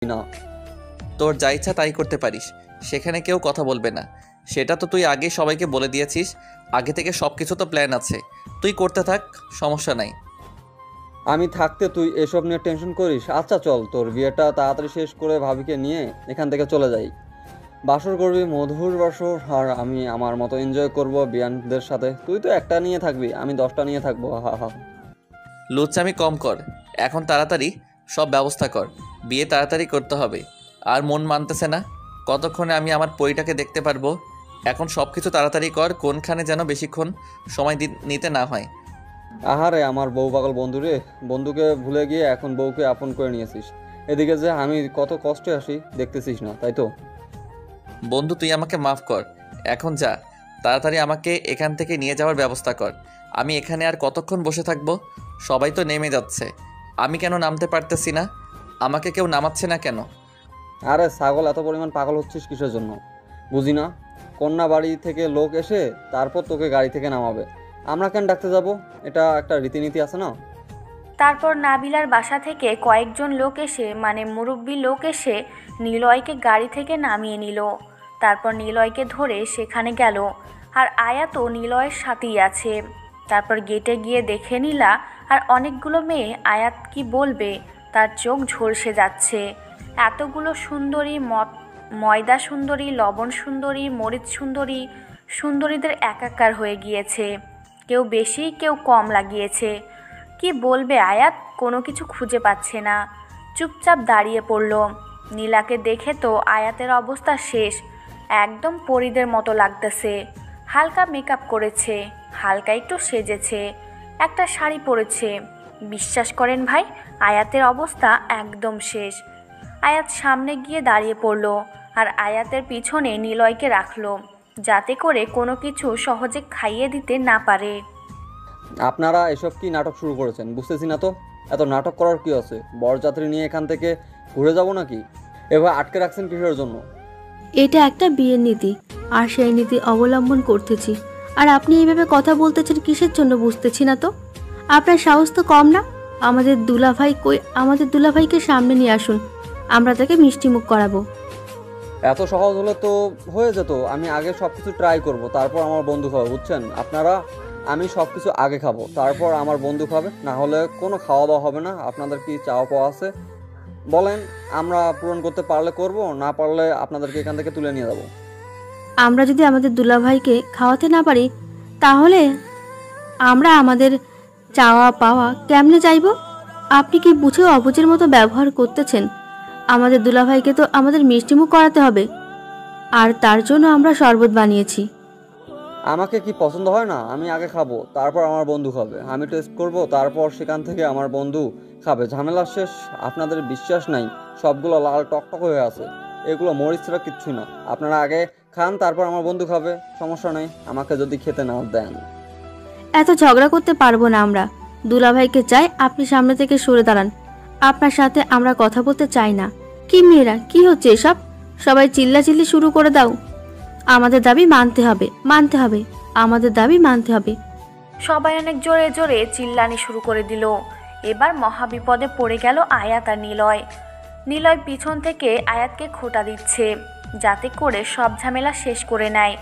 না। তোর যা ইচ্ছা তাই করতে পারিস, সেখানে কেউ কথা বলবে না। সেটা তো তুই আগে সবাইকে বলে দিয়েছিস। আগে থেকে সব কিছু তো প্ল্যান আছে, তুই করতে থাক, সমস্যা নাই। আমি থাকতে তুই এসব নিয়ে টেনশন করিস? আচ্ছা চল, তোর বিয়েটা তাড়াতাড়ি শেষ করে ভাবিকে নিয়ে এখান থেকে চলে যাই। বাসর করবি, মধুর বাসর, আর আমি আমার মতো এনজয় করব বিয়ানদের সাথে। তুই তো একটা নিয়ে থাকবি, আমি 10টা নিয়ে থাকবো। হা হা। লুচ্চামি কম কর, এখন তাড়াতাড়ি সব ব্যবস্থা কর। বিয়ে তাড়াতাড়ি করতে হবে। আর মন মানতেছে না, কতক্ষণে আমি আমার পরিটাকে দেখতে পারবো। এখন সব কিছু তাড়াতাড়ি কর, কোনখানে যেন বেশিক্ষণ সময় নিতে না হয়। আহারে আমার বউ পাগল বন্ধু রে, বন্ধুকে ভুলে গিয়ে এখন বউকে আপন করে নিয়েছিস। এদিকে যে আমি কত কষ্টে আসি দেখতেছিস না, তাই তো? বন্ধু তুই আমাকে মাফ কর, এখন যা, তাড়াতাড়ি আমাকে এখান থেকে নিয়ে যাওয়ার ব্যবস্থা কর। আমি এখানে আর কতক্ষণ বসে থাকবো? সবাই তো নেমে যাচ্ছে, আমি কেন নামতে পারতেছি না? আমাকে কেউ নামাচ্ছে না কেন? আরে ছাগল, এত পরিমাণ পাগল হচ্ছিস কিসের জন্য বুঝি না। কন্যা বাড়ি থেকে লোক এসে তারপর তোকে গাড়ি থেকে নামাবে, আমরা কেন ডাকতে যাব? এটা একটা রীতিনীতি আছে না? তারপর নাবিলার বাসা থেকে কয়েকজন লোক এসে, মানে মুরব্বী লোক এসে নিলয়কে গাড়ি থেকে নামিয়ে নিল। তারপর নিলয়কে ধরে সেখানে গেল, আর আয়াতও নিলয়ের সাথেই আছে। তারপর গেটে গিয়ে দেখে নিলা আর অনেকগুলো মেয়ে। আয়াত কি বলবে, তার চোখ ঝলসে যাচ্ছে। এতগুলো সুন্দরী, ময়দা সুন্দরী, লবণ সুন্দরী, মরিচ সুন্দরী, সুন্দরীদের একাকার হয়ে গিয়েছে। কেউ বেশি কেউ কম লাগিয়েছে। কি বলবে আয়াত, কোনো কিছু খুঁজে পাচ্ছে না, চুপচাপ দাঁড়িয়ে পড়ল। নীলাকে দেখে তো আয়াতের অবস্থা শেষ, একদম পরীদের মতো লাগতেছে। হালকা মেকআপ করেছে, হালকা একটু সেজেছে, একটা শাড়ি পরেছে। বিশ্বাস করেন ভাই, আয়াতের অবস্থা একদম শেষ। আয়াত সামনে গিয়ে দাঁড়িয়ে পড়ল আর আয়াতের পিছনে নিলয়কে রাখলো, যাতে করে কোনো কিছু সহজে খাইয়ে দিতে না পারে। আপনারা এসব কি নাটক শুরু করেছেন বুঝতেছি না তো। এত নাটক করার কি আছে? বরযাত্রী নিয়ে এখান থেকে ঘুরে যাব নাকি? এবার আটকে রাখছেন কিসের জন্য? এটা একটা বিয়ের নীতি, আর সেই নীতি অবলম্বন করতেছি। আর আপনি এইভাবে কথা বলতেছেন কিসের জন্য বুঝতেছি না তো। আপনার সাহস তো কম না। আমাদের দুলাভাই কই? আমাদের দুলাভাইকে সামনে নিয়ে আসুন, আমরা তাকে মিষ্টি মুখ করাবো। এত সহজ হলে তো হয়ে যেত। আমি আগে সব কিছু ট্রাই করব, তারপর আমার বন্ধু খাবে, বুঝছেন আপনারা? আমি সব কিছু আগে খাবো, তারপর আমার বন্ধু খাবে, না হলে কোনো খাওয়া দাওয়া হবে না। আপনাদের কি চাওয়া পাওয়া আছে বলেন, আমরা পূরণ করতে পারলে করব, না পারলে আপনাদেরকে এখান থেকে তুলে নিয়ে যাবো। আমরা যদি আমাদের দুলাভাইকে খাওয়াতে না পারি, তাহলে আমরা আমাদের চাওয়া পাওয়া কেমনে চাইব? আপনি কি বুঝেও অবুঝের মতো ব্যবহার করতেছেন? আমাদের দুলাভাইকে তো আমাদের মিষ্টিমুখ করাতে হবে, আর তার জন্য আমরা শরবত বানিয়েছি। আমাকে কি পছন্দ হয় না? আমি আগে খাবো, তারপর আমার বন্ধু খাবে। আমি টেস্ট করব, তারপর সেখান থেকে আমার বন্ধু খাবে। ঝামেলা শেষ। আপনাদের বিশ্বাস নাই, সবগুলো লাল টকটক হয়ে আছে। এগুলো মরিচ ছাড়া কিচ্ছু না। আপনারা আগে খান, তারপর আমার বন্ধু খাবে। সমস্যা নেই আমাকে যদি খেতে না দেন। এত ঝগড়া করতে পারবো না আমরা। দুলাভাইকে চাই আপনি সামনে থেকে সরে দাঁড়ান। আপনার সাথে আমরা কথা বলতে চাই না। কি মেয়েরা, কি হচ্ছে এসব? সবাই চিল্লাচিল্লি শুরু করে দাও। আমাদের দাবি মানতে হবে, মানতে হবে, আমাদের দাবি মানতে হবে। সবাই অনেক জোরে জোরে চিল্লানি শুরু করে দিল। এবার মহাবিপদে পড়ে গেল আয়াত আর নিলয়। নিলয় পিছন থেকে আয়াতকে খোঁটা দিচ্ছে, যাতে করে সব ঝামেলা শেষ করে নেয়।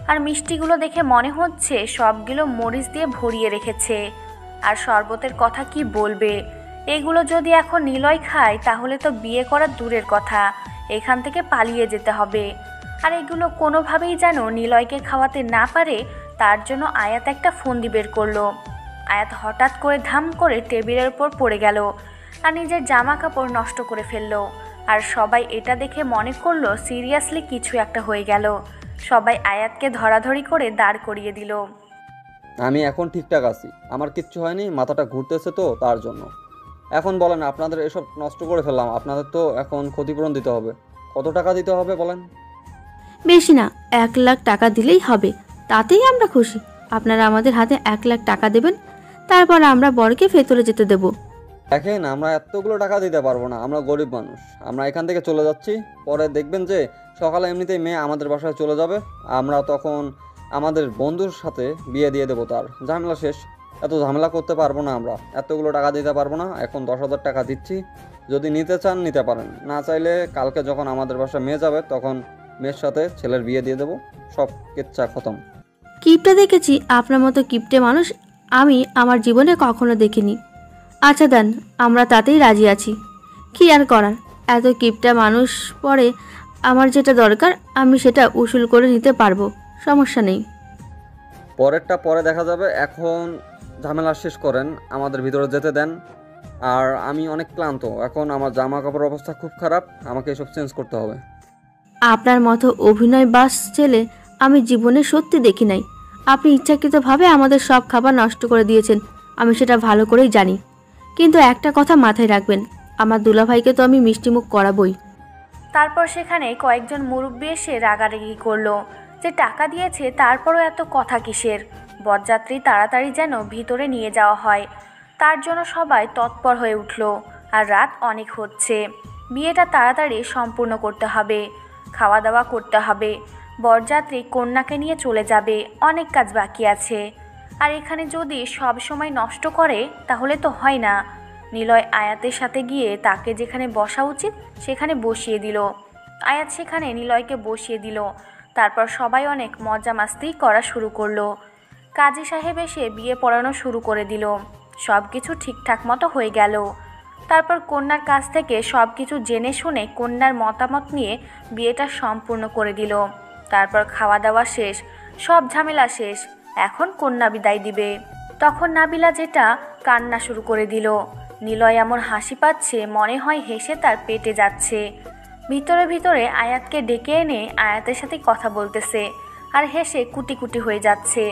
আর মিষ্টিগুলো দেখে মনে হচ্ছে সবগুলো মরিচ দিয়ে ভরিয়ে রেখেছে। আর শরবতের কথা কি বলবে? এগুলো যদি এখন নিলয় খায় তাহলে তো বিয়ে করা দূরের কথা, এখান থেকে পালিয়ে যেতে হবে। আর এগুলো কোনোভাবেই যেন নিলয়কে খাওয়াতে না পারে, তার জন্য আয়াত একটা ফন্দি বের করলো। আয়াত হঠাৎ করে ধাম করে টেবিলের উপর পড়ে গেল আর নিজের জামা কাপড় নষ্ট করে ফেললো। আর সবাই এটা দেখে মনে করলো সিরিয়াসলি কিছু একটা হয়ে গেল। সবাই আয়াতকে ধরাধরি করে দাঁড় করিয়ে দিল। আমি এখন ঠিকঠাক আছি, আমার কিচ্ছু হয়নি, মাথাটা ঘুরতেছে তো তার জন্য। এখন বলেন, আপনাদের এসব নষ্ট করে ফেললাম, আপনাদের তো এখন ক্ষতিপূরণ দিতে হবে। কত টাকা দিতে হবে বলেন? বেশি না, 1,00,000 টাকা দিলেই হবে, তাতেই আমরা খুশি। আপনারা আমাদের হাতে 1,00,000 টাকা দেবেন, তারপর আমরা বরকে ভেতরে যেতে দেব। দেখেন, আমরা এতগুলো টাকা দিতে পারবো না, আমরা গরিব মানুষ। আমরা এখান থেকে চলে যাচ্ছি, পরে দেখবেন যে সকালে এমনিতেই মেয়ে আমাদের বাসায় চলে যাবে। আমরা তখন আমাদের বন্ধুর সাথে বিয়ে দিয়ে দেবো, তার ঝামেলা শেষ। এত ঝামেলা করতে পারবো না আমরা, এতগুলো টাকা দিতে পারবো না। এখন 10,000 টাকা দিচ্ছি, যদি নিতে চান নিতে পারেন, না চাইলে কালকে যখন আমাদের বাসায় মেয়ে যাবে তখন মেয়ের সাথে ছেলের বিয়ে দিয়ে দেবো। সব কিচ্ছা খতম। কিপটে দেখেছি, আপনার মতো কিপটে মানুষ আমি আমার জীবনে কখনো দেখিনি। আচ্ছা দেন, আমরা তাতেই রাজি আছি। কি আর করার, এত কিপটা মানুষ পরে আমার যেটা দরকার আমি সেটা উসুল করে নিতে পারবো, সমস্যা নেই। পরেরটা পরে দেখা যাবে, এখন ঝামেলা শেষ করেন, আমাদের ভিতরে যেতে দেন। আর আমি অনেক ক্লান্ত, এখন আমার জামা কাপড়ের অবস্থা খুব খারাপ, আমাকে এসব চেঞ্জ করতে হবে। আপনার মতো অভিনয় বাস ছেলে আমি জীবনে সত্যি দেখি নাই। আপনি ইচ্ছাকৃতভাবে আমাদের সব খাবার নষ্ট করে দিয়েছেন, আমি সেটা ভালো করেই জানি। কিন্তু একটা কথা মাথায় রাখবেন, আমার দুলাভাইকে তো আমি মিষ্টিমুখ করাবই। তারপর সেখানে কয়েকজন মুরব্বি এসে রাগারাগি করলো যে টাকা দিয়েছে তারপরও এত কথা কিসের। বরযাত্রী তাড়াতাড়ি যেন ভিতরে নিয়ে যাওয়া হয়, তার জন্য সবাই তৎপর হয়ে উঠল। আর রাত অনেক হচ্ছে, বিয়েটা তাড়াতাড়ি সম্পূর্ণ করতে হবে, খাওয়া দাওয়া করতে হবে। বরযাত্রী কন্যাকে নিয়ে চলে যাবে, অনেক কাজ বাকি আছে। আর এখানে যদি সব সময় নষ্ট করে তাহলে তো হয় না। নিলয় আয়াতের সাথে গিয়ে তাকে যেখানে বসা উচিত সেখানে বসিয়ে দিল। আয়াত সেখানে নিলয়কে বসিয়ে দিল। তারপর সবাই অনেক মজা মাস্তি করা শুরু করলো। কাজী সাহেব এসে বিয়ে পড়ানো শুরু করে দিল। সব কিছু ঠিকঠাক মতো হয়ে গেল। তারপর কন্যার কাছ থেকে সব কিছু জেনে শুনে কন্যার মতামত নিয়ে বিয়েটা সম্পূর্ণ করে দিল। তারপর খাওয়া দাওয়া শেষ, সব ঝামেলা শেষ। এখন কন্যা বিদায় দিবে। তখন নাবিলা যেটা কান্না শুরু করে দিল। নিলয় এমন হাসি পাচ্ছে, মনে হয় হেসে তার পেটে যাচ্ছে। ভিতরে ভিতরে আয়াতকে ডেকে এনে আয়াতের সাথে কথা বলতেছে আর হেসে কুটি কুটি হয়ে যাচ্ছে।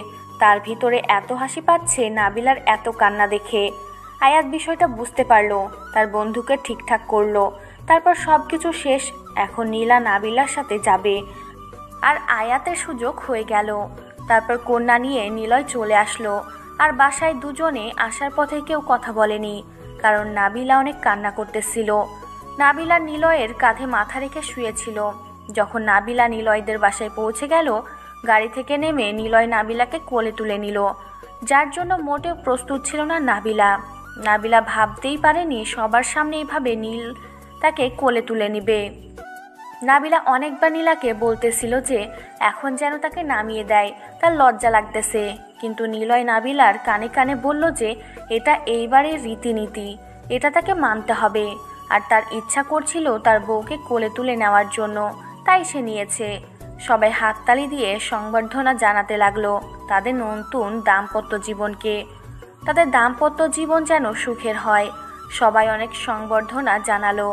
তার ভিতরে এত হাসি পাচ্ছে নাবিলার এত কান্না দেখে। আয়াত বিষয়টা বুঝতে পারলো, তার বন্ধুকে ঠিকঠাক করলো। তারপর সব কিছু শেষ, এখন নীলা নাবিলার সাথে যাবে আর আয়াতের সুযোগ হয়ে গেল। তারপর কন্যা নিয়ে নিলয় চলে আসলো। আর বাসায় দুজনে আসার পথে কেউ কথা বলেনি, কারণ নাবিলা অনেক কান্না করতেছিল। নাবিলা নিলয়ের কাঁধে মাথা রেখে শুয়েছিল। যখন নাবিলা নিলয়দের বাসায় পৌঁছে গেল, গাড়ি থেকে নেমে নিলয় নাবিলাকে কোলে তুলে নিল, যার জন্য মোটেও প্রস্তুত ছিল না নাবিলা। নাবিলা ভাবতেই পারেনি সবার সামনে এইভাবে নীল তাকে কোলে তুলে নিবে। নাবিলা অনেকবার নীলাকে বলতেছিল যে এখন যেন তাকে নামিয়ে দেয়, তার লজ্জা লাগতেছে। কিন্তু নিলয় নাবিলার কানে কানে বলল যে এটা এইবারের রীতিনীতি, এটা তাকে মানতে হবে। আর তার ইচ্ছা করছিল তার বউকে কোলে তুলে নেওয়ার জন্য, তাই সে নিয়েছে। সবাই হাততালি দিয়ে সংবর্ধনা জানাতে লাগলো তাদের নতুন দাম্পত্য জীবনকে। তাদের দাম্পত্য জীবন যেন সুখের হয়। সবাই অনেক সংবর্ধনা জানালো,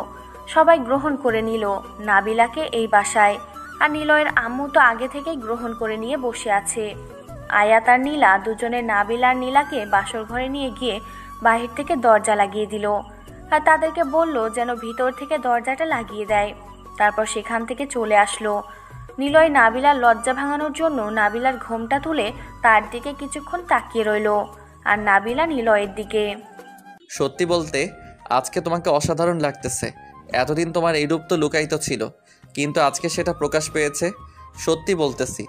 সবাই গ্রহণ করে নিল নাবিলাকে এই বাসায়। আর নিলয়ের আম্মু তো আগে থেকেই গ্রহণ করে নিয়ে বসে আছে। আয়াত আর নীলা দুজনে নাবিলা আর নীলাকে বাসর ঘরে নিয়ে গিয়ে বাহির থেকে দরজা লাগিয়ে দিল আর তাদেরকে বলল যেন ভিতর থেকে দরজাটা লাগিয়ে দেয়। তারপর সেখান থেকে চলে আসলো। নিলয় নাবিলার লজ্জা ভাঙানোর জন্য নাবিলার ঘোমটা তুলে তার দিকে কিছুক্ষণ তাকিয়ে রইল আর নাবিলা নিলয়ের দিকে। সত্যি বলতে আজকে তোমাকে অসাধারণ লাগতেছে। এতদিন তোমার এই রূপ তো লুকায়িত ছিল, কিন্তু আজকে সেটা প্রকাশ পেয়েছে। সত্যি বলতেছি,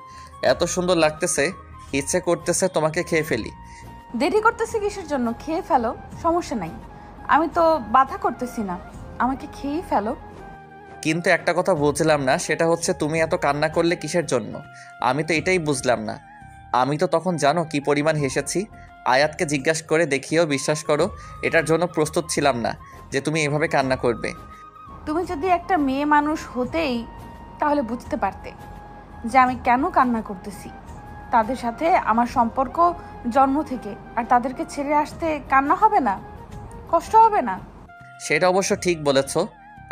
এত সুন্দর লাগতেছে, ইচ্ছে করতেছে তোমাকে খেয়ে ফেলি। দেরি করতেছি কিসের জন্য? খেয়ে ফেলো, সমস্যা নাই। আমি তো বাধা করতেছি না, আমাকে খেয়েই ফেলো। কিন্তু একটা কথা বুঝলাম না, সেটা হচ্ছে তুমি এত কান্না করলে কিসের জন্য? আমি তো এটাই বুঝলাম না। আমি তো তখন জানো কি পরিমাণ হেসেছি। আয়াতকে জিজ্ঞাসা করে দেখিও, বিশ্বাস করো এটার জন্য প্রস্তুত ছিলাম না যে তুমি এভাবে কান্না করবে। তুমি যদি একটা মেয়ে মানুষ হতেই তাহলে বুঝতে পারতে যে আমি কেন কান্না করতেছি। তাদের সাথে আমার সম্পর্ক জন্ম থেকে, আর তাদেরকে ছেড়ে আসতে কান্না হবে না? কষ্ট হবে না? সেটা অবশ্য ঠিক বলেছ।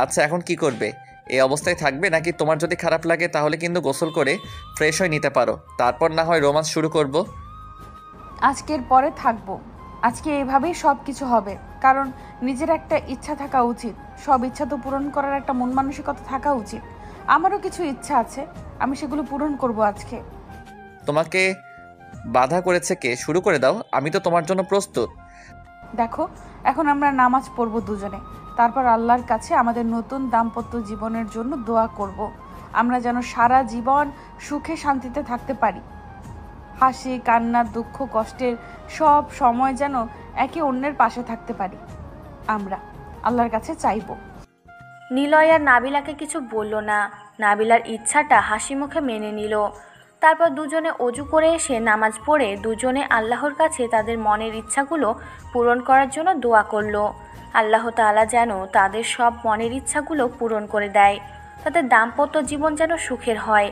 আচ্ছা, এখন কি করবে? এই অবস্থায় থাকবে নাকি তোমার যদি খারাপ লাগে তাহলে কিন্তু গোসল করে ফ্রেশ হয়ে নিতে পারো, তারপর না হয় রোমান্স শুরু করব। আজকের পরে থাকবো। আজকে এভাবেই সব কিছু হবে, কারণ নিজের একটা ইচ্ছা থাকা উচিত। সব ইচ্ছা তো পূরণ করার একটা মন মানসিকতা থাকা উচিত। আমারও কিছু ইচ্ছা আছে, আমি সেগুলো পূরণ করব আজকে। তোমাকে বাধা করেছে কে? শুরু করে দাও, আমি তো তোমার জন্য প্রস্তুত। দেখো, এখন আমরা নামাজ পড়ব দুজনে, তারপর আল্লাহর কাছে আমাদের নতুন দাম্পত্য জীবনের জন্য দোয়া করব। আমরা যেন সারা জীবন সুখে শান্তিতে থাকতে পারি। হাসি, কান্না, দুঃখ, কষ্টের সব সময় যেন একে অন্যের পাশে থাকতে পারি। আমরা আল্লাহর কাছে চাইব। নিলয় আর নাবিলাকে কিছু বলল না। নাবিলার ইচ্ছাটা হাসি মুখে মেনে নিল। তারপর দুজনে অজু করে এসে নামাজ পড়ে দুজনে আল্লাহর কাছে তাদের মনের ইচ্ছাগুলো পূরণ করার জন্য দোয়া করলো। আল্লাহ তাআলা যেন তাদের সব মনের ইচ্ছাগুলো পূরণ করে দেয়, তাদের দাম্পত্য জীবন যেন সুখের হয়।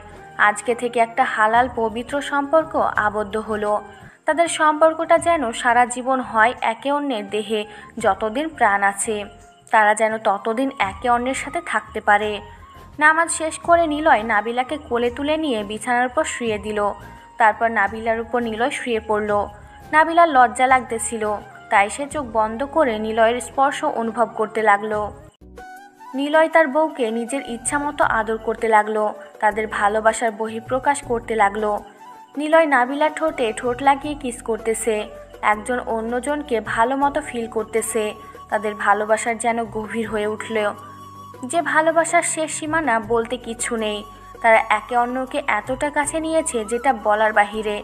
আজকে থেকে একটা হালাল পবিত্র সম্পর্ক আবদ্ধ হলো। তাদের সম্পর্কটা যেন সারা জীবন হয় একে অন্যের দেহে যতদিন প্রাণ আছে, তারা যেন ততদিন একে অন্যের সাথে থাকতে পারে। নামাজ শেষ করে নিলয় নাবিলাকে কোলে তুলে নিয়ে বিছানার উপর শুয়ে দিল। তারপর নাবিলার উপর নিলয় শুয়ে পড়ল। নাবিলার লজ্জা লাগতেছিল, তাই সে চোখ বন্ধ করে নিলয়ের স্পর্শ অনুভব করতে লাগলো। নিলয় তার বউকে নিজের ইচ্ছা মতো আদর করতে লাগলো, তাদের ভালোবাসার বহিঃপ্রকাশ করতে লাগলো। নিলয় নাবিলার ঠোঁটে ঠোঁট লাগিয়ে কিস করতেছে, একজন অন্যজনকে ভালো মতো ফিল করতেছে। তাদের ভালোবাসার যেন গভীর হয়ে উঠল, যে ভালোবাসার শেষ সীমানা বলতে কিছু নেই। তারা একে অন্যকে এতটা কাছে নিয়েছে যেটা বলার বাহিরে।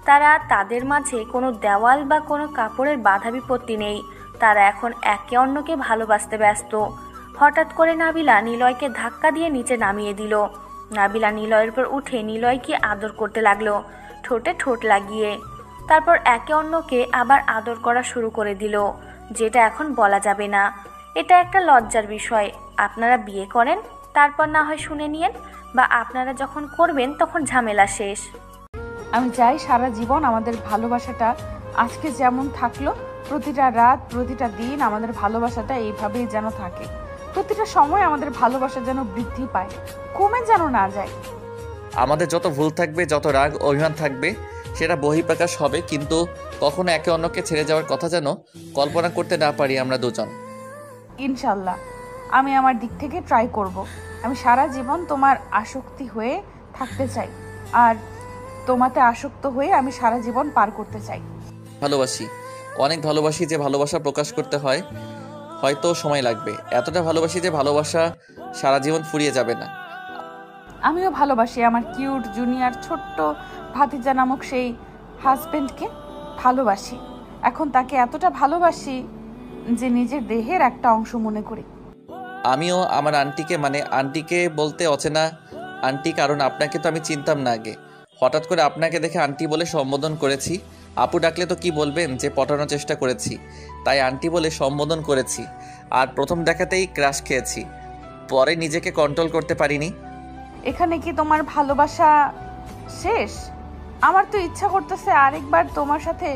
তারা তাদের মাঝে কোনো দেওয়াল বা কোনো কাপড়ের বাধা বিপত্তি নেই। তারা এখন একে অন্যকে ভালোবাসতে ব্যস্ত। হঠাৎ করে নাবিলা নিলয়কে ধাক্কা দিয়ে নিচে নামিয়ে দিল। নাবিলা নিলয়ের উপর উঠে নিলয়কে আদর করতে লাগলো, ঠোঁটে ঠোঁট লাগিয়ে। তারপর একে অন্যকে আবার আদর করা শুরু করে দিল, যেটা এখন বলা যাবে না। এটা একটা লজ্জার বিষয়। আপনারা বিয়ে করেন, তারপর না হয় শুনে নিয়েন, বা আপনারা যখন করবেন তখন ঝামেলা শেষ। আমি চাই সারা জীবন আমাদের ভালোবাসাটা আজকে যেমন থাকলো, প্রতিটা রাত প্রতিটা দিন আমাদের ভালোবাসাটা এইভাবেই যেন থাকে। প্রতিটা সময় আমাদের ভালোবাসা যেন বৃদ্ধি পায়, কমে যেন না যায়। আমাদের যত ভুল থাকবে, যত রাগ অভিমান থাকবে, সেটা বহিঃপ্রকাশ হবে, কিন্তু কখনো একে অন্যকে ছেড়ে যাওয়ার কথা যেন কল্পনা করতে না পারি আমরা দুজন। ইনশাল্লাহ আমি আমার দিক থেকে ট্রাই করব। আমি সারা জীবন তোমার আসক্তি হয়ে থাকতে চাই, আর তোমাতে আসক্ত হয়ে আমি সারা জীবন পার করতে চাই। ভালোবাসি, অনেক ভালোবাসি। যে ভালোবাসা প্রকাশ করতে হয় হয়তো সময় লাগবে। এতটা ভালোবাসি যে ভালোবাসা সারা জীবন ফুরিয়ে যাবে না। আমিও ভালোবাসি আমার কিউট জুনিয়র ছোট্ট ভাতিজা নামক সেই হাজবেন্ডকে। ভালোবাসি, এখন তাকে এতটা ভালোবাসি যে নিজের দেহের একটা অংশ মনে করি। আমিও আমার আন্টিকে, মানে আন্টিকে বলতে অচেনা আন্টি, কারণ আপনাকে তো আমি চিনতাম না আগে। হঠাৎ করে আপনাকে দেখে আন্টি বলে সম্বোধন করেছি। আপু ডাকলে তো কি বলবেন যে পটানোর চেষ্টা করেছি, তাই আন্টি বলে সম্বোধন করেছি। আর প্রথম দেখাতেই ক্রাশ খেয়েছি, পরে নিজেকে কন্ট্রোল করতে পারিনি। এখানে কি তোমার ভালোবাসা শেষ? আমার তো ইচ্ছা করতেছে আরেকবার তোমার সাথে